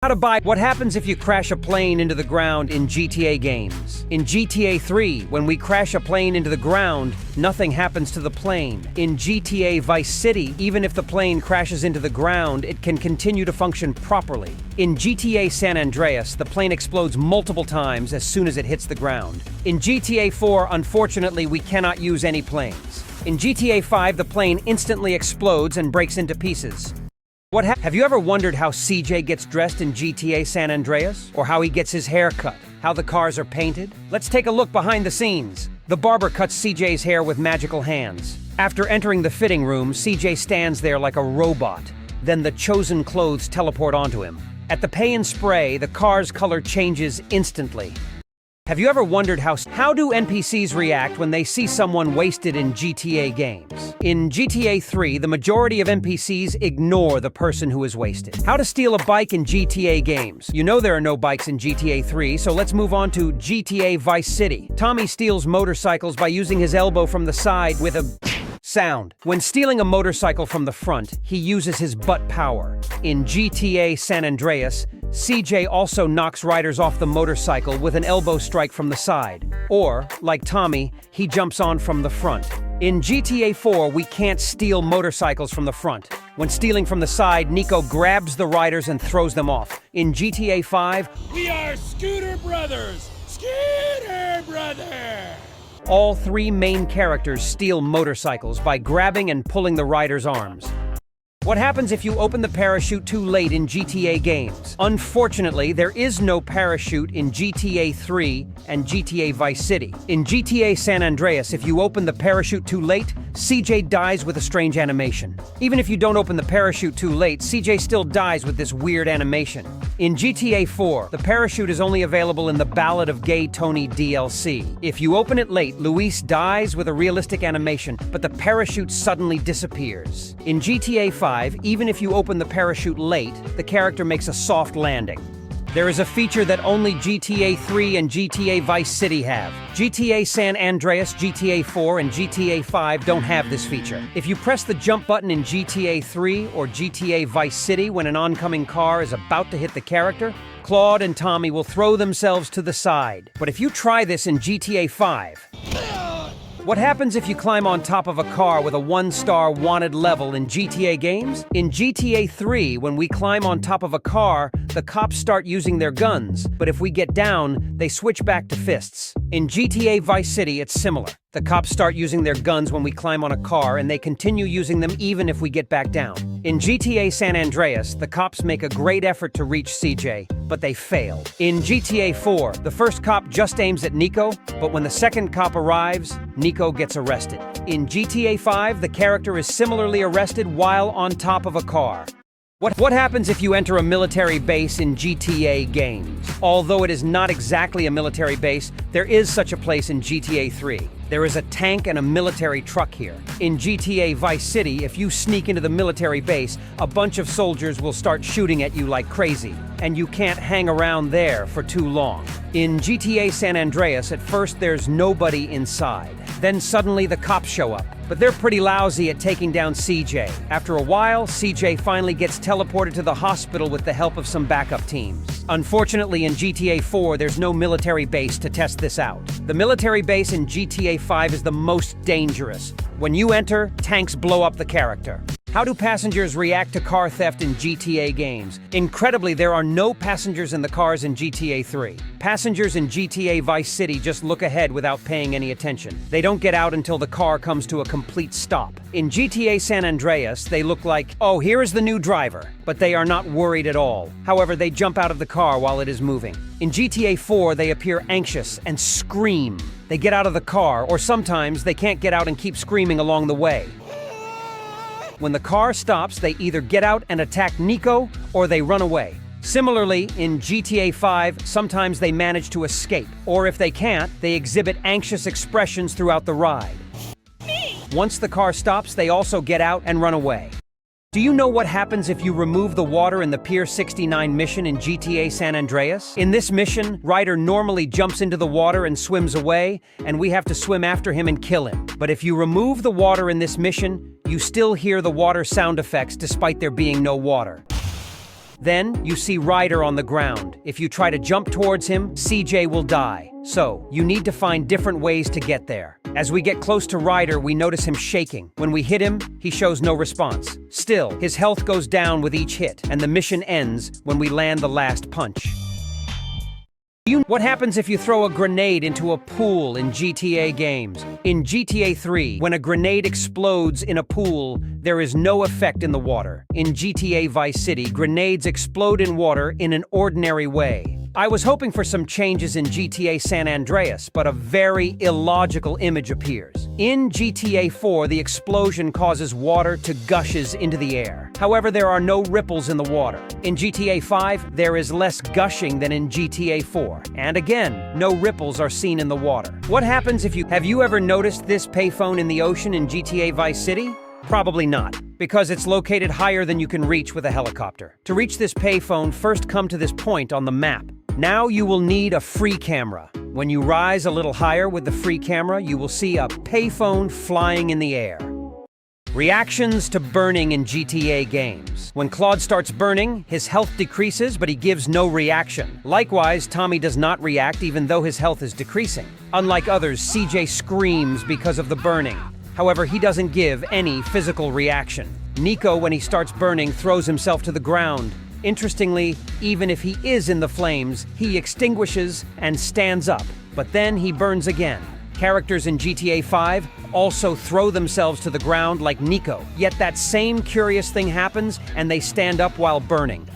A: How to buy. What happens if you crash a plane into the ground in GTA games? In GTA 3, when we crash a plane into the ground, nothing happens to the plane. In GTA Vice City, even if the plane crashes into the ground, it can continue to function properly. In GTA San Andreas, the plane explodes multiple times as soon as it hits the ground. In GTA 4, unfortunately, we cannot use any planes. In GTA 5, the plane instantly explodes and breaks into pieces. Have you ever wondered how CJ gets dressed in GTA San Andreas? Or how he gets his hair cut? How the cars are painted? Let's take a look behind the scenes. The barber cuts CJ's hair with magical hands. After entering the fitting room, CJ stands there like a robot. Then the chosen clothes teleport onto him. At the pay and spray, the car's color changes instantly. Have you ever wondered how do NPCs react when they see someone wasted in GTA games? In GTA 3, the majority of NPCs ignore the person who is wasted. How to steal a bike in GTA games. You know there are no bikes in GTA 3, so let's move on to GTA Vice City. Tommy steals motorcycles by using his elbow from the side with a sound. When stealing a motorcycle from the front, he uses his butt power. In GTA San Andreas, CJ also knocks riders off the motorcycle with an elbow strike from the side. Or, like Tommy, he jumps on from the front. In GTA 4, we can't steal motorcycles from the front. When stealing from the side, Nico grabs the riders and throws them off. In GTA 5,
D: We are Scooter Brothers! Scooter Brothers!
A: all three main characters steal motorcycles by grabbing and pulling the rider's arms. What happens if you open the parachute too late in GTA games? Unfortunately, there is no parachute in GTA 3 and GTA Vice City. In GTA San Andreas, if you open the parachute too late, CJ dies with a strange animation. Even if you don't open the parachute too late, CJ still dies with this weird animation. In GTA 4, the parachute is only available in the Ballad of Gay Tony DLC. If you open it late, Luis dies with a realistic animation, but the parachute suddenly disappears. In GTA 5, even if you open the parachute late, the character makes a soft landing. There is a feature that only GTA 3 and GTA Vice City have. GTA San Andreas, GTA 4, and GTA 5 don't have this feature. If you press the jump button in GTA 3 or GTA Vice City when an oncoming car is about to hit the character, Claude and Tommy will throw themselves to the side. But if you try this in GTA 5, what happens if you climb on top of a car with a 1-star wanted level in GTA games? In GTA 3, when we climb on top of a car, the cops start using their guns, but if we get down, they switch back to fists. In GTA Vice City, it's similar. The cops start using their guns when we climb on a car, and they continue using them even if we get back down. In GTA San Andreas, the cops make a great effort to reach CJ, but they fail. In GTA 4, the first cop just aims at Nico, but when the second cop arrives, Nico gets arrested. In GTA 5, the character is similarly arrested while on top of a car. What happens if you enter a military base in GTA games? Although it is not exactly a military base, there is such a place in GTA 3. There is a tank and a military truck here. In GTA Vice City, if you sneak into the military base, a bunch of soldiers will start shooting at you like crazy, and you can't hang around there for too long. In GTA San Andreas, at first there's nobody inside. Then suddenly the cops show up, but they're pretty lousy at taking down CJ. After a while, CJ finally gets teleported to the hospital with the help of some backup teams. Unfortunately, in GTA 4, there's no military base to test this out. The military base in GTA 5 is the most dangerous. When you enter, tanks blow up the character. How do passengers react to car theft in GTA games? Incredibly, there are no passengers in the cars in GTA 3. Passengers in GTA Vice City just look ahead without paying any attention. They don't get out until the car comes to a complete stop. In GTA San Andreas, they look like, oh, here is the new driver, but they are not worried at all. However, they jump out of the car while it is moving. In GTA 4, they appear anxious and scream. They get out of the car, or sometimes they can't get out and keep screaming along the way. When the car stops, they either get out and attack Nico, or they run away. Similarly, in GTA 5, sometimes they manage to escape, or if they can't, they exhibit anxious expressions throughout the ride. Once the car stops, they also get out and run away. Do you know what happens if you remove the water in the Pier 69 mission in GTA San Andreas? In this mission, Ryder normally jumps into the water and swims away, and we have to swim after him and kill him. But if you remove the water in this mission, you still hear the water sound effects despite there being no water. Then, you see Ryder on the ground. If you try to jump towards him, CJ will die. So, you need to find different ways to get there. As we get close to Ryder, we notice him shaking. When we hit him, he shows no response. Still, his health goes down with each hit, and the mission ends when we land the last punch. What happens if you throw a grenade into a pool in GTA games? In GTA 3, when a grenade explodes in a pool, there is no effect in the water. In GTA Vice City, grenades explode in water in an ordinary way. I was hoping for some changes in GTA San Andreas, but a very illogical image appears. In GTA 4, the explosion causes water to gushes into the air. However, there are no ripples in the water. In GTA 5, there is less gushing than in GTA 4. And again, no ripples are seen in the water. What happens if Have you ever noticed this payphone in the ocean in GTA Vice City? Probably not, because it's located higher than you can reach with a helicopter. To reach this payphone, first come to this point on the map. Now you will need a free camera. When you rise a little higher with the free camera, you will see a payphone flying in the air. Reactions to burning in GTA games. When Claude starts burning, his health decreases, but he gives no reaction. Likewise, Tommy does not react even though his health is decreasing. Unlike others, CJ screams because of the burning. However, he doesn't give any physical reaction. Nico, when he starts burning, throws himself to the ground. Interestingly, even if he is in the flames, he extinguishes and stands up, but then he burns again. Characters in GTA 5 also throw themselves to the ground like Nico, yet that same curious thing happens and they stand up while burning.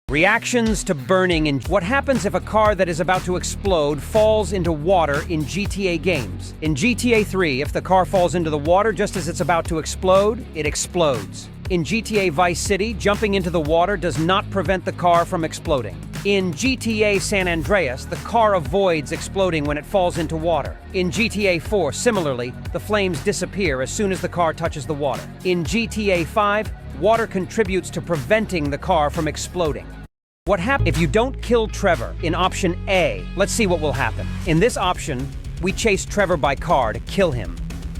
A: Reactions to burning in what happens if a car that is about to explode falls into water in GTA games. In GTA 3, if the car falls into the water just as it's about to explode, it explodes. In GTA Vice City, jumping into the water does not prevent the car from exploding. In GTA San Andreas, the car avoids exploding when it falls into water. In GTA 4, similarly, the flames disappear as soon as the car touches the water. In GTA 5, water contributes to preventing the car from exploding. What happens if you don't kill Trevor in option A? Let's see what will happen. In this option, we chase Trevor by car to kill him.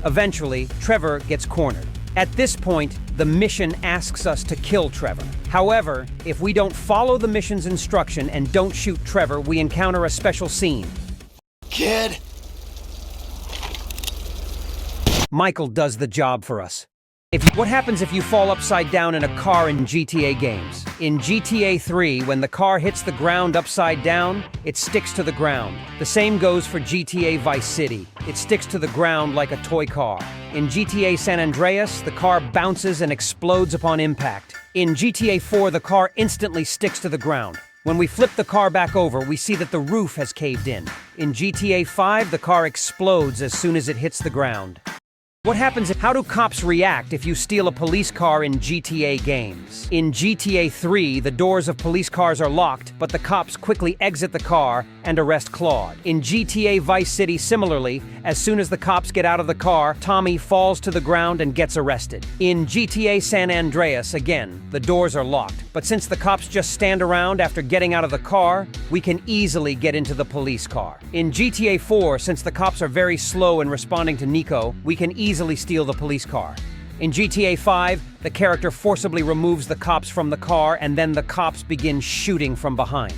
A: Eventually, Trevor gets cornered. At this point, the mission asks us to kill Trevor. However, if we don't follow the mission's instruction and don't shoot Trevor, we encounter a special scene.
B: Kid?
A: Michael does the job for us. What happens if you fall upside down in a car in GTA games? In GTA 3, when the car hits the ground upside down, it sticks to the ground. The same goes for GTA Vice City. It sticks to the ground like a toy car. In GTA San Andreas, the car bounces and explodes upon impact. In GTA 4, the car instantly sticks to the ground. When we flip the car back over, we see that the roof has caved in. In GTA 5, the car explodes as soon as it hits the ground. What happens? How do cops react if you steal a police car in GTA games? In GTA 3, the doors of police cars are locked, but the cops quickly exit the car and arrest Claude. In GTA Vice City, similarly, as soon as the cops get out of the car, Tommy falls to the ground and gets arrested. In GTA San Andreas, again, the doors are locked, but since the cops just stand around after getting out of the car, we can easily get into the police car. In GTA 4, since the cops are very slow in responding to Nico, we can easily steal the police car. In GTA 5, the character forcibly removes the cops from the car and then the cops begin shooting from behind.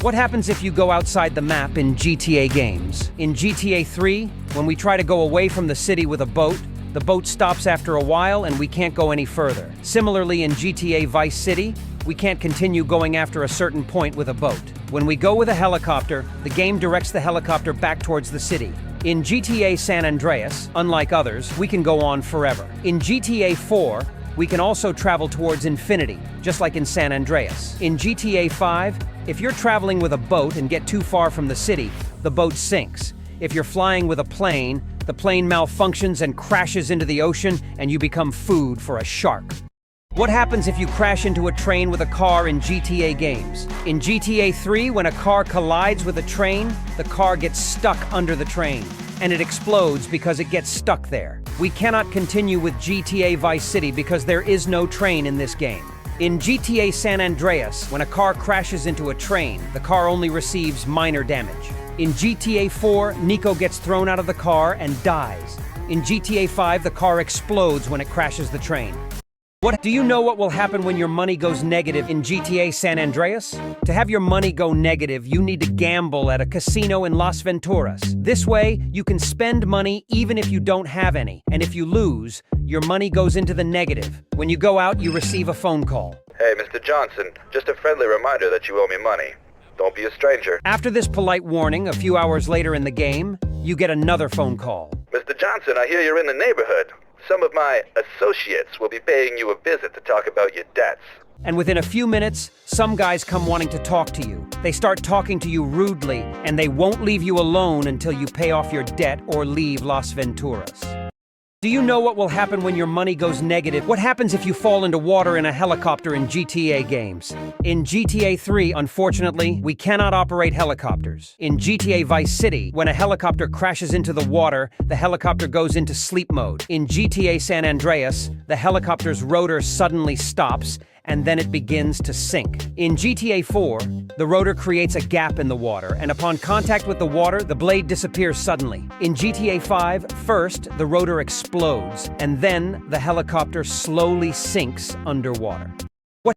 A: What happens if you go outside the map in GTA games? In GTA 3, when we try to go away from the city with a boat, the boat stops after a while and we can't go any further. Similarly, in GTA Vice City, we can't continue going after a certain point with a boat. When we go with a helicopter, the game directs the helicopter back towards the city. In GTA San Andreas, unlike others, we can go on forever. In GTA 4, we can also travel towards infinity, just like in San Andreas. In GTA 5, if you're traveling with a boat and get too far from the city, the boat sinks. If you're flying with a plane, the plane malfunctions and crashes into the ocean, and you become food for a shark. What happens if you crash into a train with a car in GTA games? In GTA 3, when a car collides with a train, the car gets stuck under the train, and it explodes because it gets stuck there. We cannot continue with GTA Vice City because there is no train in this game. In GTA San Andreas, when a car crashes into a train, the car only receives minor damage. In GTA 4, Nico gets thrown out of the car and dies. In GTA 5, the car explodes when it crashes the train. Do you know what will happen when your money goes negative in GTA San Andreas? To have your money go negative, you need to gamble at a casino in Las Venturas. This way, you can spend money even if you don't have any. And if you lose, your money goes into the negative. When you go out, you receive a phone call.
J: Hey, Mr. Johnson, just a friendly reminder that you owe me money. Don't be a stranger.
A: After this polite warning, a few hours later in the game, you get another phone call.
J: Mr. Johnson, I hear you're in the neighborhood. Some of my associates will be paying you a visit to talk about your debts.
A: And within a few minutes, some guys come wanting to talk to you. They start talking to you rudely, and they won't leave you alone until you pay off your debt or leave Las Venturas. Do you know what will happen when your money goes negative? What happens if you fall into water in a helicopter in GTA games? In GTA 3, unfortunately, we cannot operate helicopters. In GTA Vice City, when a helicopter crashes into the water, the helicopter goes into sleep mode. In GTA San Andreas, the helicopter's rotor suddenly stops, and then it begins to sink. In GTA 4, the rotor creates a gap in the water, and upon contact with the water, the blade disappears suddenly. In GTA 5, first, the rotor explodes, and then the helicopter slowly sinks underwater.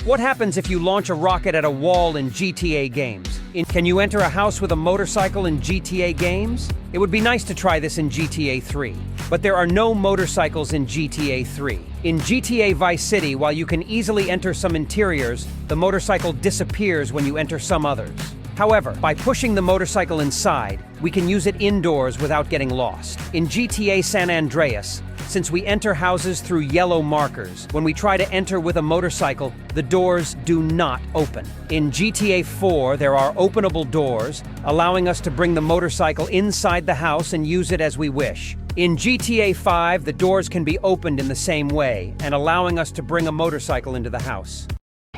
A: What happens if you launch a rocket at a wall in GTA games? Can you enter a house with a motorcycle in GTA games? It would be nice to try this in GTA 3, but there are no motorcycles in GTA 3. In GTA Vice City, while you can easily enter some interiors, the motorcycle disappears when you enter some others. However, by pushing the motorcycle inside, we can use it indoors without getting lost. In GTA San Andreas, since we enter houses through yellow markers, when we try to enter with a motorcycle, the doors do not open. In GTA 4, there are openable doors, allowing us to bring the motorcycle inside the house and use it as we wish. In GTA 5, the doors can be opened in the same way, and allowing us to bring a motorcycle into the house.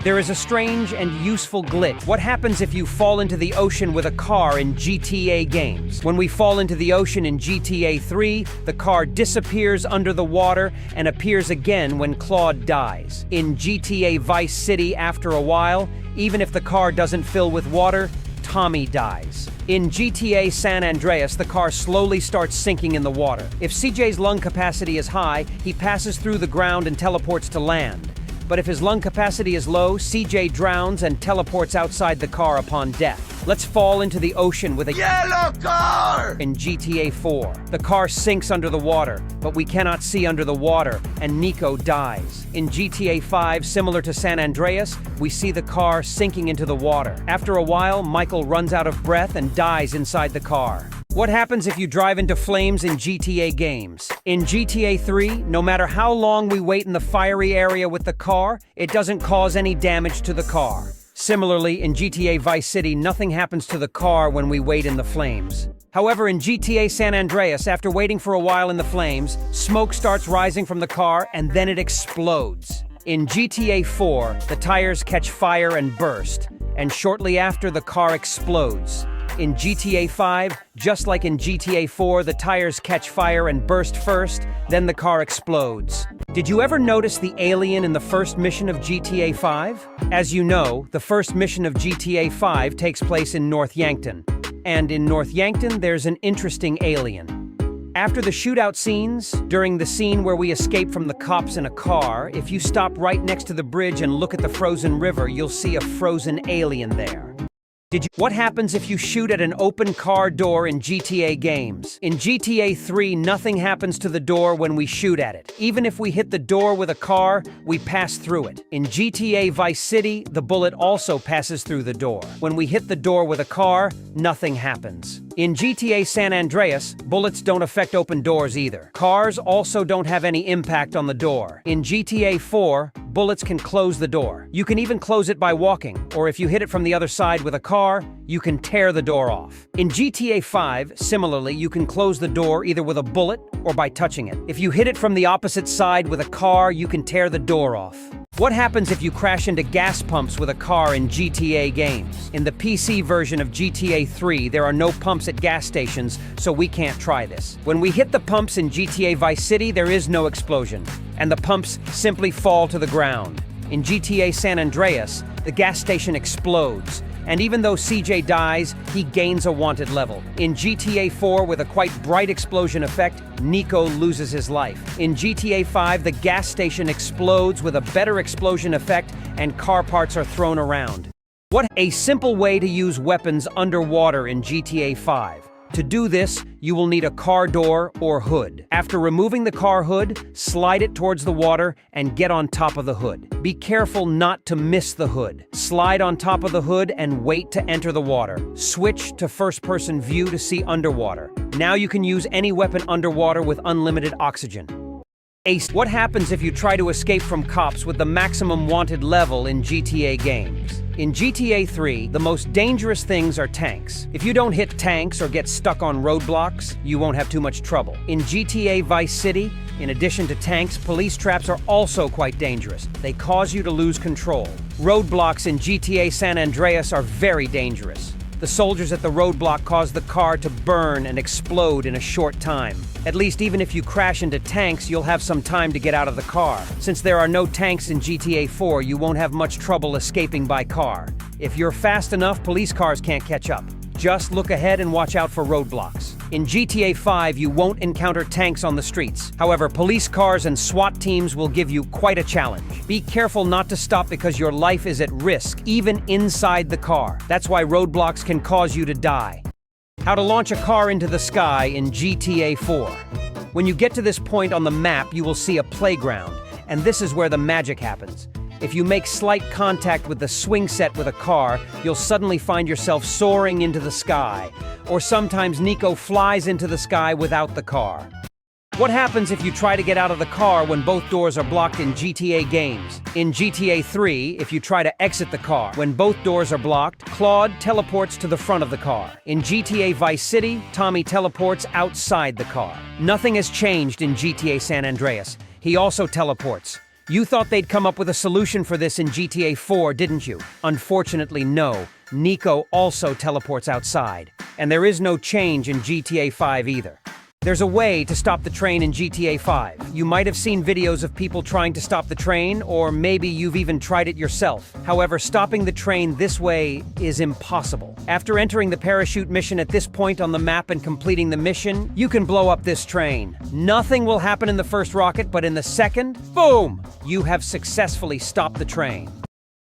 A: There is a strange and useful glitch. What happens if you fall into the ocean with a car in GTA games? When we fall into the ocean in GTA 3, the car disappears under the water and appears again when Claude dies. In GTA Vice City, after a while, even if the car doesn't fill with water, Tommy dies. In GTA San Andreas, the car slowly starts sinking in the water. If CJ's lung capacity is high, he passes through the ground and teleports to land. But if his lung capacity is low, CJ drowns and teleports outside the car upon death. Let's fall into the ocean with a
J: Yellow car!
A: In GTA 4. The car sinks under the water, but we cannot see under the water, and Nico dies. In GTA 5, similar to San Andreas, we see the car sinking into the water. After a while, Michael runs out of breath and dies inside the car. What happens if you drive into flames in GTA games? In GTA 3, no matter how long we wait in the fiery area with the car, it doesn't cause any damage to the car. Similarly, in GTA Vice City, nothing happens to the car when we wait in the flames. However, in GTA San Andreas, after waiting for a while in the flames, smoke starts rising from the car and then it explodes. In GTA 4, the tires catch fire and burst, and shortly after, the car explodes. In GTA 5, just like in GTA 4, the tires catch fire and burst first, then the car explodes. Did you ever notice the alien in the first mission of GTA 5? As you know, the first mission of GTA 5 takes place in North Yankton. And in North Yankton, there's an interesting alien. After the shootout scenes, during the scene where we escape from the cops in a car, if you stop right next to the bridge and look at the frozen river, you'll see a frozen alien there. What happens if you shoot at an open car door in GTA games? In GTA 3, nothing happens to the door when we shoot at it. Even if we hit the door with a car, we pass through it. In GTA Vice City, the bullet also passes through the door. When we hit the door with a car, nothing happens. In GTA San Andreas, bullets don't affect open doors either. Cars also don't have any impact on the door. In GTA 4, bullets can close the door. You can even close it by walking, or if you hit it from the other side with a car, you can tear the door off. In GTA 5, similarly, you can close the door either with a bullet or by touching it. If you hit it from the opposite side with a car, you can tear the door off. What happens if you crash into gas pumps with a car in GTA games? In the PC version of GTA 3, there are no pumps at gas stations, so we can't try this. When we hit the pumps in GTA Vice City, there is no explosion, and the pumps simply fall to the ground. In GTA San Andreas, the gas station explodes, and even though CJ dies, he gains a wanted level. In GTA 4, with a quite bright explosion effect, Nico loses his life. In GTA 5, the gas station explodes with a better explosion effect and car parts are thrown around. What a simple way to use weapons underwater in GTA 5. To do this, you will need a car door or hood. After removing the car hood, slide it towards the water and get on top of the hood. Be careful not to miss the hood. Slide on top of the hood and wait to enter the water. Switch to first-person view to see underwater. Now you can use any weapon underwater with unlimited oxygen. What happens if you try to escape from cops with the maximum wanted level in GTA games? In GTA 3, the most dangerous things are tanks. If you don't hit tanks or get stuck on roadblocks, you won't have too much trouble. In GTA Vice City, in addition to tanks, police traps are also quite dangerous. They cause you to lose control. Roadblocks in GTA San Andreas are very dangerous. The soldiers at the roadblock cause the car to burn and explode in a short time. At least even if you crash into tanks, you'll have some time to get out of the car. Since there are no tanks in GTA 4, you won't have much trouble escaping by car. If you're fast enough, police cars can't catch up. Just look ahead and watch out for roadblocks. In GTA 5, you won't encounter tanks on the streets. However, police cars and SWAT teams will give you quite a challenge. Be careful not to stop because your life is at risk, even inside the car. That's why roadblocks can cause you to die. How to launch a car into the sky in GTA 4. When you get to this point on the map, you will see a playground, and this is where the magic happens. If you make slight contact with the swing set with a car, you'll suddenly find yourself soaring into the sky. Or sometimes Nico flies into the sky without the car. What happens if you try to get out of the car when both doors are blocked in GTA games? In GTA 3, if you try to exit the car when both doors are blocked, Claude teleports to the front of the car. In GTA Vice City, Tommy teleports outside the car. Nothing has changed in GTA San Andreas. He also teleports. You thought they'd come up with a solution for this in GTA 4, didn't you? Unfortunately, no. Nico also teleports outside. And there is no change in GTA 5 either. There's a way to stop the train in GTA 5. You might have seen videos of people trying to stop the train, or maybe you've even tried it yourself. However, stopping the train this way is impossible. After entering the parachute mission at this point on the map and completing the mission, you can blow up this train. Nothing will happen in the first rocket, but in the second, boom! You have successfully stopped the train.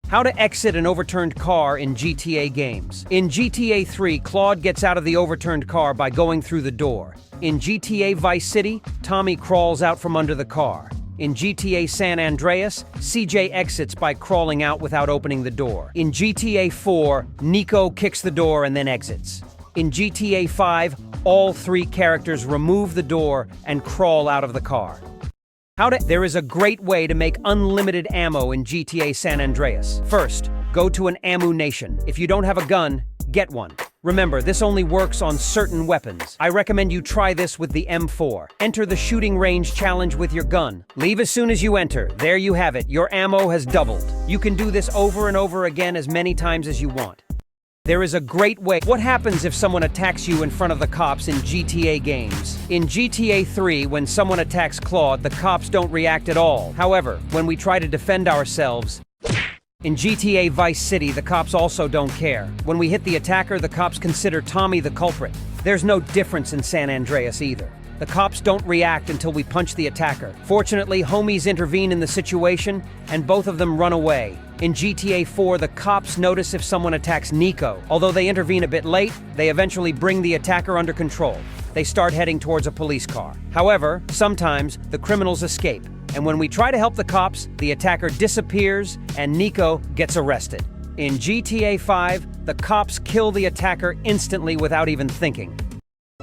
A: How to exit an overturned car in GTA games. In GTA 3, Claude gets out of the overturned car by going through the door. In GTA Vice City, Tommy crawls out from under the car. In GTA San Andreas, CJ exits by crawling out without opening the door. In GTA 4, Nico kicks the door and then exits. In GTA 5, all three characters remove the door and crawl out of the car. There is a great way to make unlimited ammo in GTA San Andreas. First, go to an ammu nation. If you don't have a gun, get one. Remember, this only works on certain weapons. I recommend you try this with the M4. Enter the shooting range challenge with your gun. Leave as soon as you enter. There you have it. Your ammo has doubled. You can do this over and over again as many times as you want. There is a great way. What happens if someone attacks you in front of the cops in GTA games? In GTA 3, when someone attacks Claude, the cops don't react at all. However, when we try to defend ourselves, in GTA Vice City, the cops also don't care. When we hit the attacker, the cops consider Tommy the culprit. There's no difference in San Andreas either. The cops don't react until we punch the attacker. Fortunately, homies intervene in the situation, and both of them run away. In GTA 4, the cops notice if someone attacks Nico. Although they intervene a bit late, they eventually bring the attacker under control. They start heading towards a police car. However, sometimes the criminals escape, and when we try to help the cops, the attacker disappears and Nico gets arrested. In GTA 5, the cops kill the attacker instantly without even thinking.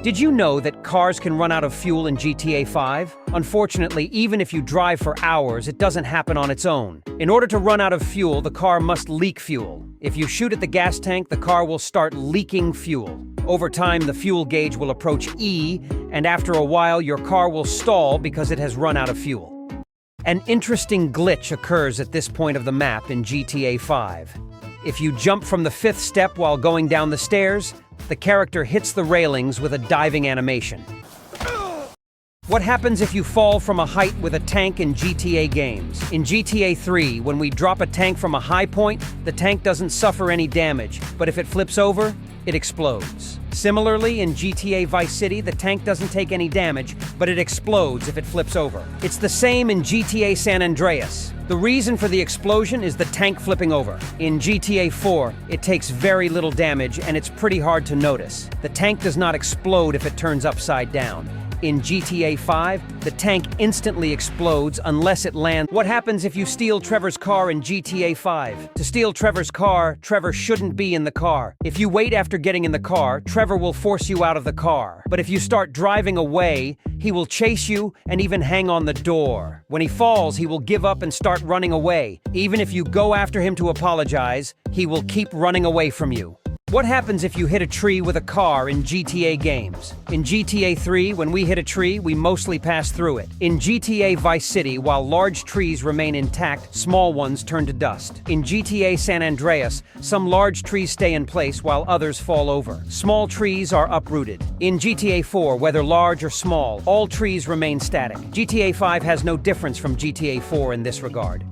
A: Did you know that cars can run out of fuel in GTA 5? Unfortunately, even if you drive for hours, it doesn't happen on its own. In order to run out of fuel, the car must leak fuel. If you shoot at the gas tank, the car will start leaking fuel. Over time, the fuel gauge will approach E, and after a while, your car will stall because it has run out of fuel. An interesting glitch occurs at this point of the map in GTA 5. If you jump from the 5th step while going down the stairs, the character hits the railings with a diving animation. What happens if you fall from a height with a tank in GTA games? In GTA 3, when we drop a tank from a high point, the tank doesn't suffer any damage, but if it flips over, it explodes. Similarly, in GTA Vice City, the tank doesn't take any damage, but it explodes if it flips over. It's the same in GTA San Andreas. The reason for the explosion is the tank flipping over. In GTA 4, it takes very little damage and it's pretty hard to notice. The tank does not explode if it turns upside down. In GTA 5, the tank instantly explodes unless it lands. What happens if you steal Trevor's car in GTA 5? To steal Trevor's car, Trevor shouldn't be in the car. If you wait after getting in the car, Trevor will force you out of the car. But if you start driving away, he will chase you and even hang on the door. When he falls, he will give up and start running away. Even if you go after him to apologize, he will keep running away from you. What happens if you hit a tree with a car in GTA games? In GTA 3, when we hit a tree, we mostly pass through it. In GTA Vice City, while large trees remain intact, small ones turn to dust. In GTA San Andreas, some large trees stay in place while others fall over. Small trees are uprooted. In GTA 4, whether large or small, all trees remain static. GTA 5 has no difference from GTA 4 in this regard.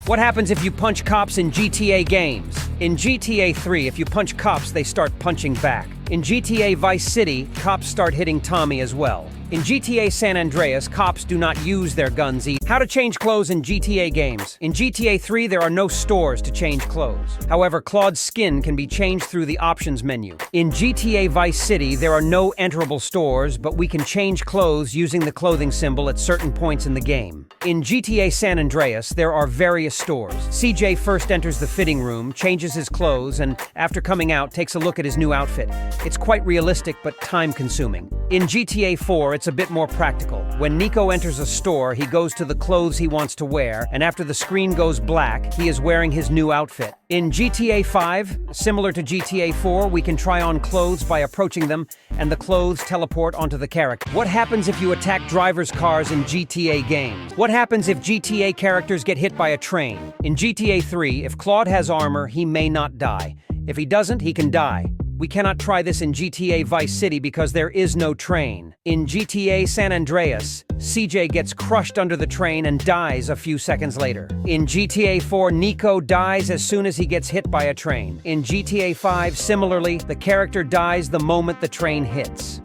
A: What happens if you punch cops in GTA games? In GTA 3, if you punch cops, they start punching back. In GTA Vice City, cops start hitting Tommy as well. In GTA San Andreas, cops do not use their guns either. How to change clothes in GTA games. In GTA 3, there are no stores to change clothes. However, Claude's skin can be changed through the options menu. In GTA Vice City, there are no enterable stores, but we can change clothes using the clothing symbol at certain points in the game. In GTA San Andreas, there are various stores. CJ first enters the fitting room, changes his clothes, and after coming out, takes a look at his new outfit. It's quite realistic, but time-consuming. In GTA 4, it's a bit more practical. When Nico enters a store, he goes to the clothes he wants to wear, and after the screen goes black, he is wearing his new outfit. In GTA 5, similar to GTA 4, we can try on clothes by approaching them, and the clothes teleport onto the character. What happens if you attack drivers' cars in GTA games? What happens if GTA characters get hit by a train? In GTA 3, if Claude has armor, he may not die. If he doesn't, he can die. We cannot try this in GTA Vice City because there is no train. In GTA San Andreas, CJ gets crushed under the train and dies a few seconds later. In GTA 4, Nico dies as soon as he gets hit by a train. In GTA 5, similarly, the character dies the moment the train hits.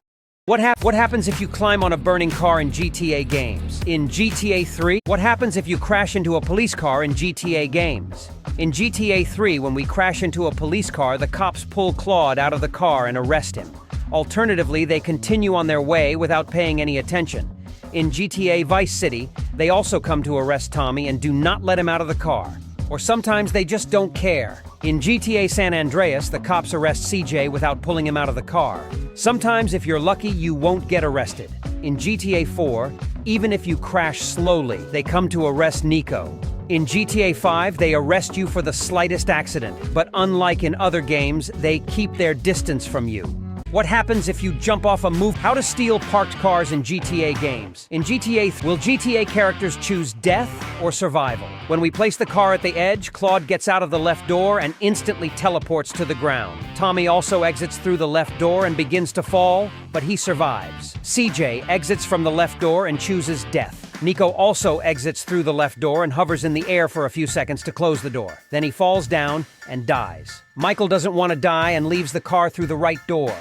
A: What happens if you climb on a burning car in GTA games? In GTA 3, what happens if you crash into a police car in GTA games? In GTA 3, when we crash into a police car, the cops pull Claude out of the car and arrest him. Alternatively, they continue on their way without paying any attention. In GTA Vice City, they also come to arrest Tommy and do not let him out of the car. Or sometimes they just don't care. In GTA San Andreas, the cops arrest CJ without pulling him out of the car. Sometimes, if you're lucky, you won't get arrested. In GTA 4, even if you crash slowly, they come to arrest Nico. In GTA 5, they arrest you for the slightest accident, but unlike in other games, they keep their distance from you. What happens if you jump off a move? How to steal parked cars in GTA games. In will GTA characters choose death or survival? When we place the car at the edge, Claude gets out of the left door and instantly teleports to the ground. Tommy also exits through the left door and begins to fall, but he survives. CJ exits from the left door and chooses death. Nico also exits through the left door and hovers in the air for a few seconds to close the door. Then he falls down and dies. Michael doesn't want to die and leaves the car through the right door.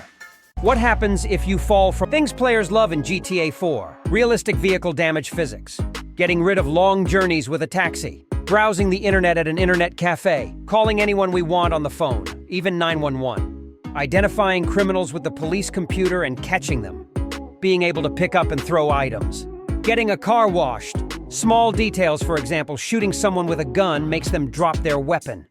A: What happens if you fall from things players love in GTA 4? Realistic vehicle damage physics. Getting rid of long journeys with a taxi. Browsing the internet at an internet cafe. Calling anyone we want on the phone, even 911. Identifying criminals with the police computer and catching them. Being able to pick up and throw items. Getting a car washed. Small details, for example, shooting someone with a gun makes them drop their weapon.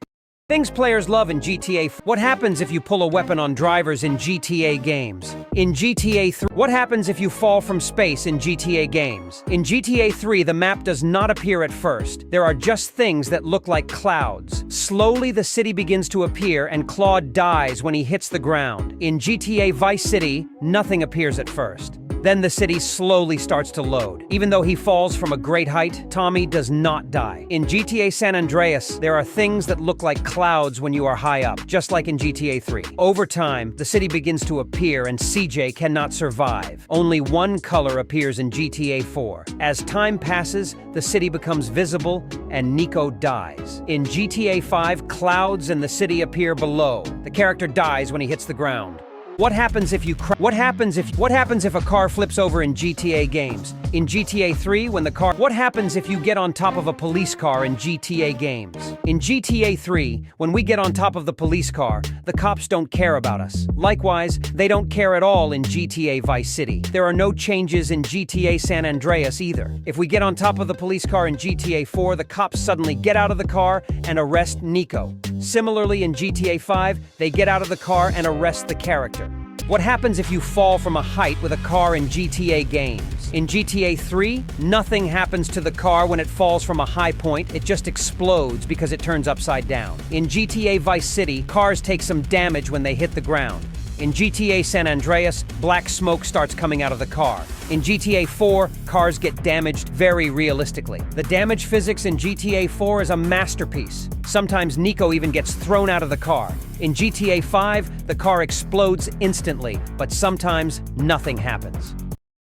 A: Things players love in GTA. What happens if you pull a weapon on drivers in GTA games? In GTA 3, what happens if you fall from space in GTA games? In GTA 3, the map does not appear at first. There are just things that look like clouds. Slowly, the city begins to appear and Claude dies when he hits the ground. In GTA Vice City, nothing appears at first. Then the city slowly starts to load. Even though he falls from a great height, Tommy does not die. In GTA San Andreas, there are things that look like clouds when you are high up, just like in GTA 3. Over time, the city begins to appear and CJ cannot survive. Only one color appears in GTA 4. As time passes, the city becomes visible and Nico dies. In GTA 5, clouds and the city appear below. The character dies when he hits the ground. What happens if what happens if a car flips over in GTA games? In GTA 3, what happens if you get on top of a police car in GTA games? In GTA 3, when we get on top of the police car, the cops don't care about us. Likewise, they don't care at all in GTA Vice City. There are no changes in GTA San Andreas either. If we get on top of the police car in GTA 4, the cops suddenly get out of the car and arrest Nico. Similarly, in GTA 5, they get out of the car and arrest the character. What happens if you fall from a height with a car in GTA games? In GTA 3, nothing happens to the car when it falls from a high point, it just explodes because it turns upside down. In GTA Vice City, cars take some damage when they hit the ground. In GTA San Andreas, black smoke starts coming out of the car. In GTA 4, cars get damaged very realistically. The damage physics in GTA 4 is a masterpiece. Sometimes Nico even gets thrown out of the car. In GTA 5, the car explodes instantly, but sometimes nothing happens.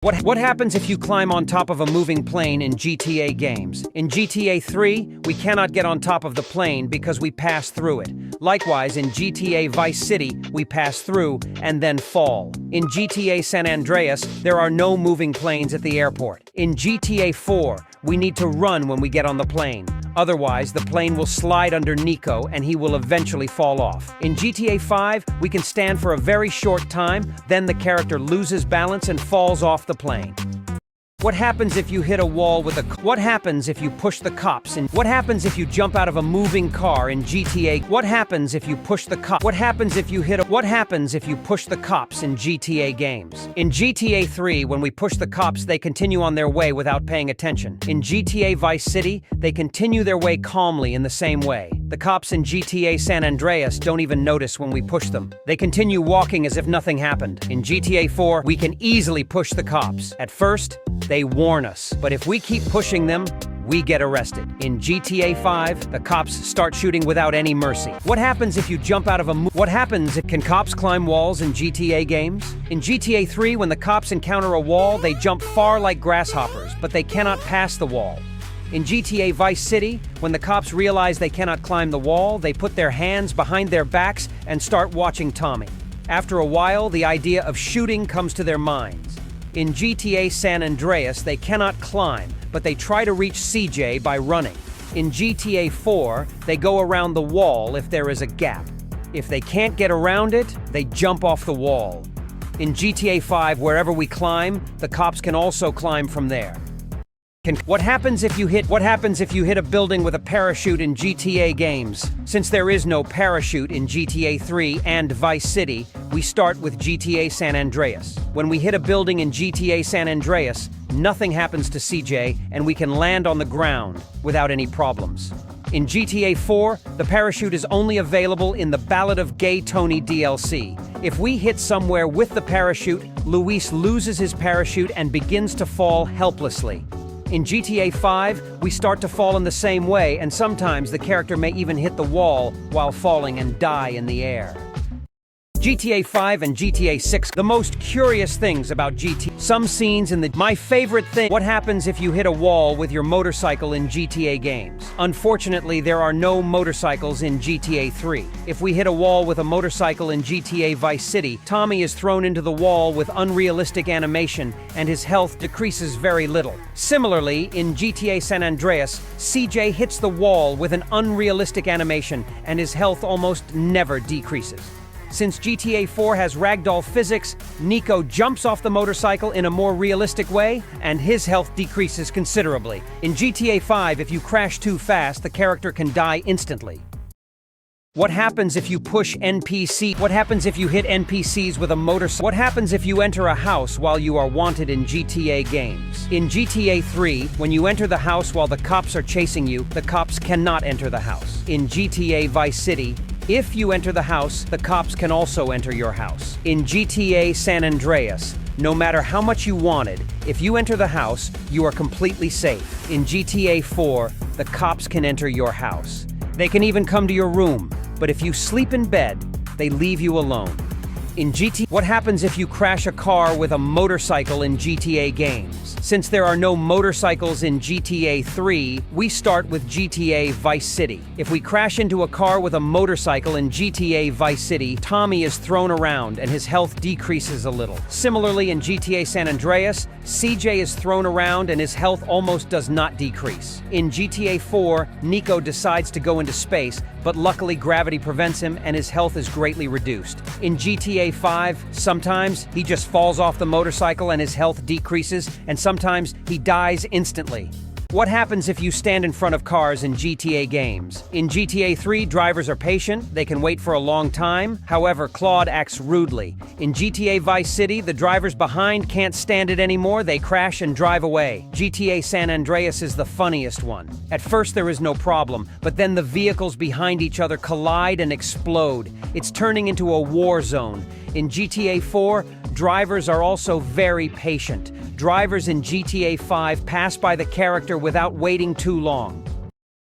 A: What happens if you climb on top of a moving plane in GTA games? In GTA 3, we cannot get on top of the plane because we pass through it. Likewise, in GTA Vice City, we pass through and then fall. In GTA San Andreas, there are no moving planes at the airport. In GTA 4, we need to run when we get on the plane. Otherwise, the plane will slide under Nico and he will eventually fall off. In GTA 5, we can stand for a very short time, then the character loses balance and falls off the plane. What happens if you hit a wall with a... What happens if you push the cops in... What happens if you jump out of a moving car in GTA... What happens if you push the cop... What happens if you hit a... What happens if you push the cops in GTA games? In GTA 3, when we push the cops, they continue on their way without paying attention. In GTA Vice City, they continue their way calmly in the same way. The cops in GTA San Andreas don't even notice when we push them. They continue walking as if nothing happened. In GTA 4, we can easily push the cops. At first, they warn us, but if we keep pushing them, we get arrested. In GTA 5, the cops start shooting without any mercy. What happens if you jump out of a... What happens if... Can cops climb walls in GTA games? In GTA 3, when the cops encounter a wall, they jump far like grasshoppers, but they cannot pass the wall. In GTA Vice City, when the cops realize they cannot climb the wall, they put their hands behind their backs and start watching Tommy. After a while, the idea of shooting comes to their minds. In GTA San Andreas, they cannot climb, but they try to reach CJ by running. In GTA 4, they go around the wall if there is a gap. If they can't get around it, they jump off the wall. In GTA 5, wherever we climb, the cops can also climb from there. What happens if you hit a building with a parachute in GTA games? Since there is no parachute in GTA 3 and Vice City, we start with GTA San Andreas. When we hit a building in GTA San Andreas, nothing happens to CJ and we can land on the ground without any problems. In GTA 4, the parachute is only available in the Ballad of Gay Tony DLC. If we hit somewhere with the parachute, Luis loses his parachute and begins to fall helplessly. In GTA 5, we start to fall in the same way, and sometimes the character may even hit the wall while falling and die in the air. GTA 5 and GTA 6, the most curious things about some scenes in my favorite thing, what happens if you hit a wall with your motorcycle in GTA games? Unfortunately, there are no motorcycles in GTA 3. If we hit a wall with a motorcycle in GTA Vice City, Tommy is thrown into the wall with unrealistic animation and his health decreases very little. Similarly, in GTA San Andreas, CJ hits the wall with an unrealistic animation and his health almost never decreases. Since GTA 4 has ragdoll physics, Nico jumps off the motorcycle in a more realistic way, and his health decreases considerably. In GTA 5, if you crash too fast, the character can die instantly. What happens if you push NPC? What happens if you hit NPCs with a motorcycle? What happens if you enter a house while you are wanted in GTA games? In GTA 3, when you enter the house while the cops are chasing you, the cops cannot enter the house. In GTA Vice City, if you enter the house, the cops can also enter your house. In GTA San Andreas, no matter how much you wanted, if you enter the house, you are completely safe. In GTA 4, the cops can enter your house. They can even come to your room, but if you sleep in bed, they leave you alone. In what happens if you crash a car with a motorcycle in GTA games? Since there are no motorcycles in GTA 3, we start with GTA Vice City. If we crash into a car with a motorcycle in GTA Vice City, Tommy is thrown around and his health decreases a little. Similarly, in GTA San Andreas, CJ is thrown around and his health almost does not decrease. In GTA 4, Nico decides to go into space, but luckily gravity prevents him and his health is greatly reduced. In GTA 5, sometimes he just falls off the motorcycle and his health decreases, and sometimes he dies instantly. What happens if you stand in front of cars in GTA games? In GTA 3, drivers are patient, they can wait for a long time. However, Claude acts rudely. In GTA Vice City, the drivers behind can't stand it anymore, they crash and drive away. GTA San Andreas is the funniest one. At first there is no problem, but then the vehicles behind each other collide and explode. It's turning into a war zone. In GTA 4, drivers are also very patient. Drivers in GTA 5 pass by the character without waiting too long.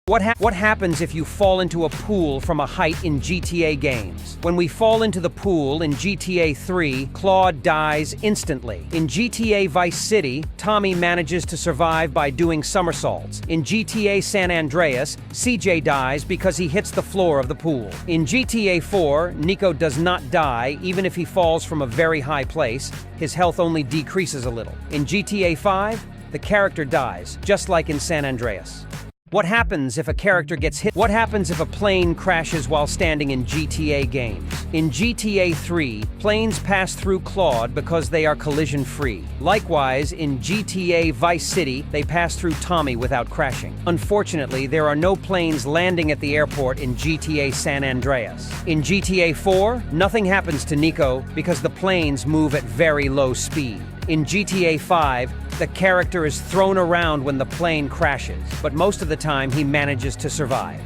A: What happens if you fall into a pool from a height in GTA games? When we fall into the pool in GTA 3, Claude dies instantly. In GTA Vice City, Tommy manages to survive by doing somersaults. In GTA San Andreas, CJ dies because he hits the floor of the pool. In GTA 4, Nico does not die even if he falls from a very high place. His health only decreases a little. In GTA 5, the character dies, just like in San Andreas. What happens if a character gets hit? What happens if a plane crashes while standing in GTA games? In GTA 3, planes pass through Claude because they are collision-free. Likewise, in GTA Vice City, they pass through Tommy without crashing. Unfortunately, there are no planes landing at the airport in GTA San Andreas. In GTA 4, nothing happens to Nico because the planes move at very low speed. In GTA 5, the character is thrown around when the plane crashes, but most of the time he manages to survive.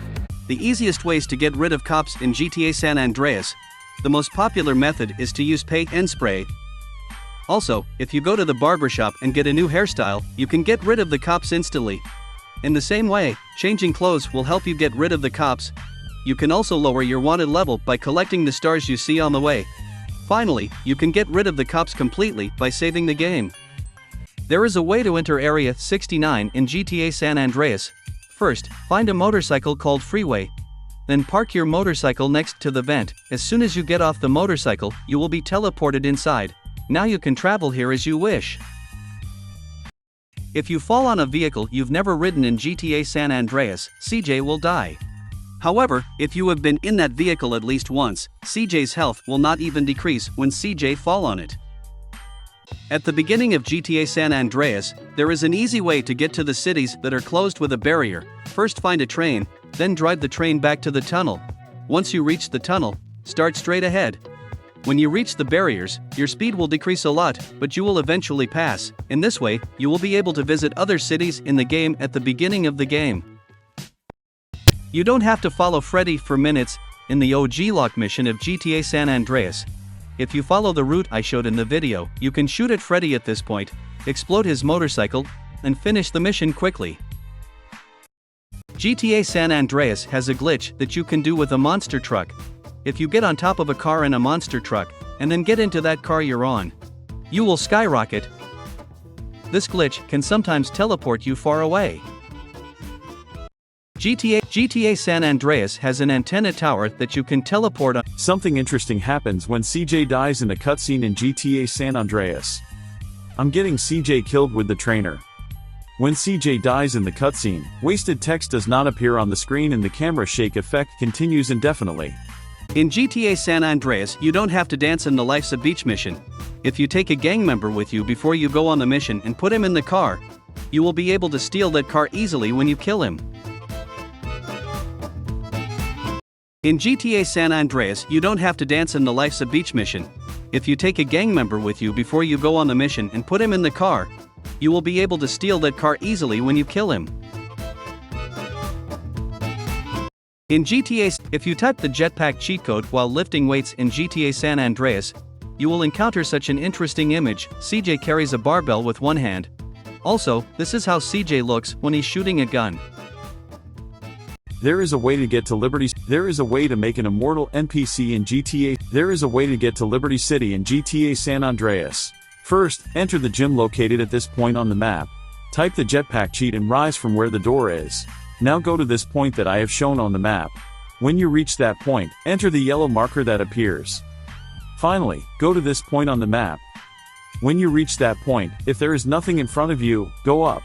K: The easiest ways to get rid of cops in GTA San Andreas. The most popular method is to use paint and spray. Also, if you go to the barbershop and get a new hairstyle, you can get rid of the cops instantly. In the same way, changing clothes will help you get rid of the cops. You can also lower your wanted level by collecting the stars you see on the way. Finally, you can get rid of the cops completely by saving the game. There is a way to enter Area 69 in GTA San Andreas. First, find a motorcycle called Freeway. Then park your motorcycle next to the vent. As soon as you get off the motorcycle, you will be teleported inside. Now you can travel here as you wish. If you fall on a vehicle you've never ridden in GTA San Andreas, CJ will die. However, if you have been in that vehicle at least once, CJ's health will not even decrease when CJ fall on it. At the beginning of GTA San Andreas, there is an easy way to get to the cities that are closed with a barrier. First find a train, then drive the train back to the tunnel. Once you reach the tunnel, start straight ahead. When you reach the barriers, your speed will decrease a lot, but you will eventually pass. In this way, you will be able to visit other cities in the game at the beginning of the game. You don't have to follow Freddy for minutes in the OG lock mission of GTA San Andreas. If you follow the route I showed in the video, you can shoot at Freddy at this point, explode his motorcycle, and finish the mission quickly. GTA San Andreas has a glitch that you can do with a monster truck. If you get on top of a car in a monster truck, and then get into that car you're on, you will skyrocket. This glitch can sometimes teleport you far away. GTA San Andreas has an antenna tower that you can teleport on.
L: Something interesting happens when CJ dies in a cutscene in GTA San Andreas. I'm getting CJ killed with the trainer. When CJ dies in the cutscene, wasted text does not appear on the screen and the camera shake effect continues indefinitely.
K: In GTA San Andreas, you don't have to dance in the Life's a Beach mission. If you take a gang member with you before you go on the mission and put him in the car, you will be able to steal that car easily when you kill him. In GTA San Andreas, you don't have to dance in the Life's a Beach mission. If you take a gang member with you before you go on the mission and put him in the car, you will be able to steal that car easily when you kill him. In GTA, if you type the jetpack cheat code while lifting weights in GTA San Andreas, you will encounter such an interesting image. CJ carries a barbell with one hand. Also, this is how CJ looks when he's shooting a gun.
L: There is a way to get to Liberty. There is a way to make an immortal NPC in GTA. There is a way to get to Liberty City in GTA San Andreas. First, enter the gym located at this point on the map. Type the jetpack cheat and rise from where the door is. Now go to this point that I have shown on the map. When you reach that point, enter the yellow marker that appears. Finally, go to this point on the map. When you reach that point, if there is nothing in front of you, go up.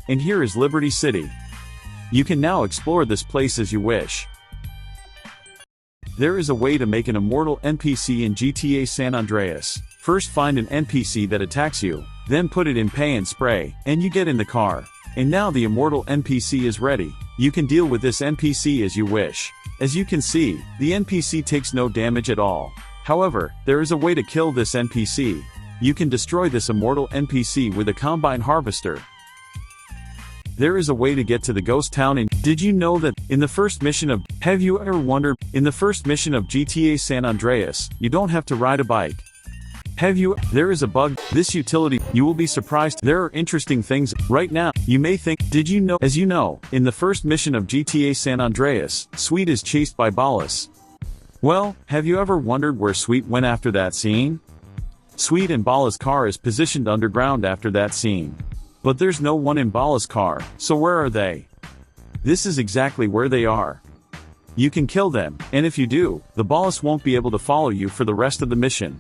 L: And here is Liberty City. You can now explore this place as you wish. There is a way to make an immortal NPC in GTA San Andreas. First find an NPC that attacks you, then put it in pay and spray, and you get in the car. And now the immortal NPC is ready. You can deal with this NPC as you wish. As you can see, the NPC takes no damage at all. However, there is a way to kill this NPC. You can destroy this immortal NPC with a combine harvester. There is a way to get to the ghost town in. Did you know that in the first mission of GTA San Andreas, you don't have to ride a bike? There is a bug, this utility, you will be surprised. There are interesting things right now. You may think, did you know? As you know, in the first mission of GTA San Andreas, Sweet is chased by Ballas. Well, have you ever wondered where Sweet went after that scene? Sweet and Ballas' car is positioned underground after that scene. But there's no one in Ballas' car, so where are they? This is exactly where they are. You can kill them, and if you do, the Ballas won't be able to follow you for the rest of the mission.